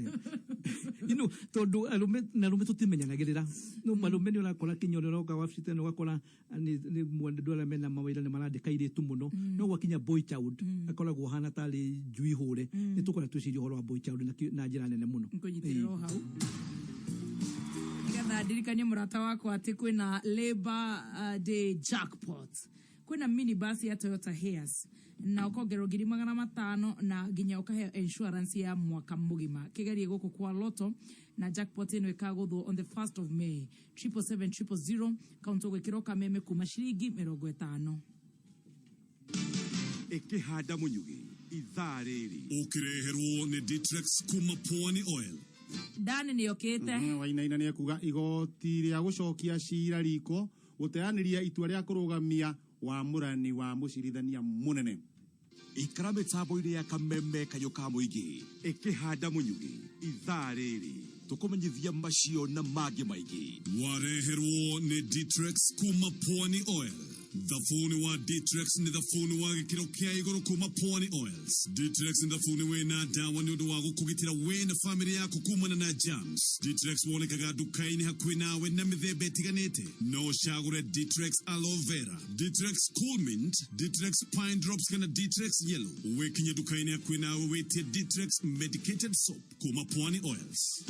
tondu alume tutimenyanagirira no malume ni urakora kinyore roka wafite no gakora ni mwende dole mena mawira ni marandika iritu muno no gwakinya boy child akoragwo hana tali njui hure ni tukora twicirio horo wa boy child na njira nene muno nkunyitiriro hau igatha ndirikanie murata wakwa ati kwina labor day jackpot kwina minibus ya Toyota Hiace na ukongero 500 na ginya ukahe insurance ya mwaka mugima kigerie guku kwa loto na jackpot ino ikaguthwo on the 1st of May 77700 kaunto gwikiroka meme kuma shiringi 50 ikihanda munyugi ithaa riri ukireherwo ni Ditrex kuma Pwani Oil Dani ni okete wainaina ni kuga igoti ria gucokia cira riko guteaniria itua ria kurugamia wa murani wa mucirithania munene ikara mitambo-ini ya kameme kayuka muingi ikihanda munyugi ithaa riri tukumenyithia macio na mangĩ maingĩ wareherwo ni Ditrex kuma Pwani Oil. Thabuni wa Ditrex ni thabuni wa gikiro kia iguru kuma Pwani Oils. Ditrex ni thabuni wina dawa ni undu wa gukugitira we na family yako kumana na germs. Ditrex wonekaga dukaini hakuhi nawe na mithemba itiganite. No shagure Ditrex aloe vera, Ditrex cool mint, Ditrex pine drops kana Ditrex yellow. Wekinye dukaini hakuhi nawe wetie Ditrex medicated soap kuma Pwani Oils.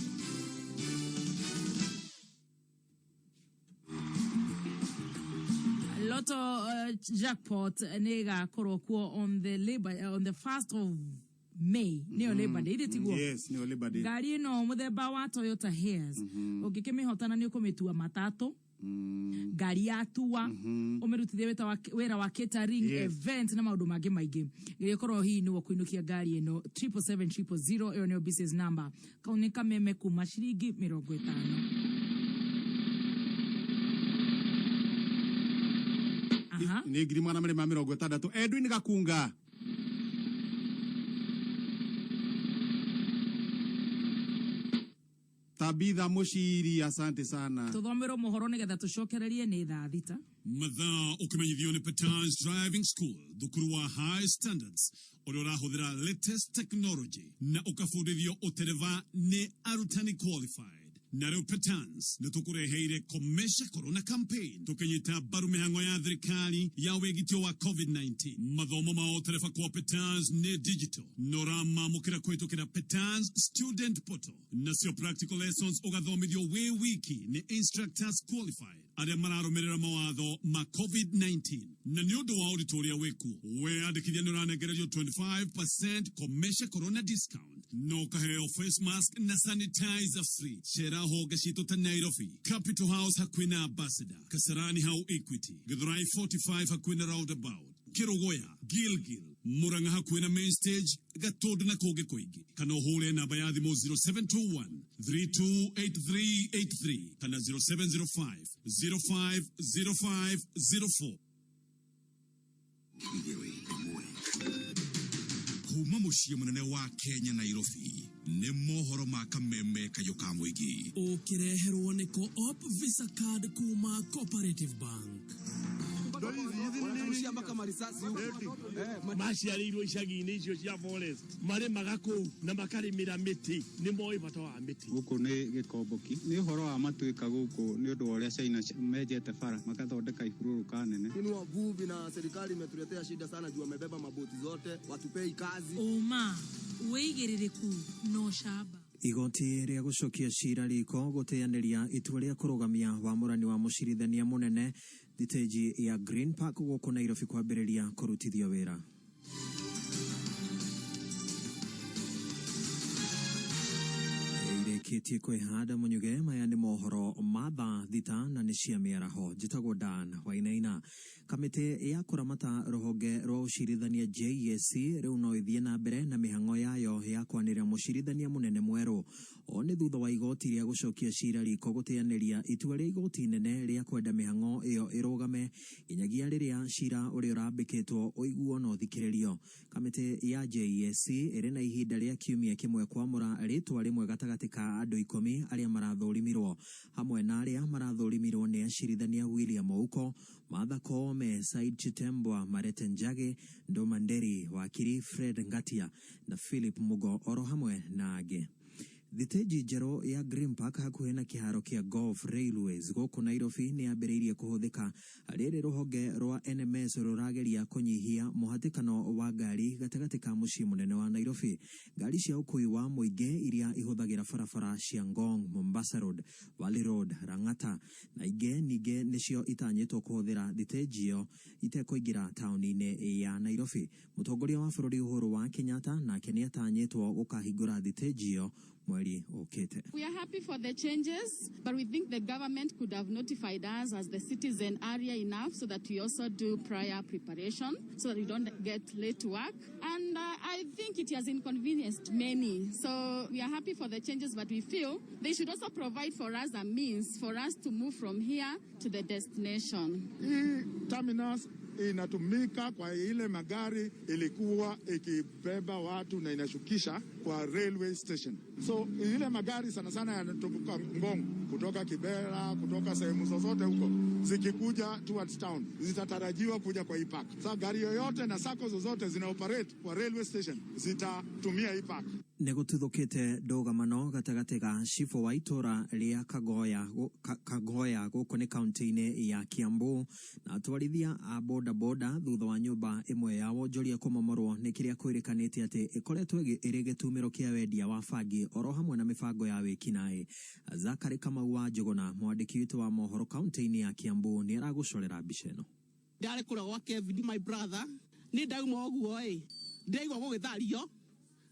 Lotto jackpot nega korokwo on the 1st of May nio Labor Day tiguo. Yes, nio Labor Day. Ngari no muthemba wa Toyota Hiace ungikimihotana ni ukumitua matatu ngari yatua umirutithie wira wa catering event na maundu mangi maingi irikorwo hii ni kuinukia ngari ino 77700 iyo ni business number kaunika meme kuma shiringi 50. Ni ngiri mwana mare ma 60. Edwin Gakunga. Tabitha Mushiri, asante sana. Tuthomero mohoro nigetha tucokererie ni thaa thita. Mathaa ukimenyithio ni Petans Driving School, thukuru wa high standards, uria urahuthira latest technology na ukafundithio utereva ni arutani qualified. Naro Petans nitukureheire Komesha Corona Campaign tukinyita baru mihango ya thirikari ya wegitio wa COVID-19. Mathomo ma uterefa kwa Petans ni digital norama mukira kwetukira Petans Student Portal nasio practical lessons ugathomithio we wiki ni instructors qualified aria mararumirira mawatho ma COVID-19 na niundu wa auditoria weku we andikithia niuranegererio 25% Komesha Corona discount no kaheo face mask na sanitizer free. Shera hoga shito ta Nairobi, Capital House hakwina Ambassador, Kasarani hau Equity, Githurai 45 hakwina Roundabout, Kirogoya, Gilgil, Muranga hakwina Main Stage, Gatodu na Koge Koigi. Kana uhule na bayathi mo 0721 328383 kana 0705 050504. Kuma muciĩ munene wa Kenya Nairobi nĩ mohoro ma kameme kayo ka mũingĩ ukireherwo ni Co-op Visa Card kuma Cooperative Bank. Maciarĩirwo icagi-inĩ icio cia forest marĩmaga kũu na makarĩmĩra mĩtĩ nĩ moĩ bata wa mĩtĩ. Gũkũ nĩ gĩkomboki nĩ ũhoro wa matuĩka gũkũ nĩ ũndũ wa ũrĩa China menjete bara makathondeka ihurũrũka nene. Ni wavuvi na serikali imetuletea shida sana juu wamebeba maboti zote watupei kazi. Uma weigĩrĩrĩku no shamba. Igoti rĩa gucokia cira riko guteanĩria itua rĩa kũrũgamia wamũrani wa mũcirithania mũnene thitĩnji ya Green Park gũkũ Nairobi kwambĩrĩria kũrutithio wĩra. Irĩkĩtie kwĩhanda Munyuge maya nĩ mohoro ma thaa thita na nĩ cia mĩaraho. Njĩtagwo Dan Wainaina. Kamĩtĩ ya kũramata rũhonge rwa ũcirithania JSC rĩu no ĩthiĩ na mbere na mĩhang'o yayo ya kwanĩrĩra mũcirithania mũnene mwerũ. O nĩ thutha wa igoti rĩa gũcokia cira riko gũteanĩria itua rĩa igoti inene rĩa kwenda mĩhang'o ĩyo ĩrũgame nginyagia rĩrĩa cira ũrĩa ũrambĩkĩtwo ũiguo na ũthikĩrĩrio. Kamĩtĩ ya JSC ĩrĩ na ihinda rĩa kiumia kĩmwe kwamũra rĩtwa rĩmwe gatagatĩ ka andũ 10 arĩa marathũrimirwo. Hamwe na arĩa marathũrimirwo nĩ acirithania William Ouko, Martha Koome, Said Chitembwa, Marete Njage, Ndoma Nderi, wakiri Fred Ngatia na Philip Mugo oro hamwe na angĩ. Thitĩnji njerũ ya Green Park hakuhĩ na kĩharo kĩa Golf Railways gũkũ Nairobi nĩ yambĩrĩirie kũhũthĩka. Rĩrĩ rũhonge rwa NMS rũrageria kũnyihia mũhatĩkano wa ngari gatagatĩ ka mũciĩ mũnene wa Nairobi. Ngari cia ũkui wa mũingĩ iria ihũthagĩra barabara cia Ngong, Mombasa Road, Valley Road, Rang'ata na ingĩ ningĩ nĩcio itanyĩtwo kũhũthĩra thitĩnji ĩyo itekũingĩra taũni-inĩ ya Nairobi. Mũtongoria wa bũrũri Uhuru wa Kenyatta nake nĩ atanyĩtwo gũkahingũra thitĩnji ĩyo mweri ũkĩte. We are happy for the changes, but we think the government could have notified us as the citizen area enough so that we also do prior preparation so that we don't get late to work. And I think it has inconvenienced many. So we are happy for the changes, but we feel they should also provide for us a means for us to move from here to the destination. Terminus inatumika kwa ile magari ilikuwa ikibeba watu na inashukisha kwa railway station. So ile magari sana sana yanatoka Ngong, kutoka Kibera, kutoka sehemu zozote huko zikikuja towards town zitatarajiwa kuja kwa hii park. Sasa gari yoyote na sako zozote zina operate kwa railway station zitatumia hii park. Nĩgũtuthũkĩte ndũgamano gatagatĩ ga cibũ wa itũra rĩa Kagoya gũkũ nĩ kaunti-inĩ ya Kiambu na atwarithia a bodaboda thutha wa nyũmba ĩmwe ya wonjoria kũmomorwo nĩ kĩrĩa kwĩrĩkanĩte atĩ ĩkoretwo ĩrĩ gĩtumĩro kĩa wendia wa bangi oro hamwe na mĩbango ya wĩkinaĩ. Zakari Kamau wa Njũgũna, mwandĩki witũ wa mohoro kaunti-inĩ ya Kiambu, nĩ aragũcorera mbica ĩno. Ndarĩ kũrĩa gwa Kevin my brother nĩ ndauma ũguo ndaigua gũgĩthario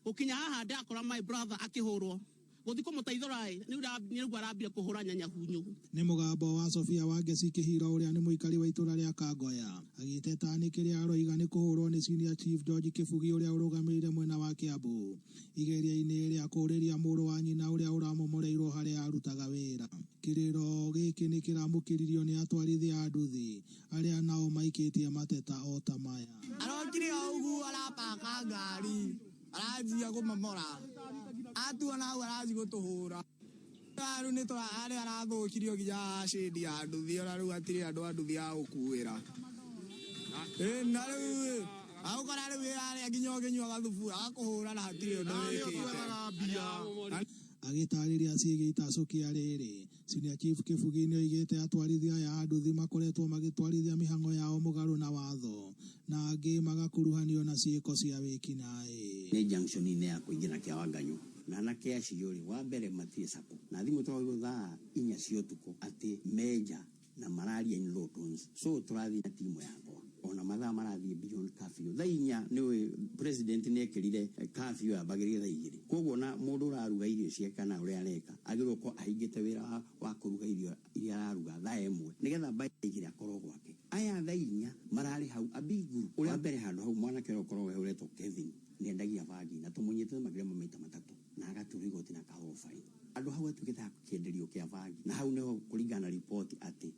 ukinya haha ndakora my brother akihurwo guthiko mutaithorai ni rugwarambia kuhura nyanya hunyu ni mugambo wa Sofia Wangeci Kihira uria ni muikari wa itura ria Kangoya agiteta ni kiria aroiga ni kuhurwo ni senior chief George Kibugi uria urugamirire mwena wa Kiambu igeria-ini ria kuriria muru wa nyina uria uramomoreirwo haria arutaga wira. Kiriro giki ni kiramukiririo ni atwarithia a nduthi aria nao maikitie mateta o ta maya. Arokire ugu arapaka ngari aranjia kumomora atuona hau araji gutuhura aru ni twa ari arathukirio ginya shedi ya nduthi ora ru atiri andu a nduthi a gukuira na ru au kana ru ari ginyo ginyo gathubu akuhura na hatiri undu wikite agitariria ciĩgiĩ itacokia rĩrĩ senior chief Kibugi nĩ oigĩte atwarithia aya nduthi makoretwo magĩtwarithia mĩhang'o yao mũgarũ na watho na angĩ magakuruhanio na ciĩko cia wĩkinaĩ. Nĩ junction-inĩ ya kũingĩra Kĩawanganyu na anake acio rĩ wa mbere matirĩ sako na thimũ twaigua thaa 4 cia ũtukũ atĩ meja na malaria in low tones so tũrathiĩ na timu yakwa ona mathaa marathiĩ beyond curfew thaa 4 nĩ president nĩ ekĩrire curfew yambagĩrĩria thaa 2 koguo na mũndũ ũraruga irio ciake kana ũrĩa areka agĩrĩirwo ko ahingĩte wĩra wa kũruga irio iria araruga thaa 1 nĩgetha mbae igĩrĩ akorwo gwake. Aya thaa 4 mararĩ hau abiguru ũrĩa mbere handũ hau mwanake ũrĩa ũkoragwo ũretwo Kevin nĩ endagia bangi na tũmunyĩte magĩrĩma maita matatũ na agatũrwo igoti na kahũa baini andũ hau atukĩte kĩenderio kĩa bangi na hau nĩho kũringana ripoti atĩ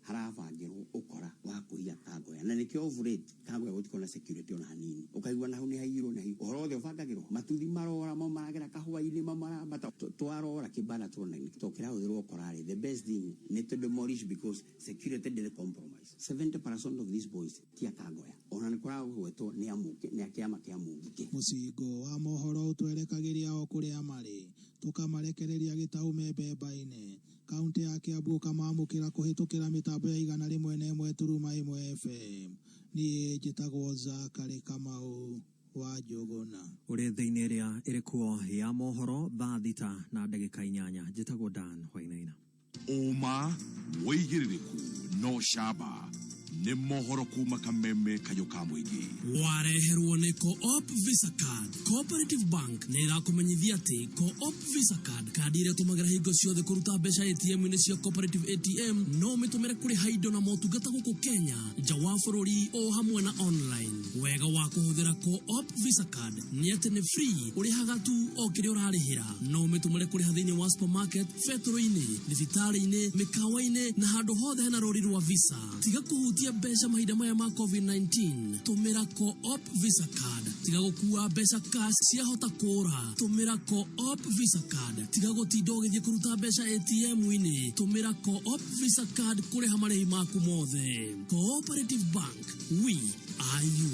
harabangĩrwo ũkora wa kũiya Kangoya na nĩkĩo overrate Kangoya gũtikorwo na security ona hanini ũkaigua na hau nĩ haiyirwo na ũhoro wothe ũbangagĩrwo matuthi marora mo maragera kahũa-inĩ mamarambata twarora kĩbanda tũrona tũkĩrahũthĩrwo ũkorarĩ the best thing nĩ to demolish because security didn't compromise. 70% of these boys tia Kangoya ona nĩ kũragwetwo nĩ kĩama kĩa mũngĩ. Mũcingo wa mohoro ũtwerekagĩria o kũrĩa marĩ tukamarekereria gĩtaume mbemba-inĩ kaunti ya Kiambu kamamũkĩra kũhĩtũkĩra mĩtambo ya 101.1 FM. Niĩ njĩtagwo Zakari Kamau wa Njũgũna. Ũrĩ thĩinĩ ĩrĩa ĩrĩ kuo ya mohoro thaa 6 na ndagĩka 8 njĩtagwo Dan Wainaina. Ũma wĩigĩrĩrĩku no camba nĩ mohoro kuma Kameme Kayũ ka mũingĩ wareherwo nĩ Co-op Visa Card. Cooperative Bank nĩ ĩrakũmenyithia atĩ Co-op Visa Card kandi ĩrĩa ũtũmagĩra hingo ciothe kũruta mbeca ATM-inĩ cia Cooperative ATM no ũmĩtũmĩre kũrĩha indo na motungata gũkũ Kenya nja wa bũrũri o hamwe na online. Wega wa kũhũthĩra Co-op Visa Card nĩ atĩ nĩ free ũrĩhaga tu o kĩrĩa ũrarĩhĩra no ũmĩtũmĩre kũrĩha thĩinĩ wa supermarket, betũrũ-inĩ, thibitarĩ-inĩ, mĩkawa-inĩ na handũ hothe hena rũri rwa Visa. Tiga kũhutia mbeca mahinda maya ma COVID-19 tũmĩra Co-op Visa Card. Tiga gũkua mbeca cash ciahota kũra tũmĩra Co-op Visa Card. Tiga gũtinda ũgĩthiĩ kũruta mbeca ATM-inĩ tũmĩra Co-op Visa Card kũrĩha marĩhi maku mothe. Cooperative Bank, we are you.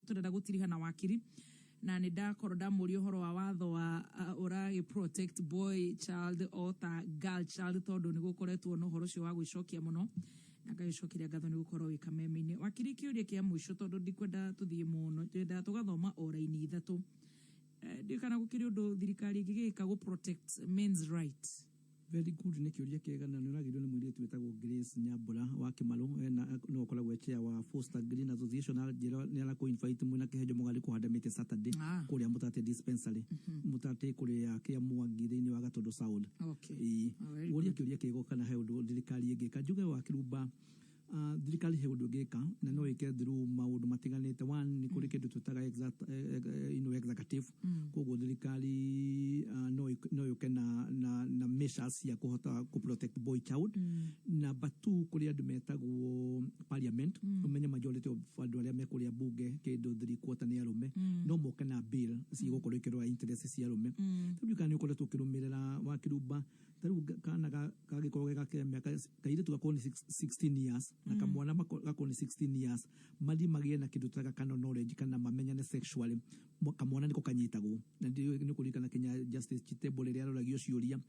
turenda gutiriha na wakiri na nĩ ndakorwo ndamũria ũhoro wa watho wa ũragi protect boy child or ta girl child tondũ nĩ gũkoretwo na ũhoro ũcio wa gwĩcokia mũno na ngagĩcokeria ngatho nĩ gũkorwo wĩ Kameme-inĩ. Wakiri kĩũria kĩa mũico tondũ ndikwenda tũthiĩ mũno twenda tũgathoma o raini 3 ndiũ kana gũkĩrĩ ũndũ thirikari ĩngĩgĩka gũ protect men's rights. Very good nĩ kĩũria kĩega na nĩũragĩrĩirwo nĩ mũirĩtu wĩtagwo Grace Nyambura wa Kĩmaru nĩ ũkoragwo chair wa Foster Green Association nĩ arakũ-invite mwĩna kĩhenjo mũgarĩ kũhanda mĩtĩ Saturday kũrĩa Mũtate dispensary Mũtate kũrĩa kĩa Mwangi thĩinĩ wa Gatũndũ South. Ũria kĩũria kĩego kana he ũndũ thirikari ĩngĩka njuge wa Kirumba thirikari he ũndũ ĩngĩka na no ĩke through maũndũ matiganĩte. One nĩ kũrĩ kĩndũ twĩtaga executive koguo thirikari no yũke na measures cia kũhota kũ protect boy child. Number 2 kũrĩ andũ metagwo parliament ũmenye majority of andũ arĩa mekũrĩa bunge kĩndũ 3/4 nĩ arũme no moke na bill cigũkorwo ikĩrora interest cia arũme. Thirikari nĩ ũkoretwo ũkĩrũmĩrĩra wa Kirumba tarĩu kana gagĩkorwo gake mĩaka kairĩtu gakorwo nĩ 16 years na kamwana gakorwo nĩ 16 years mathi magĩe na kĩndũ tũtaga canon knowledge kana mamenyane sexually kamwana niko kanyitagwo na ndio kulikana Kenya Justice Chitebo rĩrĩa aroragio ciũria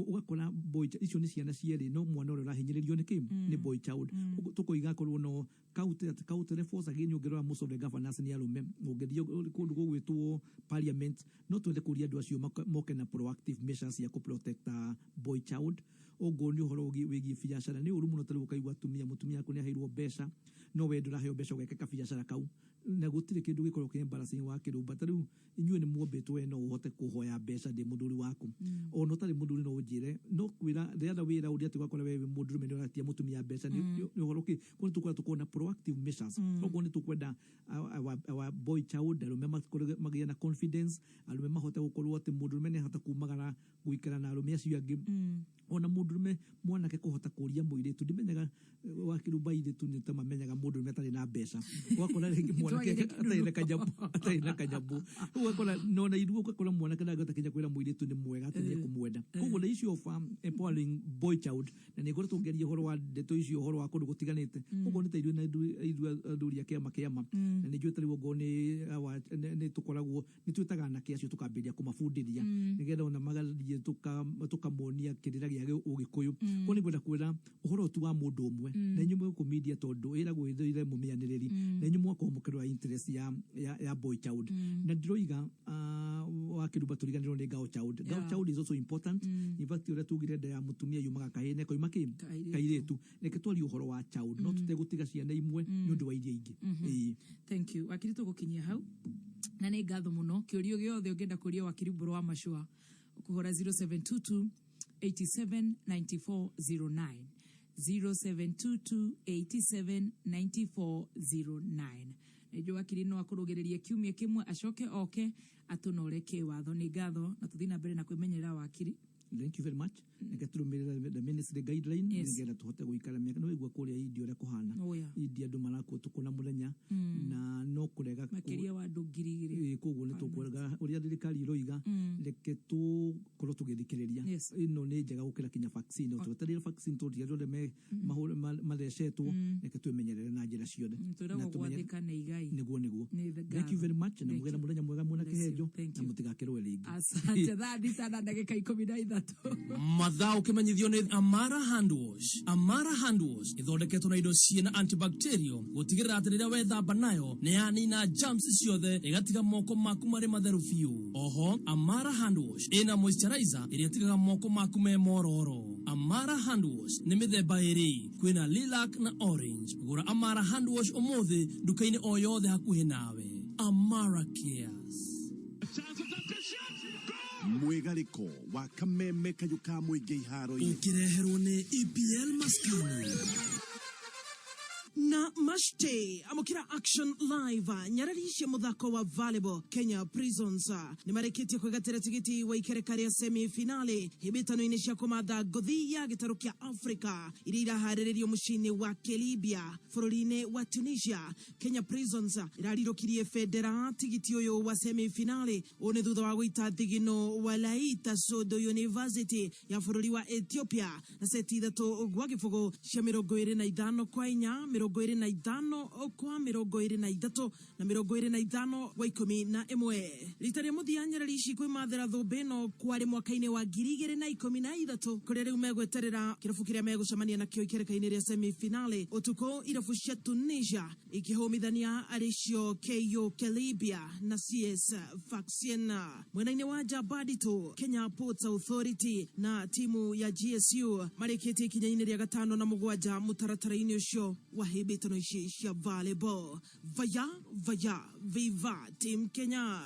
ugakora boy icio nĩ ciana cierĩ no mwana ũrĩa ũrahinyĩrĩrio nĩ kĩ nĩ boy child tukoiga korwo no county force again ongerera most of the governors nĩ arume ongerio kũndũ gũgwĩtwo parliament no twende kũria andũ acio moke na proactive measures ya protect boy child ogo nĩ ũhoro wĩgiĩ biacara nĩ ũru mũno tarĩ ũkaigua mutumia kũ nĩ aheirwo mbeca no we ndũraheo mbeca ũgeka biacara kau na gũtirĩ kĩndũ gĩkorwo kĩ embarrassing wa kĩrũmba tarĩu inyuĩ nĩ muombĩtwo no ũhote kũhoya mbeca ndĩ mũthuri waku ona ũtarĩ mũthuri no ũnjĩre no kwĩra the other way around atĩ wewe mũndũrũme nĩ ũratia mũtumia mbeca nĩ ũhoro kĩ kũrĩ tũkorwo na proactive measures ogo nĩ tũkwenda our boy child arũme magĩe na confidence arũme mahote gũkorwo atĩ mũndũrũme nĩ ahota kumagara gũikara na arũme acio angĩ ona mũndũrũme mwanake kũhota kũria mũirĩtu ndimenyaga wa kĩrũmba irĩtu nĩ ta mamenyaga mũndũrũme atarĩ na mbeca wakora rĩngĩ mwanake atarĩ na kanyambu wakora nona iruo wakora mwanake ndangĩhota kinya kwĩra mũirĩtu nĩ mwega atĩ nĩ kũmwenda koguo the issue of empowering boy child na nĩ ngoretwo ngeria ũhoro wa ndeto icio ũhoro wa kũndũ gũtiganĩte koguo nĩ ta irio na athuri a kĩama na nĩ njũĩ tarĩu ũguo nĩ tũkoragwo nĩ twĩtaga anake acio tũkambĩrĩria kũmabundithia nĩgetha ona magathiĩ tũkamonia kĩrĩra gĩa ũgĩkũyũ koguo nĩ ngwenda kwĩra ũhoro tu wa mũndũ ũmwe na inyuĩ mwĩkũ media tondũ ĩragwo ĩthĩire mũmĩanĩrĩri na inyuĩ mwakorwo mũkĩrora interest ya boy child na ndiroiga wa kĩrũmba tũriganĩrwo nĩ girl child girl child is also important in fact ũrĩa tugire nda ya mũtumia yumaga kahĩne koima kairĩtu reke twarie ũhoro wa child no tũtegũtiga ciana imwe nĩ ũndũ wa iria ingĩ thank you wakiri tũgũkinyia hau na nĩ ngatho mũno kĩũrio gĩothe ũngĩenda kũria wakiri Mbũrũ wa Macua ũkũhora 0722 879409 0722879409 nĩjũ wakiri no akũrũgĩrĩrie kiumia kĩmwe acoke oke atũnoreke watho nĩ ngatho na tũthiĩ na mbere na kwĩmenyerera wakiri. Thank you very much. Nĩge tũrũmĩrĩra the ministry guideline nĩgetha tũhote gũikara mĩaka no igua kũrĩa indio ũrĩa kũhana india andũ marakuo tukuna mũthenya na no kũrega makĩria wa andũ ngiri igĩrĩ koguo nĩ tũkwenda ũrĩa thirikari iroiga reke tũkorwo tũgĩthikĩrĩria ĩno nĩ njega gũkĩra kinya vaccine twetereire vaccine tũrĩa rĩothe mathecetwo reke twĩmenyerere na njĩra ciothe nĩguo thank you very much na mũgena mũthenya mwega mwena kĩhenjo na mũtigakerwo rĩngĩ asante thita na ndagĩka 13 mathaa ũkĩmenyithio nĩ Amara Hand Wash. Amara Hand Wash ĩthondeketwo na indo ciĩna antibacterial gũtigĩrĩra atĩ rĩrĩa wethamba nayo nĩ yanina germs ciothe ĩgatiga moko maku marĩ matheru biũ. Oho Amara Hand Wash ĩna moisturizer ĩrĩa ĩtigaga moko maku me mororo. Amara Hand Wash nĩ mĩthemba ĩrĩ kwĩna lilac na orange. Gũra Amara Hand Wash ũmũthĩ nduka-inĩ o yothe hakuhĩ nawe. Amara Cares. Mwigariko wa kameme kayuka mwingi iharo-inĩ ũkĩreherwo nĩ EPL Maskani na mashte amukira action live nyarari muthako wa volleyball Kenya Prisons ni mareketie kwegatira tigiti wa ikereka ria semi finale hibitano-inĩ cia kumatha ngothi ya gĩtaro kĩa Africa iria iraharĩrĩrio mũciĩ-inĩ wa Kelibia bũrũri-inĩ wa Tunisia. Kenya Prisons irarirũkirie Federa tigiti ũyũ wa semi finale one thutha wa gũita thigino wa Laita Sodo University ya bũrũri wa Ethiopia na seti 3 gwa gĩbũgũ cia 25 kwa 4 25 kwa 23 na 25 gwa 11. Rita rĩa mũthia nyarari ici kwĩmathĩra thũmbĩ no kwarĩ mwaka-inĩ wa 2013 kũrĩa rĩu megweterera kĩrabu kĩrĩa megũcemania nakĩo ikereka-inĩ rĩa semi finale ũtukũ irabu cia Tunisia ikĩhũmithania aricio KO Kelibia na CS Sfaxien. Mwena-inĩ wa Jabadito Kenya Ports Authority na timu ya GSU marĩkĩtie ikinya-inĩ rĩa 5 na 7 mũtaratara-inĩ ũcio wa hibitano ici cia volleyball. Vaya viva Team Kenya.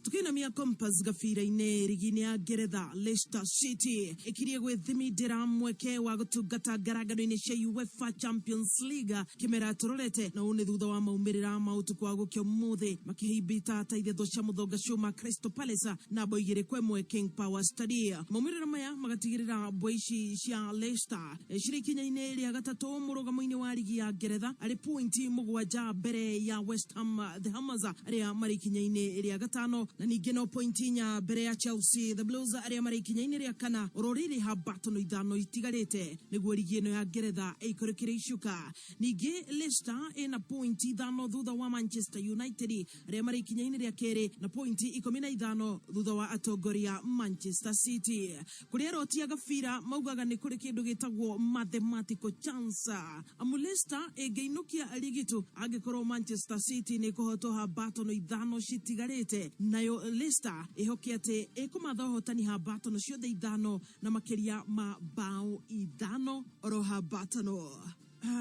Tukinamia Compass gabira-inĩ rigi-inĩ ya Ngeretha Leicester City ikirie gwĩthimindĩra mweke wa gũtungata ngaragano-inĩ cia UEFA Champions League kĩmera tũrorete na une thutha wa maumĩrĩra ma ũtukũ wa gũkĩa ũmũthĩ makĩhĩmbĩta ta ithetho cia mũthonga cuma Crystal Palace na bao 2-1 King Power Stadium. Maumĩrĩra maya magatigĩrĩra mbwe ici cia Leicester cirĩ ikinya-inĩ rĩa 3 mũrũgamo-inĩ wa ligi ya Ngeretha arĩ pointi 7 mbere ya West Ham the Hammers arĩa marĩ ikinya-inĩ rĩa 5 na ningĩ no pointi inya mbere ya Chelsea. The Blues arĩa marĩ ikinya-inĩ rĩa kana rorĩrĩ ha batano ithano itigarĩte nĩguo ligi ĩno ya Ngeretha ĩikũrũkĩre icuka. Ningĩ Leicester ĩna pointi ithano thutha wa Manchester United arĩa marĩ ikinya-inĩ rĩa kerĩ na pointi 15 thutha wa atongoria Manchester City. Kũrĩ aroti a gabira maugaga nĩ kũrĩ kĩndũ gĩtagwo mathematical chance amu Leicester ĩngĩinũkia ligitu angĩkorwo Manchester City nĩ kũhotwo ha batano ithano citigarĩte, nayo Leicester ĩhoke atĩ ĩkũmatha ũhotani ha batano ciothe ithano na makĩria ma bao ithano oro ha batano.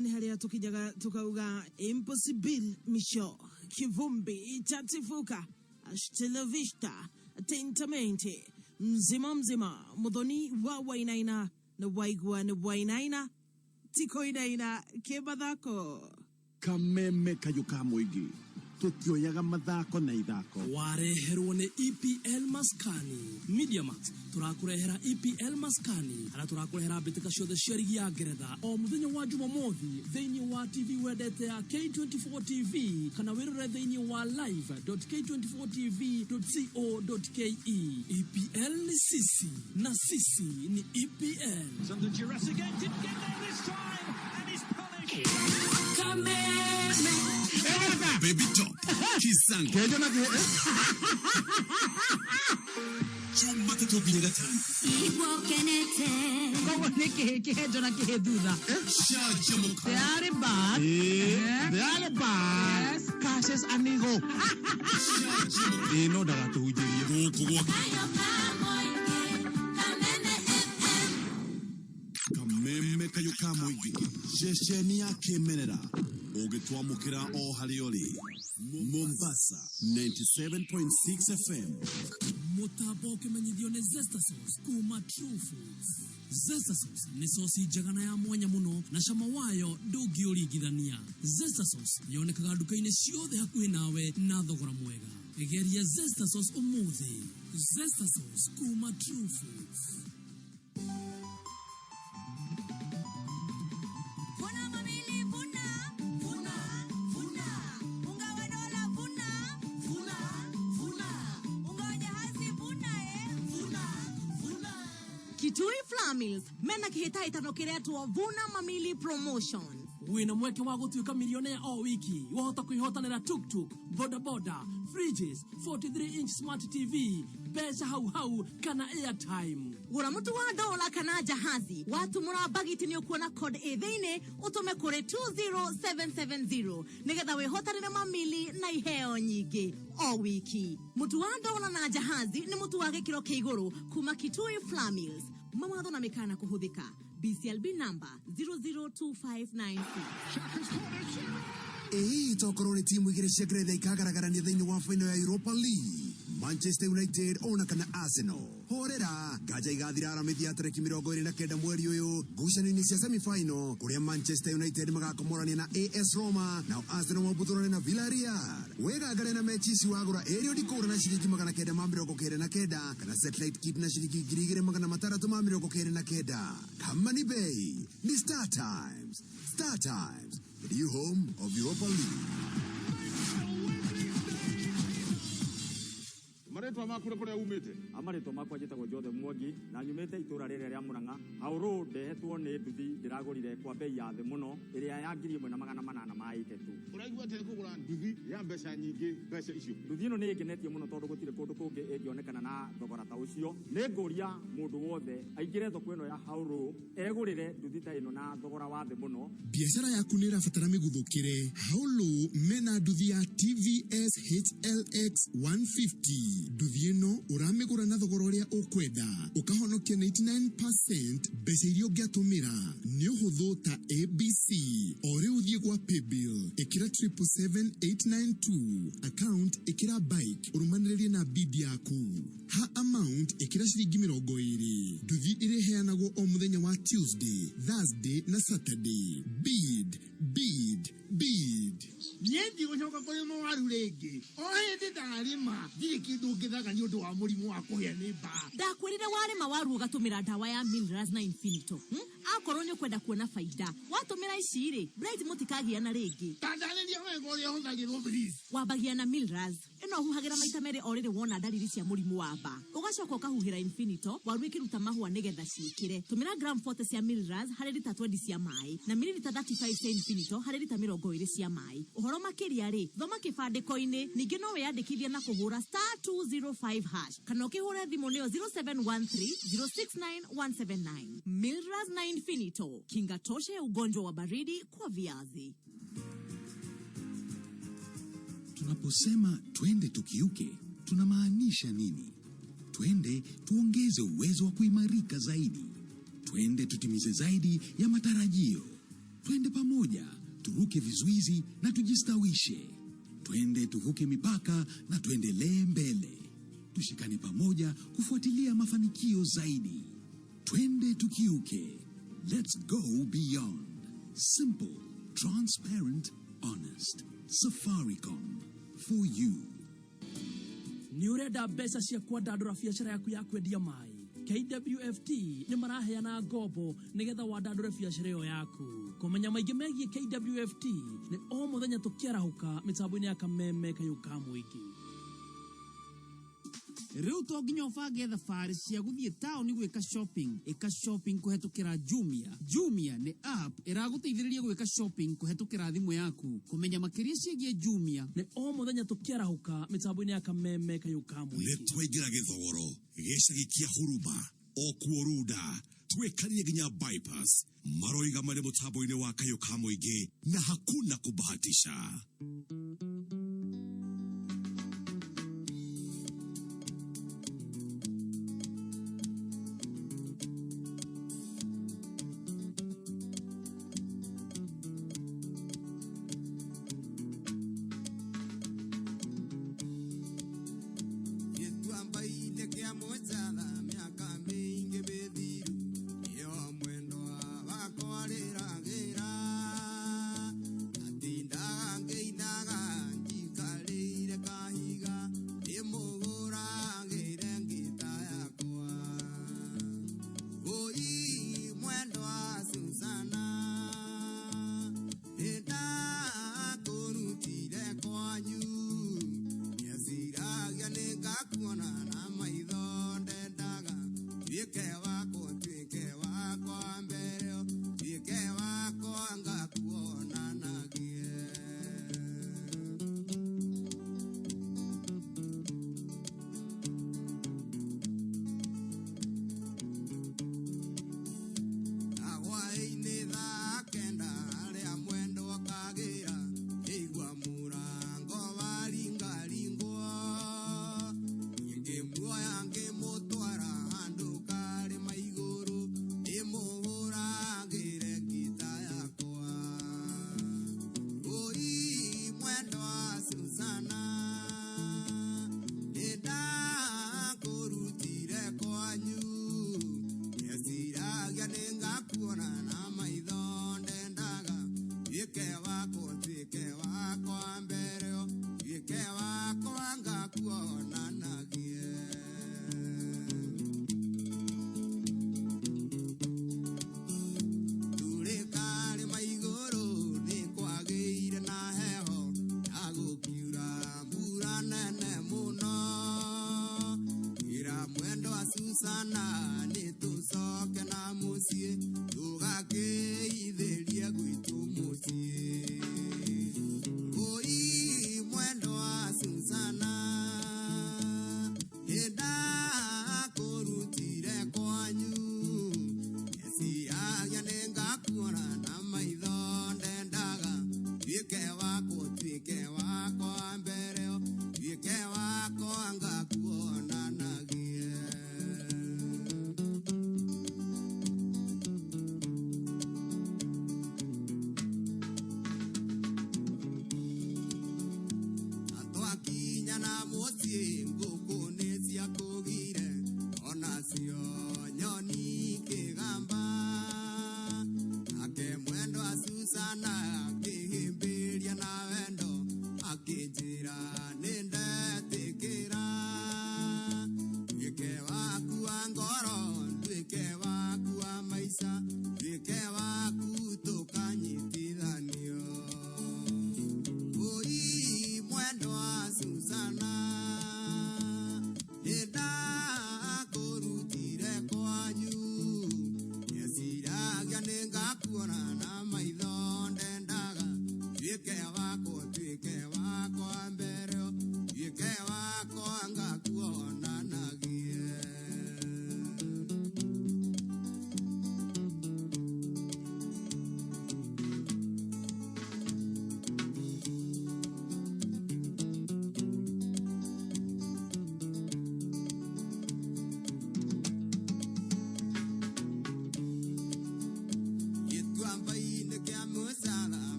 Ni harĩa tukinyaga tukauga impossible misho kivumbi chatifuka hasta vista atentamente mzima mzima muthoni wa Wainaina na waigua na Wainaina tiko inaina kebathako kameme kayuka muigi tukioyaga mathako na ithako wareherwo ni EPL Maskani Media Max turakurehera EPL Maskani ara turakurehera mbĩtĩka ciothe cia ligi ya Ngeretha o mũthenya wa Jumamothi thĩinĩ wa TV wendete ya K24 TV kana wĩrore thĩinĩ wa live.k24tv.co.ke. EPL ni sisi na sisi ni EPL. Under duress again, didn't get there this time and he's punished. Baby top kisang kejo na ke chumba tutobilegata Igwo kenete Kogo neke kejo na kehedudha shaja muka They are back They are back Yes Cassius amigo shaja muka no daga tuhujirie Koko Kameme kayuka muigi Shesheni ya kemerera Ogitwamukira o halioli Mombasa 97.6 FM Mutabo kimenyithio ni Zesta Sauce kuma True Foods. Zesta Sauce ni sosi jagana ya mwanya muno na shama wayo ndũngĩũringithania. Zesta Sauce yonekaga nduka-inĩ ciothe hakuhĩ nawe na thogora mwega. Egeria Zesta Sauce ũmũthĩ. Zesta Sauce kuma True Foods. Kitui Flamils mena kihitaitano kiretwo Vuna Mamili Promotion. Wina mweke wa gũtuĩka milionea o wiki. Wahota kwĩhotanĩra tuk-tuk, boda-boda, fridges, 43-inch smart TV, pesa hau kana airtime. Gũra mũtu wa dola kana jahazi. Watumũra bagiti nĩ ũkuona code thĩinĩ ũtũme kũrĩ 20770 nĩgetha wĩhotanĩre mamili na iheo nyingĩ o wiki. Mũtu wa dola na jahazi nĩ mũtu wa gĩkĩro kĩa igũrũ kuma Kitui Flamils. Mawatho na mekana kuhudhika. BCLB number 002593. Tokorwo ni timu igĩrĩ cia Ngeretha ikagaragaranĩa thĩinĩ wa final ya Europa League. Manchester United ona kana Arsenal. Horera ngaja igathira aramithia tarĩki 29 mweri ũyũ ngucanio-inĩ cia semi-final kũrĩa Manchester United magakomorania na AS Roma na Arsenal mabuthũrane na Villarreal. Wegangare na mechi ici wagũra aerial decoder na ciringi 929 kana satellite kit na ciringi 2629. Kamani Bay ni Star Times. Star Times, the new home of Europa League. Maretwa makure kuria umite amaretwa makwa njĩtagwo Jothe Mwangi na nyumĩte itũra rĩrĩa rĩa Mũrang'a haũrũ ndehetwo nĩ nduthi ndĩragũrire kwa bei ya thĩ mũno ĩrĩa ya 1,800 maite tu. Ũraigua atĩ kũgũra nduthi ya mbeca nyingĩ mbeca icio. Nduthi ĩno nĩ ĩngenetie mũno tondũ gũtirĩ kũndũ kũngĩ ĩngĩonekana na thogora ta ũcio. Nĩ ngũria mũndũ wothe aingĩre thoko ĩno ya haũrũ egũrĩre nduthi ta ĩno na thogora wa thĩ mũno. Biashara yaku nĩ ĩrabatara mĩguthũkĩre. Haũrũ mena nduthi ya TVS HLX 150. Nduthi ĩno ũramĩgũra na thogora ũrĩa ũkwenda ũkahonokia 99% mbeca iria ũngĩatũmĩra. Nĩ ũhũthũ ta ABC. O rĩu thiĩ gwa paybill ĩkĩra 77892 account ĩkĩra bike ũrũmanĩrĩrie na bid yaku. Ha amount ĩkĩra ciringi 20. Nduthi ĩrĩheanagwo o mũthenya wa Tuesday, Thursday na Saturday. Bid. Niĩ ndigũcoka kũrĩ mũwaru rĩngĩ. O hĩndĩ ndarĩma ma giri kindu ngithaga ni undu wa murimu wa kuhia ni ba ndakwirire wari mawaru ugatumira ndawa ya Milraz na Infinito akorwo ni kwenda kuona faida watumira ici ri Bright mutikagia na ringi tandaniria wega uria huthagirwo please wabagia na Milraz ino huhagira maita mere orire wona dalili cia murimu wa ba ugacoka ukahuhira Infinito waru ikiruta mahua nigetha ciikire tumira gram 40 cia Milraz harĩ lita 20 cia mai na mililita 35 cia Infinito harĩ lita 20 cia mai uhoro makiria ri thoma kibandiko-ini ningi no weyandikithie na kuhura *205# kana ukihura thimu nio 0713069179 Milraz na Infinito kinga tosha ya ugonjwa wa baridi kwa viazi. Tunaposema twende tukiuke, tunamaanisha nini? Twende tuongeze uwezo wa kuimarika zaidi. Twende tutimize zaidi ya matarajio. Twende pamoja, turuke vizuizi na tujistawishe. Twende tuvuke mipaka na tuendelee mbele. Tushikane pamoja kufuatilia mafanikio zaidi. Twende tukiuke. Let's go beyond. Simple, transparent, honest. Safaricom, for you. Ni urenda mbeca cia kwandandura biacara yaku ya kwendia mai. KWFT ni maraheana ngombo nigetha wandandure biacara yo yaku. Kumenya maingĩ megie KWFT ni o muthenya tukiarahuka mitambo-ini ya kameme kayuka muingi. Riu to nginya ubange thabari cia guthie town gwika shopping kuhetukira Jumia ni app iraguteithiriria gwika shopping kuhetukira thimu yaku kumenya makiria ciagie Jumia ni o muthenya tukiarahuka mitambo-ini ya kameme kayuka muingi. Nitwaigira githogoro gicagi kia Huruma okuoruda twekarie nginya bypass maroiga mari mutambo-ini wa kayuka muingi na hakuna kubahatisha.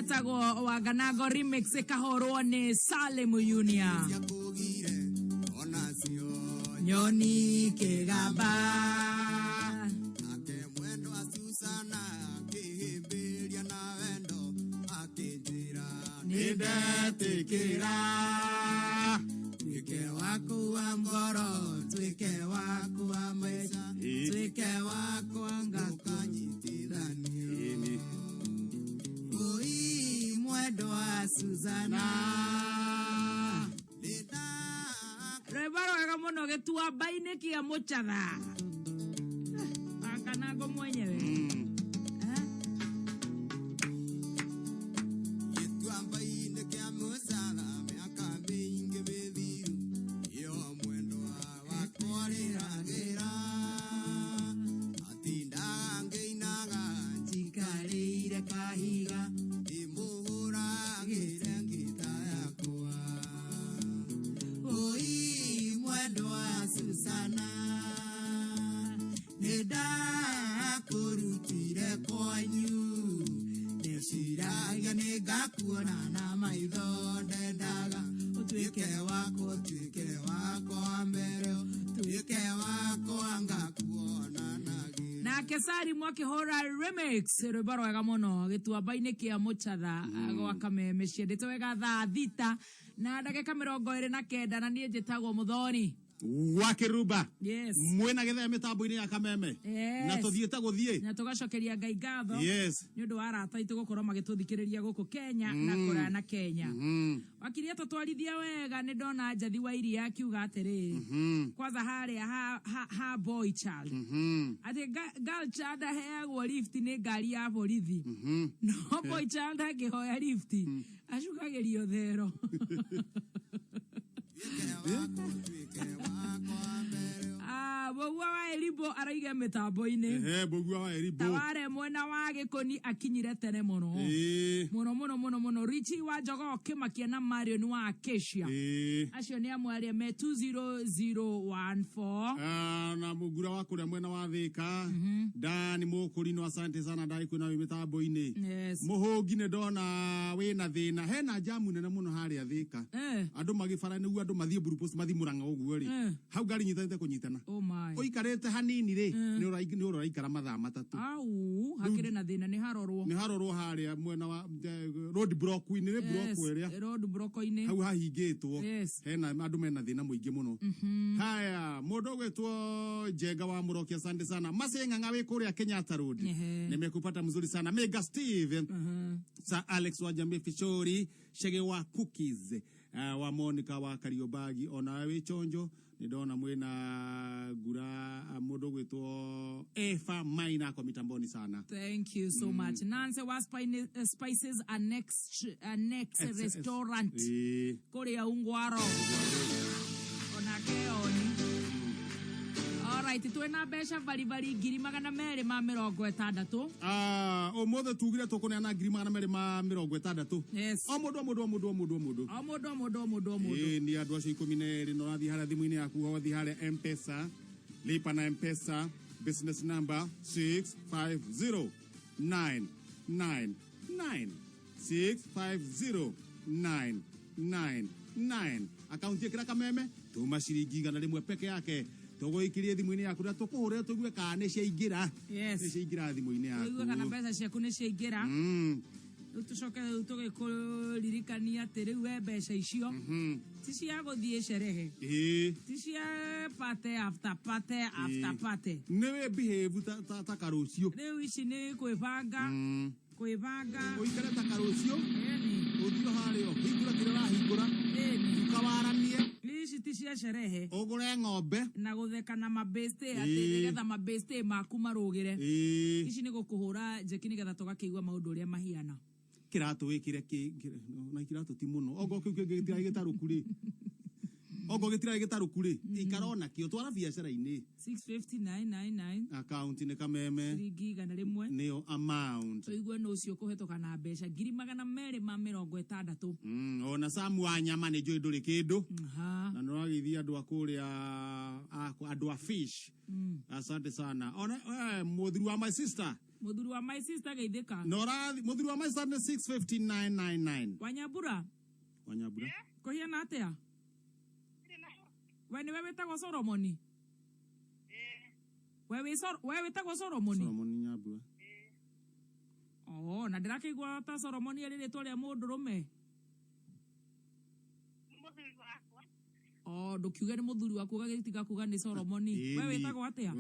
getago Waganago remix kahorwo ni Salem Junior. Nyoni kegaba ake mwendo wa Susana akihimbiria na wendo akijira nidatikira twike wako wa ngoro twike wako wa maisha twike wako wa ngakanyitithania oi mwendo wa Susana Rebaro wega muno getua baine kia muchatha. Akanago mwenyewe. Yetua baine kia muchatha miaka mingi mithiru iyo mwendo wa kwariragira atindaga ngeinaga njikarĩire kahiga imuhũragĩre ngita yakwa oi mwendo wa Susana nĩndakũrutire kwanyu ndeciragia nĩngakuona na maitho ndendaga ũtuĩke wako wa mbere ũtuĩke wako ngakuona na Kesari mwakihora remix Rebaro wega muno getua baine kia muchatha gwa kameme ciendete wega thaa thita na ndagĩka 29 na niĩ njĩtagwo Muthoni Wakiruba. Yes. Mwena getha mitambo-ini ya kameme. Yes. Na tuthiete guthie. Na tugacokeria Ngai ngatho. Yes. Ni undu wa arata itu gukorwo magituthikiriria guku Kenya na kura na Kenya. Wakiria tutwarithia wega ni ndona njathi wa iria akiuga atiri. Kwanza haria ha boy child. Ati girl child heagwo lift ni ngari ya borithi. No boy child akihoya lift. Acukagirio thero. Bogua wa Eribo araiga mitambo-ini. Bogua wa Eribo. Taware mwena wa Gikoni akinyire tene muno. Muno. Richi wa Jogo Kimakia na Marion wa Acacia. Acio ni amwe me 20014. Na mugura wa kuria mwena wa Thika. Dani Mukurino asante sana dai kuna mitambo-ini. Muhungi ne ndona wina thina. Hena jamu nene muno haria Thika. Andu magibara niguo andu mathie Burupos mathie Murang'a uguo ri. Hau gari nyitanite kunyitana. Oikarete hanini ri ni uraikara mathaa matatu. Hakire na thina ni harorwo haria mwena wa road block ni block area. Road block ini. Hau hahingitwo. Hena andu mena thina muingi muno. Haya mundu gwetwo Jenga wa Muroki asante sana. Maseng'ang'a wi kuria Kenyatta Road. Nimekupata mzuri sana. Mega Steve. Sa Alex wa Jambe Fishori, Shege wa Cookies. Wa Monica wa Kariobagi ona we chonjo nidona mwena gura mundu gwitwo Efa Maina kwa mitamboni sana. Thank you so much. Nancy was Spices next restaurant Korea Ungwaro ona keoni. Alright, tuena besha bari 2,260. Omothe tugire tukuneana 2,260. Yes. Omundu. Ni andu acio 12 no athi haria thimu-ini yaku hothi haria M-Pesa, lipa na M-Pesa, business number 650999 650999. Akaunti kira kameme tuma ciringi 100 peke yake. Tugoikirie thimu-ini yaku na tukuhure tugue kana ni ciaingira. Yes. Ni ciaingira thimu-ini yaku. Tugue kana mbeca ciaku ni ciaingira. Tucoke tugikulirikania atiri we mbeca icio ti cia guthie sherehe. Ti cia pate after pate. Niwe behave ta karucio. Riu ici ni kwibanga. Uikare ta karucio. Uthio hario hingura kirara hingura. Tukawaranie. Ici ti cia sherehe. Ugure ng'ombe na gutheka na mabeste ati nigetha mabeste maku marugire. Ici ni gukuhura njeki nigetha tugakigwa maundu uria mahiana. Kiratu wikire na kiratu ti muno. Ogo kiu gitira gitaruku ri. Ogo gitira gitaruku ri. Ikarona kio twara biacara-ini. 650,999. Account ni kameme. Ringi gana rimwe. Neo amount. Toigwe no cio kuhetoka na mbeca 2,260. Ona Samu wa nyama ni njui nduri kindu. Na no agithia andu akuria andu a fish. Asante sana. Ona muthiru wa my sister. Muthuri wa my sister geithika. Norathi muthuri wa my sister ni 659999. Wanyabura. Kuhiana atia? Wewe wetagwo Solomoni? Wewe wetagwo Solomoni? Solomoni Nyabura. Na ndirakeigua ta Solomoni eri ritwa ria mundurume. Ndukiuge ni muthuri waku gagitiga kuga ni Solomoni. Wewe wetagwo atia?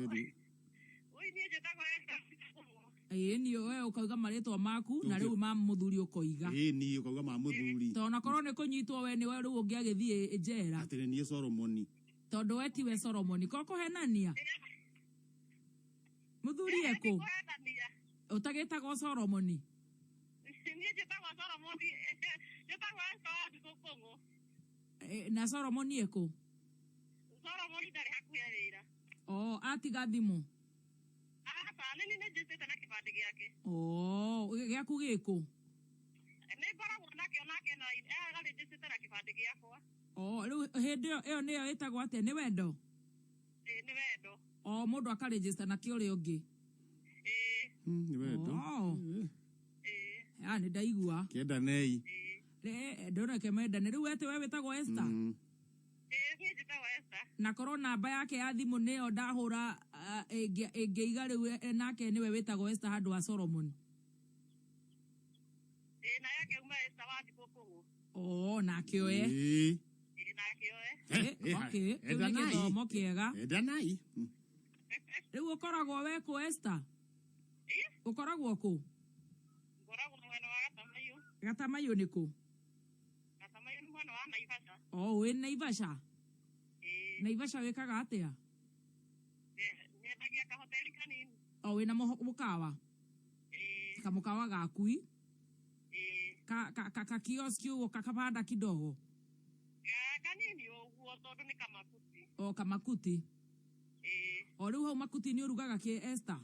Ni wewe ukauga maritwa maku na riu ma muthuri ukoiga. Ni ukauga ma muthuri. Tona korwo ni kunyitwo we ni we riu ungiagithie njera. Atire ni Solomoni. Tondu we tiwe Solomoni. Koko henania. Muthuri eko. Utagitagwo Solomoni. Na Solomoni eko. Solomoni ndari hakuhĩ wĩra. Atiga thimu. Nini nejete na kibande giake. Giaku giko. Ni ngoragwo nakio nake na arejete na kibande giakwa. Riu hindi iyo niyo itagwo ate ni wendo? Ni wendo. Mundu akaregister na kio ri ungi. Ni wendo. Ni ndaigua. Kenda nei. Ndona kemenda ni riu ate we witagwo Esther. Na korwo namba yake ya thimu niyo ndahura ingeiga riu nake niwe witagwo Esther handu wa Solomon. Na yake uma Esther wa thikũ. Nake oe. Nake oe. Okay. Githomo kiega. Ndanai. Riu ukoragwo we ku Esther? Ukoragwo ku? Ngoragwo mwena wa Gatamayu. Gatamayu ni ku? Gatamayu ni mwena wa Naivasha. We Naivasha? Naivasha wikaga atia? Nyendagia kahoteli kanini. Wina mukawa? Kamukawa gakui? Ka kioski ugo kakabanda kidogo? Kanini uguo tondu ni Kamakuti. Kamakuti? Riu hau Makuti ni urugaga ki Esther?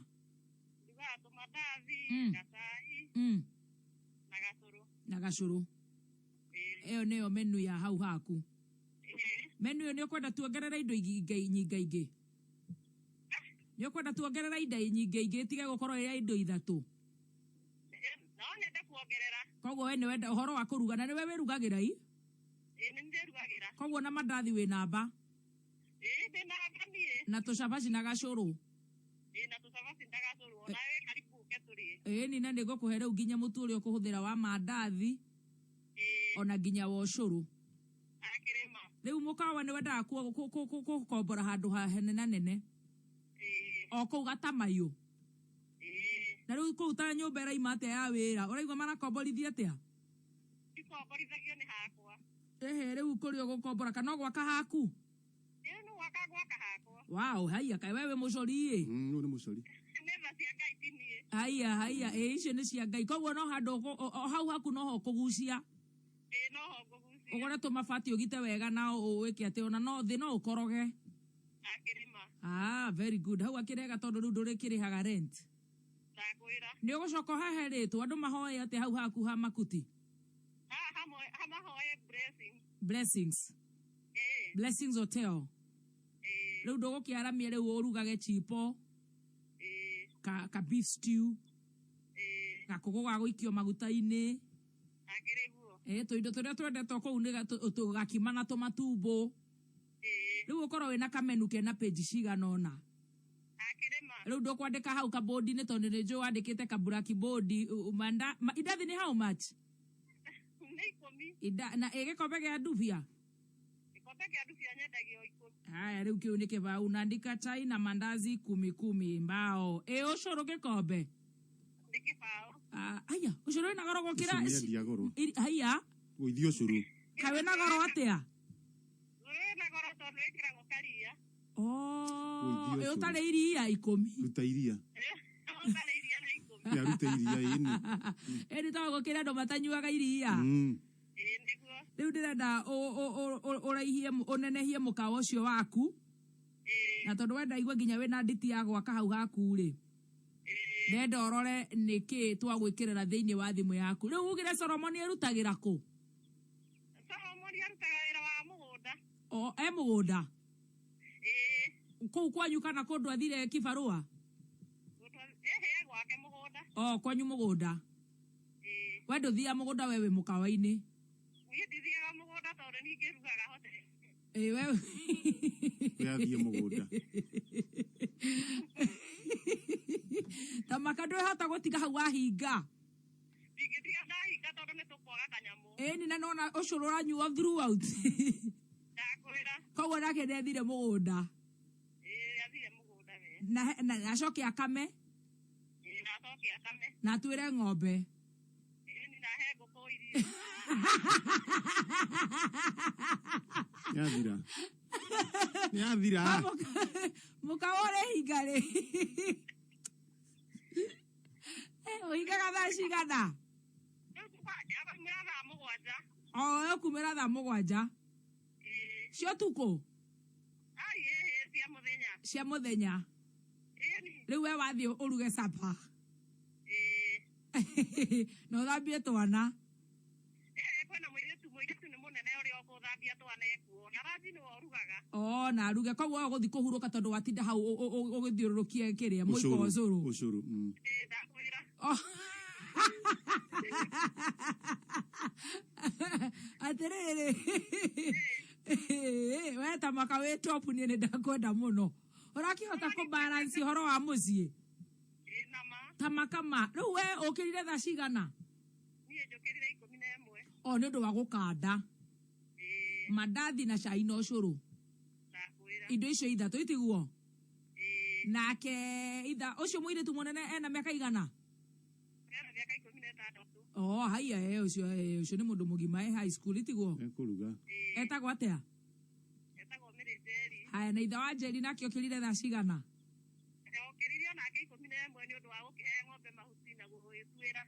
Rugaga tumandathi, gacai, na gacuru. Na gacuru? Iyo niyo menu ya hau haku? Menu yo ni ukwenda tuongerera indo nyingaingi? Ni ukwenda tuongerera indo nyingaingi tige gukorwo ria indo ithatu? No nyende kuongerera. Koguo we ni wenda uhoro wa kuruga na ni we wirugagira i? Ni ndirugagira. Koguo na mandathi wi namba? Ndina ngamie. Na tucabaci na gacuru? Na tucabaci na gacuru ona we karibu uke turie. Ni na nigukuhe riu nginya mutu uria ukuhuthira wa mandathi ona nginya wa ucuru. Riu mukawa ni wendaga kukombora handu hanene na nene? Kuu Gatamayu? Na riu kuu ta nyumba iraima atia ya wira uraigua marakomborithia atia? Ikomborithagio ni hakwa. Riu kuria gukombora kana gwaka haku? No gwaka hakwa. Wow, haya kai wewe mucori ni mucori. Neva cia Ngai tinie. Haya icio ni cia Ngai. Koguo no handu hau haku no ho kugucia? No ho kugucia. Ugore tumabati ugite wega na uwike ati ona no thi no ukoroge? Akirima. Very good. Hau akirega tondu riu ndurikirihaga rent. Ndakwira. Ni ugucoka hahe ritu andu mahoe ati hau haku ha Makuti? Mahoe Blessings. Blessings Hotel. Riu ndugukiaramia riu urugage chipo. Ka beef stew. Gakugu ga guikio maguta-ini. Tuindo turia twendetwo kuu ni gakima na tumatumbo. Riu ukorwo wina kamenu kena page cigana ona? Riu ndukwandika hau kabodi-ini tondu ni njui wandikite ka black board. Idathi ni how much? Na gikombe gia ndubia? Gikombe gia ndubia nyendagio 10. Haya riu kiu ni kibau unaandika chai na mandazi 10 mbao. Ucuru gikombe? Ni kibao. Aya, ucuru wina goro gukira? Haya. Uithio ucuru. Kaĩ wina goro atia? Wina goro tondu wikiragwo karia. Utari iria 10. Ruta iria. Utari iria na 10. Ya ruta iria ini. Eni tawo gukira andu matanyuaga iria. Riu ndirenda uraihie unenehie mukawa ucio waku. Na tondu wenda igua nginya wina nditi ya gwaka hau haku ri. Ndenda orore niki twagwikirira thiini wa thimu yaku. Riu ugire Solomoni erutagira ku? Solomoni arutaga wira wa mugunda. Mugunda? Kuu kwanyu kana kundu athire kibarua? Gwake mugunda. Oh, kwanyu mugunda. We nduthia mugunda wewe mukawa-ini. Niĩ ndithiaga mũgũnda tondũ ningĩ rugaga hoteli. Wewe. Yathie mugunda. Tamaka ndwĩhota gũtiga hau wahinga. Ndingĩtiga ndahinga tondũ nĩ tũkwaga kanyamũ. Ĩni na nona ũcũrũ ũranyuo throughout. Ndakwĩra. Koguo nake nĩathire mũgũnda. Athire mũgũnda we. Na acoke akame. Na acoke akame. Na atwĩre ng'ombe. Na he ngũkũ irio. Yathira. Yathira. Mũkawore hingare. Ũhingaga thaa cigana? Kumĩra thaa mũgwanja. Cio tukũ? Cia mũthenya. Rĩu we wathiĩ ũruge capa. Na ũthambie twana. Kwĩna mũirĩtu nĩ mũnene ũrĩa ũkũthambia twana ekuo. Na ranji nĩwe ũrugaga. Na aruge koguo gũthiĩ kũhurũka tondũ watinda hau ũgĩthiũrũrũkia kĩrĩa mũiko wa ũcũrũ. Ũcũrũ. Ndakwĩra. Atĩrĩrĩ. We Tamaka wĩ top niĩ nĩndakwenda mũno. Ũrakĩhota kũbalance ũhoro wa mũciĩ. Tamaka ma. Rĩu we ũkĩrire thaa cigana? Niĩ njũkĩrire 11. Nĩ ũndũ wa gũkanda. Mandathi na cai na ũcũrũ. Indo icio ithatũ itiguo. Nake ũcio mũirĩtu mũnene ena mĩaka igana? Ena mĩaka 16. Haiya ũcio nĩ mũndũ mũgima high school itiguo. Ekũruga. Etagwo atĩa? Etagwo Mary Njeri. Haya, na ithe wa Njeri nake ũkĩrire thaa cigana? Ũkĩrire onake 11 nĩ ũndũ wa gũkĩhe ng'ombe mahuti na gũgĩtuĩra.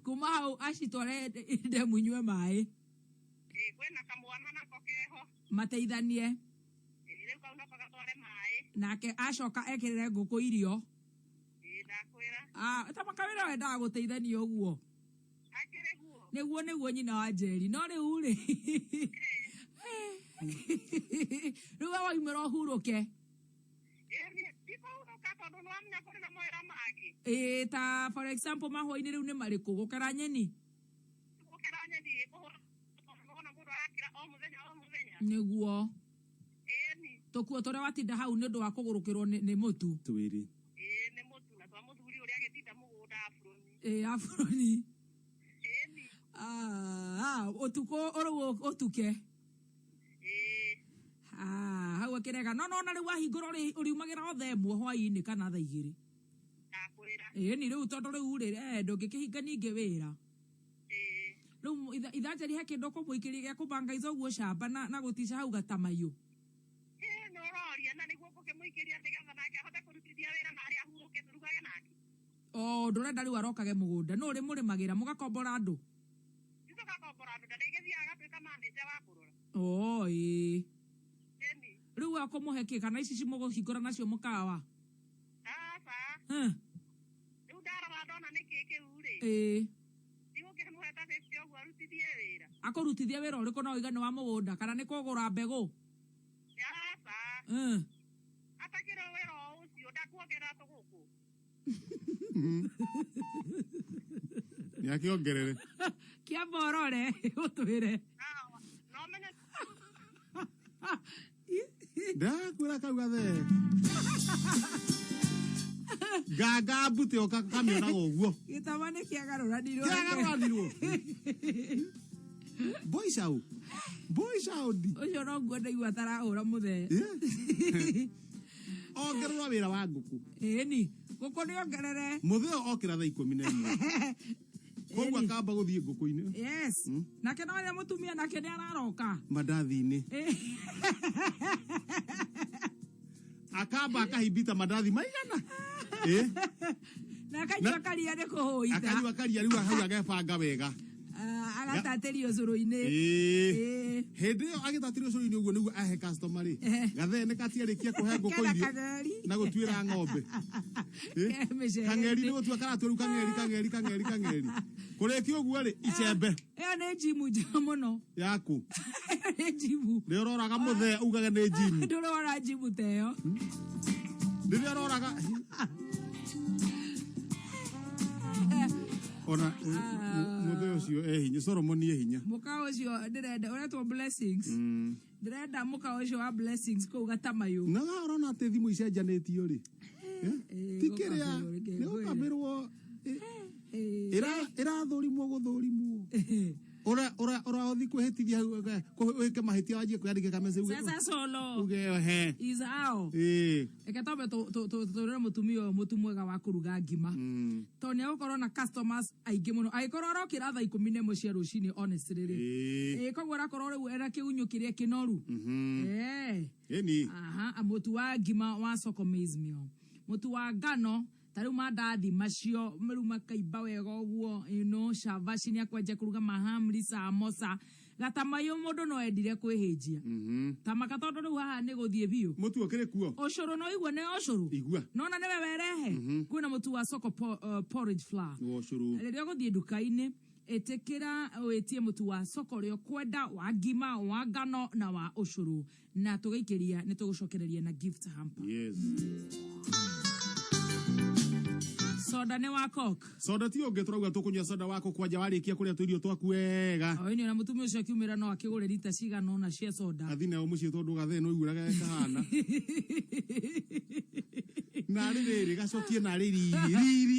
Kuma hau acitware ndemu inyue maĩ. Kwĩna kamwana nako keho. Mateithanie. Rĩu kau nako gatware maĩ. Nake acoka ekĩrĩre ngũkũ irio. Ndakwĩra. Tamaka wĩra wendaga gũteithania ũguo. Nĩguo nyina wa Njeri. No rĩu rĩ. Rĩu we waumĩra ũhurũke. Ta for example mahũa-inĩ rĩu nĩ marĩkũ? Gũkera nyeni? Gũkera nyeni kũhũra mũndũ arakĩra o mũthenya. Nĩguo. Tũkuo tũrĩa watinda hau nĩ ũndũ wa kũgũrũkĩrwo nĩ mũtu. Twĩrĩ. Nĩ mũtu na twa mũthuri ũrĩa agĩtinda mũgũnda Afroni. Afroni. Ũtukũ ũrĩu ũtuke. Hau akĩrega. No rĩu wahingũra ũriumagĩra othe ĩmwe hwaĩ-inĩ kana thaa 2. Ni rĩu tondũ rĩu rĩ ndũngĩkĩhinga ningĩ wĩra. Rĩu ithe Njeri he kĩndũ kũmũikĩria gĩa kũbanga izo ũguo camba na gũtica hau gatamayũ. Nĩ ũroria na nĩguo gũkĩmũikĩria nĩgetha nake ahote kũrutithia wĩra na arĩa ahurũke tũrugage nake. Ndũrenda rĩu arokage mũgũnda. No ũrĩmũrĩmagĩra mũgakombora andũ. Tũgakombora andũ na nĩgĩthiaga agatuĩka manager wa kũrora. Rĩu akũmũhe kĩ kana ici cimũgũhingũra nacio mũkawa? Rĩu ndarora ndona nĩ kĩ kĩu rĩ. Ndigũkĩmũhe ta 50 ũguo arutithie wĩra. Akũrutithia wĩra ũrĩkũ na ũigana wa mũgũnda kana nĩ kũgũra mbegũ? Atakĩra wĩra ũcio ndakuongerera tũgũkũ. Nĩakĩongerere. Kĩamba ũrore ũtwĩre. No menye. Ndakwĩra kau gathe. Gaga mbute kamĩonaga ũguo. Gĩtama nĩ kĩagarũranirwo. Boy sound. Ũcio no nguo ndaigua tarahũra mũthee. Ongerera wĩra wa ngũkũ. Ni ngũkũ nĩ ongerere. Mũthee okĩra thaa 11. Koguo akamba gũthiĩ ngũkũ-inĩ. Yes. Nake no arĩa mũtumia nake nĩ araroka. Mandathi-inĩ. Akamba akahimbita mandathi maigana. Na akanyua karia nĩ kũhũitha. Akanyua karia rĩu hau agebanga wega. Agatatĩrio ũcũrũ-inĩ. Hĩndĩ ĩyo agĩtatĩrio ũcũrũ-inĩ ũguo nĩguo ahe customer rĩ. Gathe nĩ katiarĩkia kũhe ngũkũ irio na gũtuĩra ng'ombe. Kang'eri nĩ gũtua karatuĩru kang'eri. Kũrĩkia ũguo rĩ icembe. Ĩyo nĩ jimu njega mũno. Yaku. Nĩ jimu. Nĩ ũroraga mũthee ugage nĩ jimu. Ndũrora jimu ta ĩyo. Rĩrĩa roraga ona mũthĩ ũcio hinya Solomon hinya mũka ũcio ndĩrenda ũretwo Blessings ndĩrenda mũka ũcio wa Blessings kũu Gatamayo na ũrona atĩ thimũ icenjanĩtio rĩ tikĩrĩa nĩ ũkambĩrwo ĩrathũrimwo gũthũrimwo urathi kwĩhĩtithia kwĩke mahĩtia wanjie kwandĩka message sasa solo uge izao eke tobe tũrĩre mũtumia mũtu mwega wa kũruga ngima to nĩ gũkorwo na customers aingĩ mũno agĩkorwo arokĩra thaa 11 cia rũcinĩ honestly rĩ koguo arakorwo rĩu era kĩgunyũ kĩrĩa kĩnoru mũtu wa ngima wa Soko Maize Meal mũtu wa ngano tariu mandathi macio rĩu makaimba wega ũguo Shavashi nĩ akwenja kũruga mahamri samosa Gatamayo mũndũ no endire kwĩhĩnjia tamaka tondũ rĩu haha nĩ gũthiĩ biũ mũtu ũkĩrĩ kuo ũcũrũ no igua nĩ ũcũrũ igua nona nĩwe werehe kwĩna mũtu wa Soko porridge flour ũcũrũ rĩrĩa ũgũthiĩ nduka-inĩ ĩtĩkĩra wĩtie mũtu wa Soko rĩo kwenda wa ngima wa ngano na wa ũcũrũ na tũgĩikĩria nĩ tũgũcokereria na gift hamper soda nĩ wa Coke soda ti ũngĩ tũrauga tũkũnyua soda wako kwanja warĩkia kũrĩa tũirio twaku wega nĩ ona mũtumia ũcio akiumĩra no akĩgũre lita cigana ona cia soda athina mũciĩ tondũ gathee no iguraga kahana na rĩrĩ gacokie na riri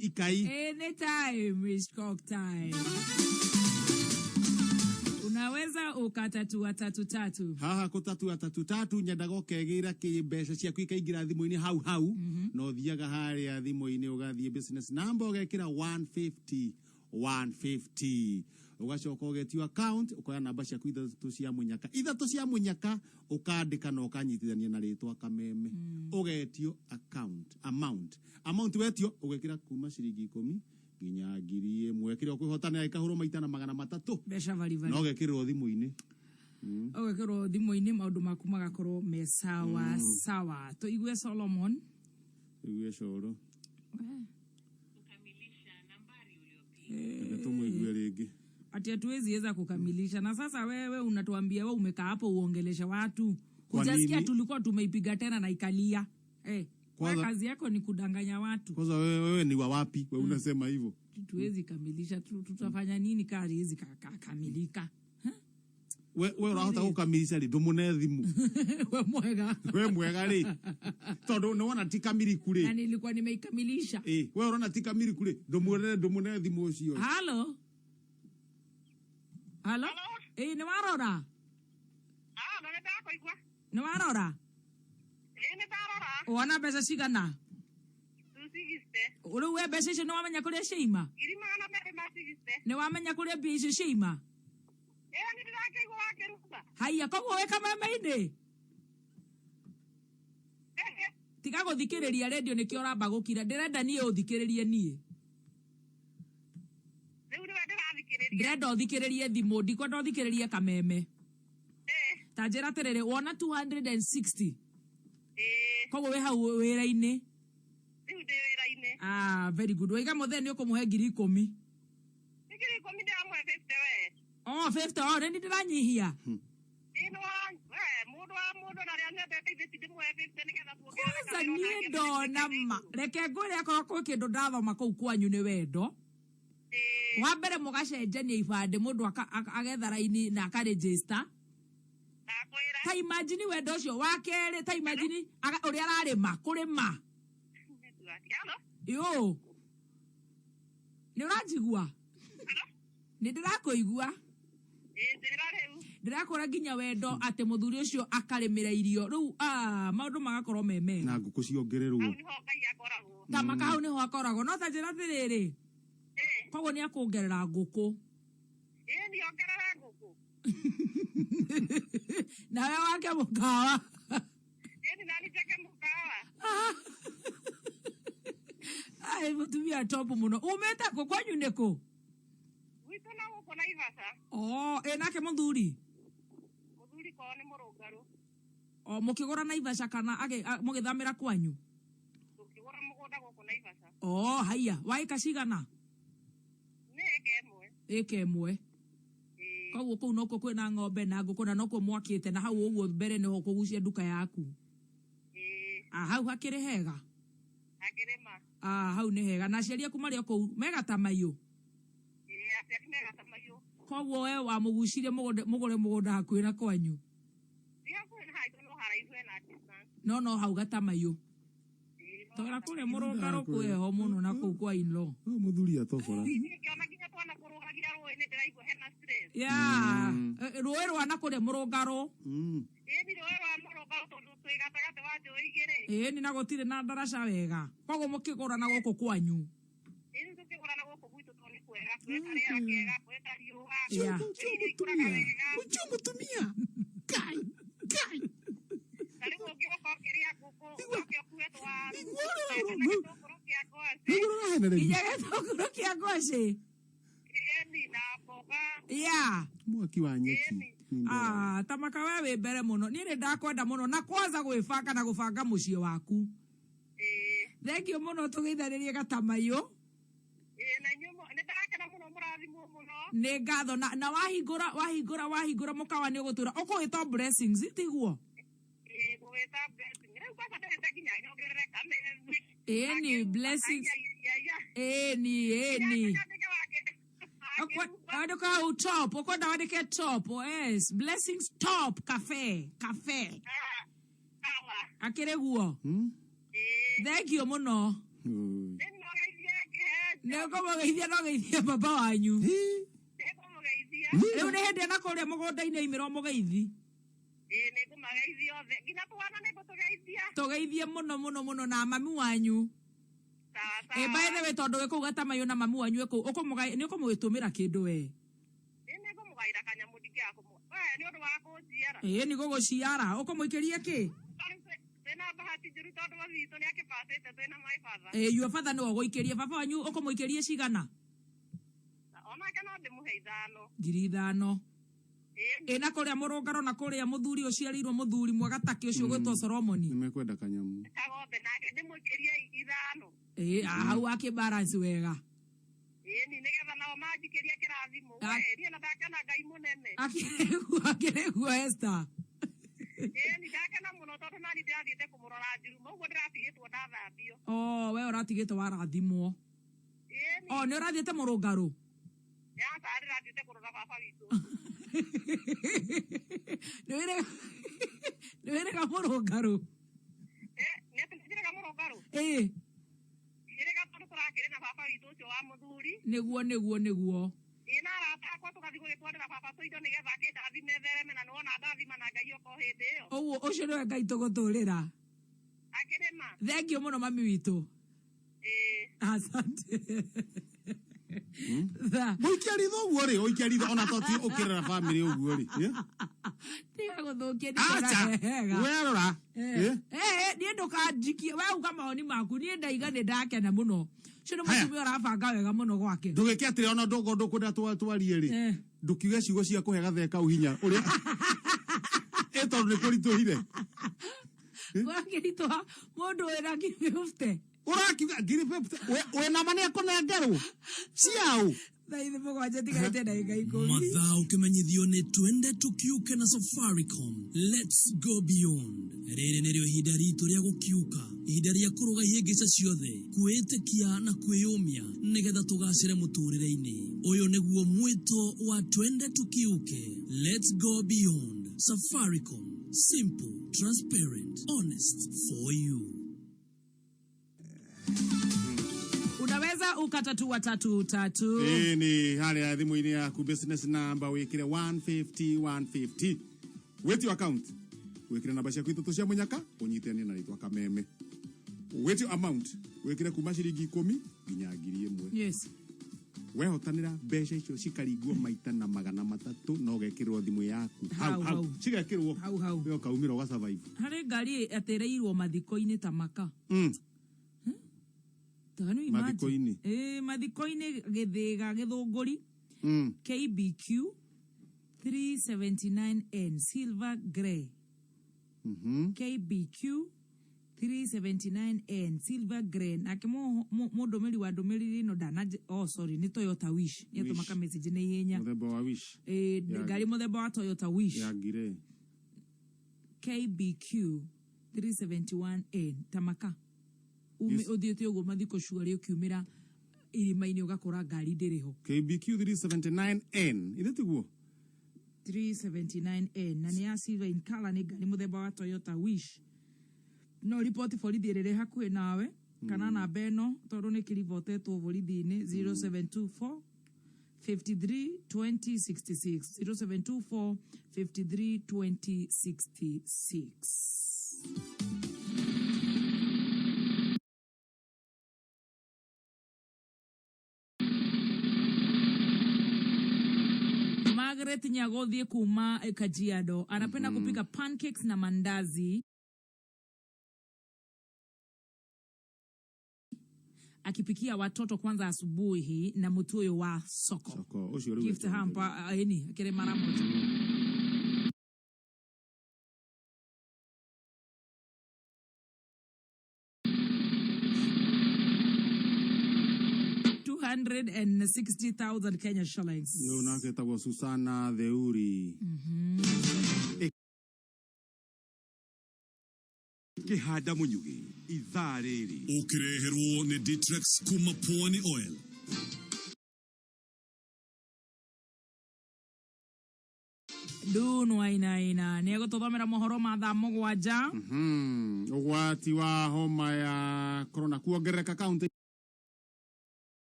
ikai anytime is Coke time unaweza ukatatua 33 haha kutatua 33 nyendaga ũkegĩra kĩmbeca ciaku ikaingĩra thimũ-inĩ hau no thiaga harĩa thimũ-inĩ ũgathiĩ business number ũgekĩra 150 ũgacoka ũgetio account ũkoya namba ciaku ithatũ cia mũnyaka ũkandĩka na ũkanyitithania na rĩtwa kameme ũgetio amount wetio ũgekĩra kuma ciringi 10 nginya 1,000 kĩrĩa ũkwĩhotanĩra ikahũrwo maita na 300 mbeca varivari no ũgekĩrĩrwo thimũ-inĩ ũgekĩrwo thimũ-inĩ maũndũ maku magakorwo me sawa sawa tũigue Solomon igue coro tumwigue rĩngĩ ati hatuweziweza kukamilisha na sasa wewe unatuambia wewe umekaa hapo uongelesha watu kujasikia tulikuwa tumeipiga tena na ikalia kwa kazi yako ni kudanganya watu kwanza wewe ni wa wapi wewe unasema hivyo tuwezi kamilisha tutafanya nini kazi hizi kamilika wewe unataka kukamilisha ri ndumune thimu wewe mwega ri tondu unaona ti kamili kule na nilikuwa nimeikamilisha wewe unaona ti kamili kule ndumune thimu ucio halo ni warora ni warora wana mbeca cigana uriu we mbeca icio nĩ wamenya kũrĩa ciaima nĩ wamenya kũrĩa mbia icio ciaima haiya koguo wĩ kameme-inĩ tiga gũthikĩrĩria redio nĩkĩo ũramba gũkira ndĩrenda niĩ ũthikĩrĩrie niĩ ndĩrenda ũthikĩrĩrie thimũ ndikwenda ũthikĩrĩrie kameme ta njĩra atĩrĩrĩ wona 260 koguo wĩ hau wĩra-inĩ very good waiga mũthee nĩ ũkũmũhe 10,000 50 nĩ ndĩranyihia kwanza niĩ ndona ma reke ngwĩre akorwo kwĩ kĩndũ ndathoma kũu kwanyu nĩ wendo wa mbere mũgacenjania ibandĩ mũndũ agetha raini na akarĩgĩsta ta imagine wendo ũcio wa kerĩ ta imagine ũrĩa ararĩma kũrĩma yo nĩ ũranjigua nĩ ndĩrakũigua ndĩrakũra nginya wendo atĩ mũthuri ũcio akarĩmĩra irio rĩu maũndũ magakorwo me mega na ngũkũ ciongererwo tamaka hau nĩho akoragwo no ta njĩra atĩrĩrĩ koguo nĩ akũngerera ngũkũ nawe wake mũkawa mũtumia top mũno umĩte kũ kwanyu nĩ kũ nake mũthuri mũkĩgũra Naivasha kana mũgĩthamĩra kwanyu haiya wa ĩka cigana ĩka ĩmwe koguo kũu nokuo kwĩna ng'ombe na ngũkũ na nokuo mwakĩte na hau ũguo mbere nĩho kũgucia nduka yaku hau hakĩrĩ hega Akirema. Hau nĩ hega na aciari aku marĩ o kũu mega ta maiyũ. Aciari mega ta maiyũ. Koguo we wa mũgucirie mũgũre mũgũnda hakuhĩ na kwanyu. No hau gata maiyũ. Tora kũrĩa mũrũngarũ kwĩho mũno na kũu kwa in-law. Mũthuri atobora. Rũĩ rwa na kũrĩa mũrũngarũ. Ni na gũtirĩ na ndaraca wega. Koguo mũkĩgũra na gũkũ kwanyu. Mũtumia. Kai. Mwaki wa nyeki. Tamaka wewe mbere muno ni ndakwenda muno na kwanza gwĩbanga na gũbanga mũciĩ waku. Thengio muno tũgeithanirie gatamaiyũ. Nĩ ngatho na wahingũra mũkawa nĩ ũgũtũra ũkũgĩtwo blessings tiguo. Ni blessings. Ni. Andika hau top, ukwenda wandike top, yes, blessings top, cafe. Akĩrĩ guo. Thengio mũno. Nĩngũmũgeithia no geithie baba wanyu. Rĩu nĩ hĩndĩ na kũrĩa mũgũnda-inĩ imĩrwo mũgeithi. Tũgeithie mũno na mami wanyu. By the way tondũ wĩ kũu gatamaiyũ na mami wanyu kũu nĩ ũkũmũgĩtũmĩra kĩndũ we. Nĩ gũgũciara ũkũmũikĩria kĩ? Your father nĩwe ũgũikĩria baba wanyu ũkũmũikĩria cigana? 5,000. Na kũrĩa mũrũngaro na kũrĩa mũthuri ũciarĩirwo mũthuri mwega take ũcio gwĩtwo Solomoni. Nimekwenda kanyamu. Hau akĩbalance wega. Akĩrĩguo Esther. We ũratigĩtwo warathimwo. Nĩ ũrathiĩte mũrũngarũ. Nĩ wĩrĩga mũrũngarũ. Nĩguo. Ũguo ũcio nĩwe Ngai tũgũtũrĩra. Thengio mũno mami witũ. Asante. Mũikiaritho ũguo rĩ, ũikiaritho ona toti ũkĩrera family ũguo rĩ. Tiga gũthũkia nĩ werora. Niĩ ndũkanjikie, we uga maoni maku, niĩ ndaiga nĩ ndakena mũno. Ũcio nĩ mũtumia ũrabanga wega mũno gwake. Ndũgĩke atĩrĩ ona ndũkwenda twarie rĩ. Ndũkiuge ciugo cia kũhe gatheka ũhinya ũrĩa. Tondũ nĩ kũritũhire. Gwakĩritũha mũndũ wĩna ngiri 50. Ũrakiuga ngiri 50 wĩna mane kũnengerwo ciao. Mathaa ũkĩmenyithio nĩ twende tũkiuke na Safaricom. Let's go beyond. Rĩrĩ nĩrĩo ihinda ritũ rĩa gũkiuka, ihinda rĩa kũrũga ihĩngĩca ciothe, kwĩĩtĩkia na kwĩyũmia nĩgetha tũgacĩre mũtũrĩre-inĩ. Ũyũ nĩguo mwĩto wa twende tũkiuke. Let's go beyond. Safaricom, simple, transparent, honest for you. Unaweza ukatatua 333. Ni hali ya thimu-inĩ yaku business number wĩkĩre 150. Wĩtio account wĩkĩre namba ciaku ithatũ cia mũnyaka ũnyitithanie na rĩtwa Kameme. Wĩtio amount wĩkĩre kuma ciringi 10 nginya 1,000. Yes. Wehotanĩra mbeca icio cikaringwo maita na 300 na ũgekĩrwo thimũ yaku. Hau. Cigekĩrwo. Hau. Wewe ukaumĩra ũgasurvive. Harĩ ngari atereirwo mathiko-inĩ Tamaka. Mathiko-inĩ. Mathiko-inĩ Gĩthĩga Gĩthũngũri. KBQ 379N Silver Grey. KBQ 379N Silver Grey. Nake mũndũmĩri wa ndũmĩrĩri ĩno nĩ Toyota Wish. Nĩ atũmaka message na ihenya. Mũthemba wa Wish. Ngari mũthemba wa Toyota Wish. Ya ngire. KBQ 371N Tamaka. uthiete uguo mathiko shwari ukiumira irima-ini ugakora ngari ndiriho. KBQ 379N ithe tiguo 379N na ni ya silver in color, ni ngari muthemba wa Toyota Wish. No report borithi rere hakuhe nawe kana namba eno tondu ni kirivotetwo borithi-ini 0724 53 20 66 0724 53 20 66. Margaret Nyagodhi kuma Kajiado anapenda kupika pancakes na mandazi akipikia watoto kwanza asubuhi na mutuyo wa soko. Gift hamper kile mara moja. $260,000 Kenya shillings. No naketa kwa Susana Theuri. Kihada Munyugi ithaa rĩrĩ ukireherwo ni Ditrex kuma Pwani Oil. Dunu aina ni gututhomera mohoro ma thaa mugwanja. Ugwati wa homa ya corona kuongerereka kaunti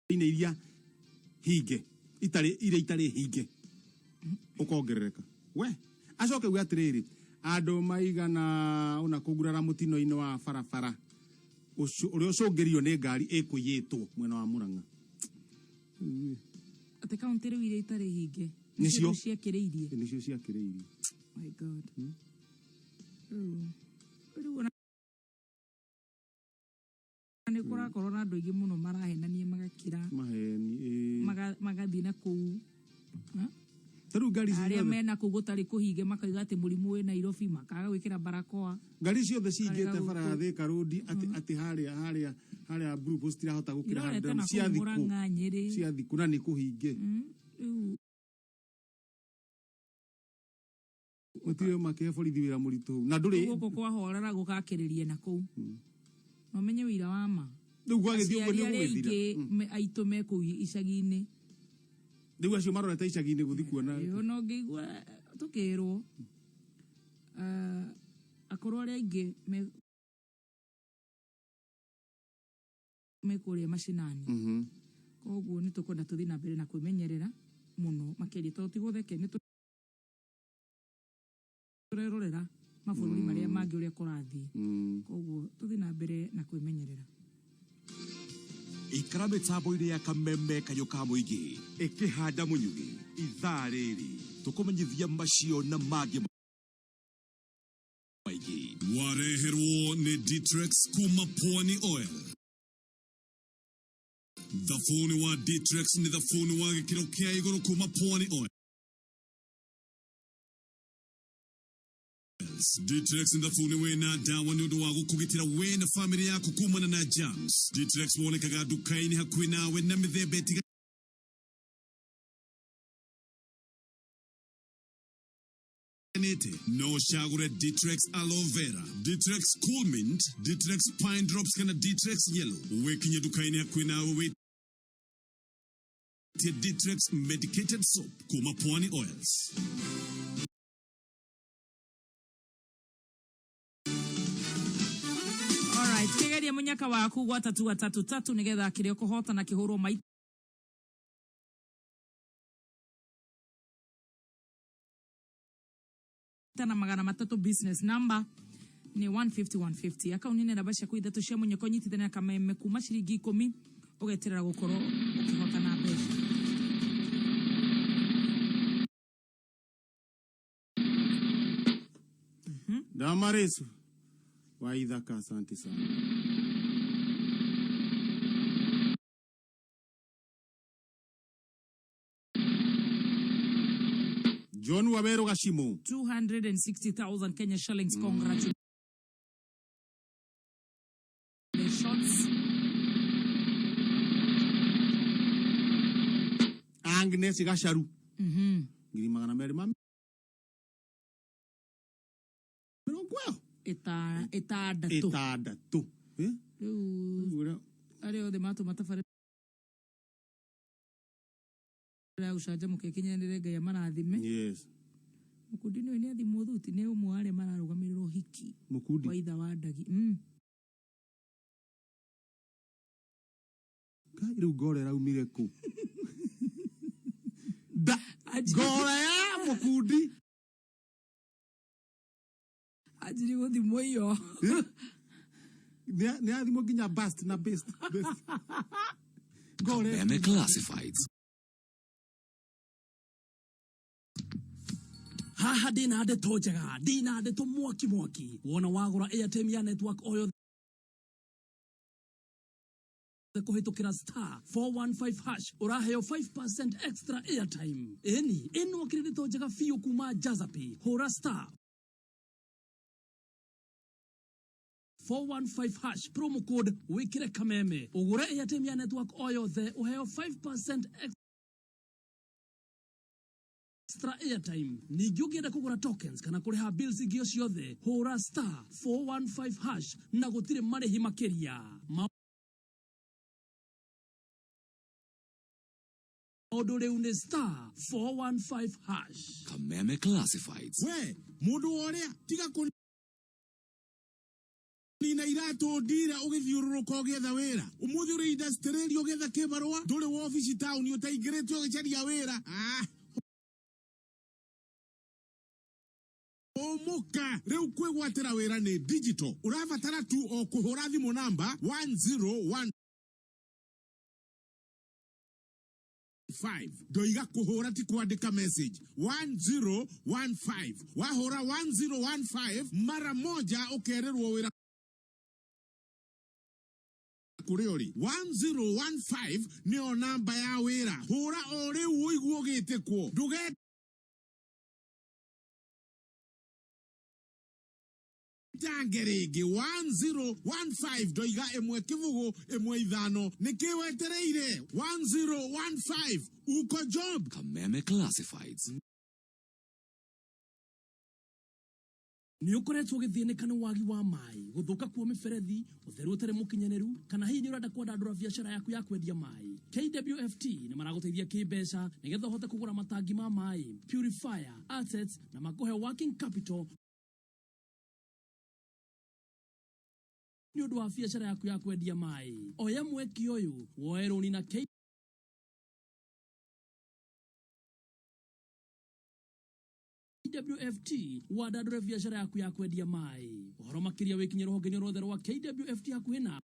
ine iria hinge itari hinge ukongerereka we acoke gwe atiriri andu maigana una kugurara mutino-ini wa barabara uri ucungirio ni ngari ikuyitwo mwena wa Murang'a ate kaunti riu iria itari hinge nicio ciakiriirie my god ni kurakorwo na andu aingi muno marahenania magakira magathii na kuu taru ngari aria mena kuu gutari kuhinge makaiga ati murimu wi Nairobi makaga gwikira barakoa ngari ciothe cingite bara ya Thika Road ati haria blue post irahota gukira handam ciathiku na ni kuhinge utire make borithi wira muritu na nduri guko kwa horera gukakiririe na kuu no menye wira wa ma riu gwagithio uguo ni gwithira aitu me kuu icagi-ini riu acio marorete icagi-ini guthi kuona no ngigua tukirwo akorwo aria aingi me kuria mashinani koguo ni tukwenda tuthi na mbere na kwimenyerera muno makiri to tigutheke ni turerorera mabũrũri maria mangi uria kurathii koguo tuthi na mbere na kwimenyerera ikara mitambo-ini ya kameme kayo ka muingi ikihanda munyugi ithaa rĩrĩ tukumenyithia macio na mangĩ maingĩ wareherwo ni Ditrex kuma Pwani Oil. Thafuni wa Ditrex ni thafuni wa gĩkĩro kĩa igũrũ kuma Pwani Oil. Ditrex ni thafuni wĩna ndawa nĩ ũndũ wa gũkũgitĩra we na family yaku kumana na germs. Ditrex wonekaga nduka-inĩ hakuhĩ nawe na mĩthemba ĩtiganĩte. No shagure Ditrex aloe vera, Ditrex cool mint, Ditrex pine drops kana Ditrex yellow. Wekinye dukaini hakuhĩ nawe we Ditrex medicated soap kuma Pwani Oils. Alright, kigeria munyaka waku gwa 333 nigetha kirio kuhota na kihurwo maita na magana matatu. Business number ni 150 akaunti nenda basha ku ithatu cia munyako nyitithania kameme kuma ciringi 10 ugeterera gukorwo ukihota na mbeca. Damaresu waithaka, asante sana. John Wabero Gashimo 260,000 Kenya shillings. Congratulations. Agnes Gasharu ngiri magana meri kwayo itandatu riu aria othe matuma tabarĩra ya gucanjamũka ikinyanĩre Ngai amarathime. Yes. Mukundi nĩ nĩ athimwo thuti nĩ ũmwe wa arĩa mararũgamĩrĩra ũhiki wa itha wa Ndagi. Rĩu ngora ĩraumire kũ? Ngora ya Mukundi anjiri gũthimwo iyo. Nĩ athimwo nginya bust na best. Kameme Classifieds. Haha ndina ndeto njega, ndina ndeto mwaki wona wagũra airtime ya network o yothe kuhitukira star 415 hash uraheo 5% extra airtime. Eno kredito njega fiyo kuma Jazapi. Hora star 415 hash promo code wikire kameme ugure airtime ya network o yothe uheo 5% extra airtime. Ningĩ ũngĩenda kũgũra tokens kana kũrĩha bills ingĩ ciothe hũra star 415 hash na gũtirĩ marĩhi makĩria. Maũndũ rĩu nĩ star 415 hash. Kameme Classifieds. We mũndũ ũrĩa tiga kũ nina irato ndira ũgĩthiũrũrũka ũgĩetha wĩra ũmũthĩ ũrĩ industry ũgĩetha kĩbarũa ndũrĩ wa office town ũtaingĩrĩte ũgĩcaria wĩra. Omoka reu kwĩgwatĩra wĩra nĩ digital ũrabatara tu o kũhũra thimũ namba 101 5 doiga kuhora ti kuandika message 1015 wahora 1015 mara moja ukererwo wira kuriori 1015 nio namba ya wira hura ore uiguo gitekwo nduge tangerege 1015 doiga emwe kivugo emwe ithano nikiwetereire 1015 uko job. Kameme Classifieds. Nĩ ũkoretwo ũgĩthĩnĩka nĩ wagi wa maĩ, gũthũka kwa mĩberethi, ũtheru ũtarĩ mũkinyanĩru, kana hihi nĩ ũrenda kwandandũra biacara yaku ya kwendia maĩ. KWFT nĩ maragũteithia kĩmbeca nĩgetha ũhote kũgũra matangi ma maĩ, purifier, assets na makũhe working capital nĩ ũndũ wa biacara yaku ya kwendia maĩ. Oya mweki ũyũ woe rũni na KWFT wandandũre biacara yaku ya kwendia maĩ. Ũhoro makĩria wĩkinyie rũhonge-inĩ ruothe rwa KWFT hakuhĩ nawe.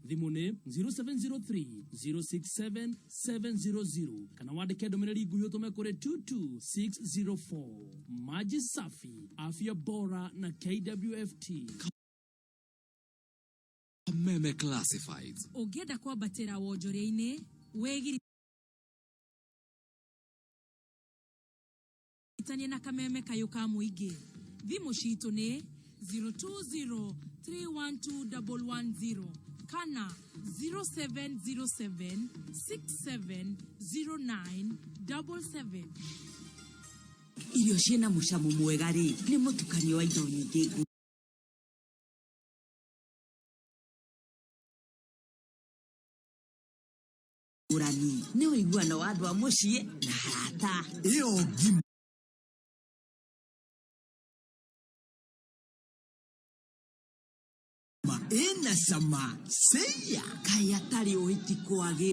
Thimũ nĩ 0703 067 700 kana wandĩke ndũmĩrĩri nguhĩ ũtũme kũrĩ 22604. Maji safi, afya bora na KWFT. Kameme Classifieds. Ũngĩenda kwambatĩra wonjoria-inĩ wĩgiritanie na kameme kayũ ka mũingĩ. Thimũ citũ nĩ 020312110 kana 0707670977. Irio ciĩna mũcamo mwega rĩ nĩ mũtukanio wa indo nyingĩ ngũrani nĩ ũiguano wa andũ a mũciĩ na arata. Ĩyo ngima ĩna cama seya kaĩ atarĩ ũhiki kwagĩ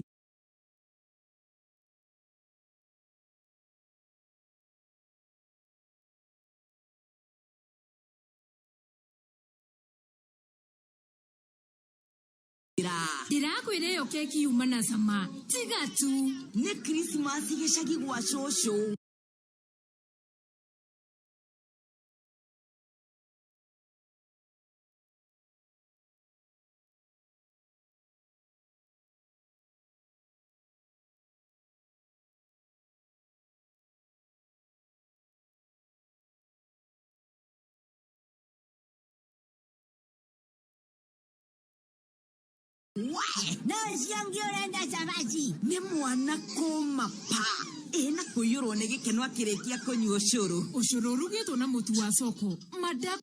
ndĩrakwĩra ĩyo keki yuma na cama tiga tu nĩ Christmas gĩcagi gwa cũcũ. Wae, no siangio renda sabaji. Ni mwana koma pa. ena kũiyũrwo nĩ gĩkeno akĩrĩkia kũnyua ũcũrũ ũcũrũ ũrugĩtwo na mũtu wa soko. Madam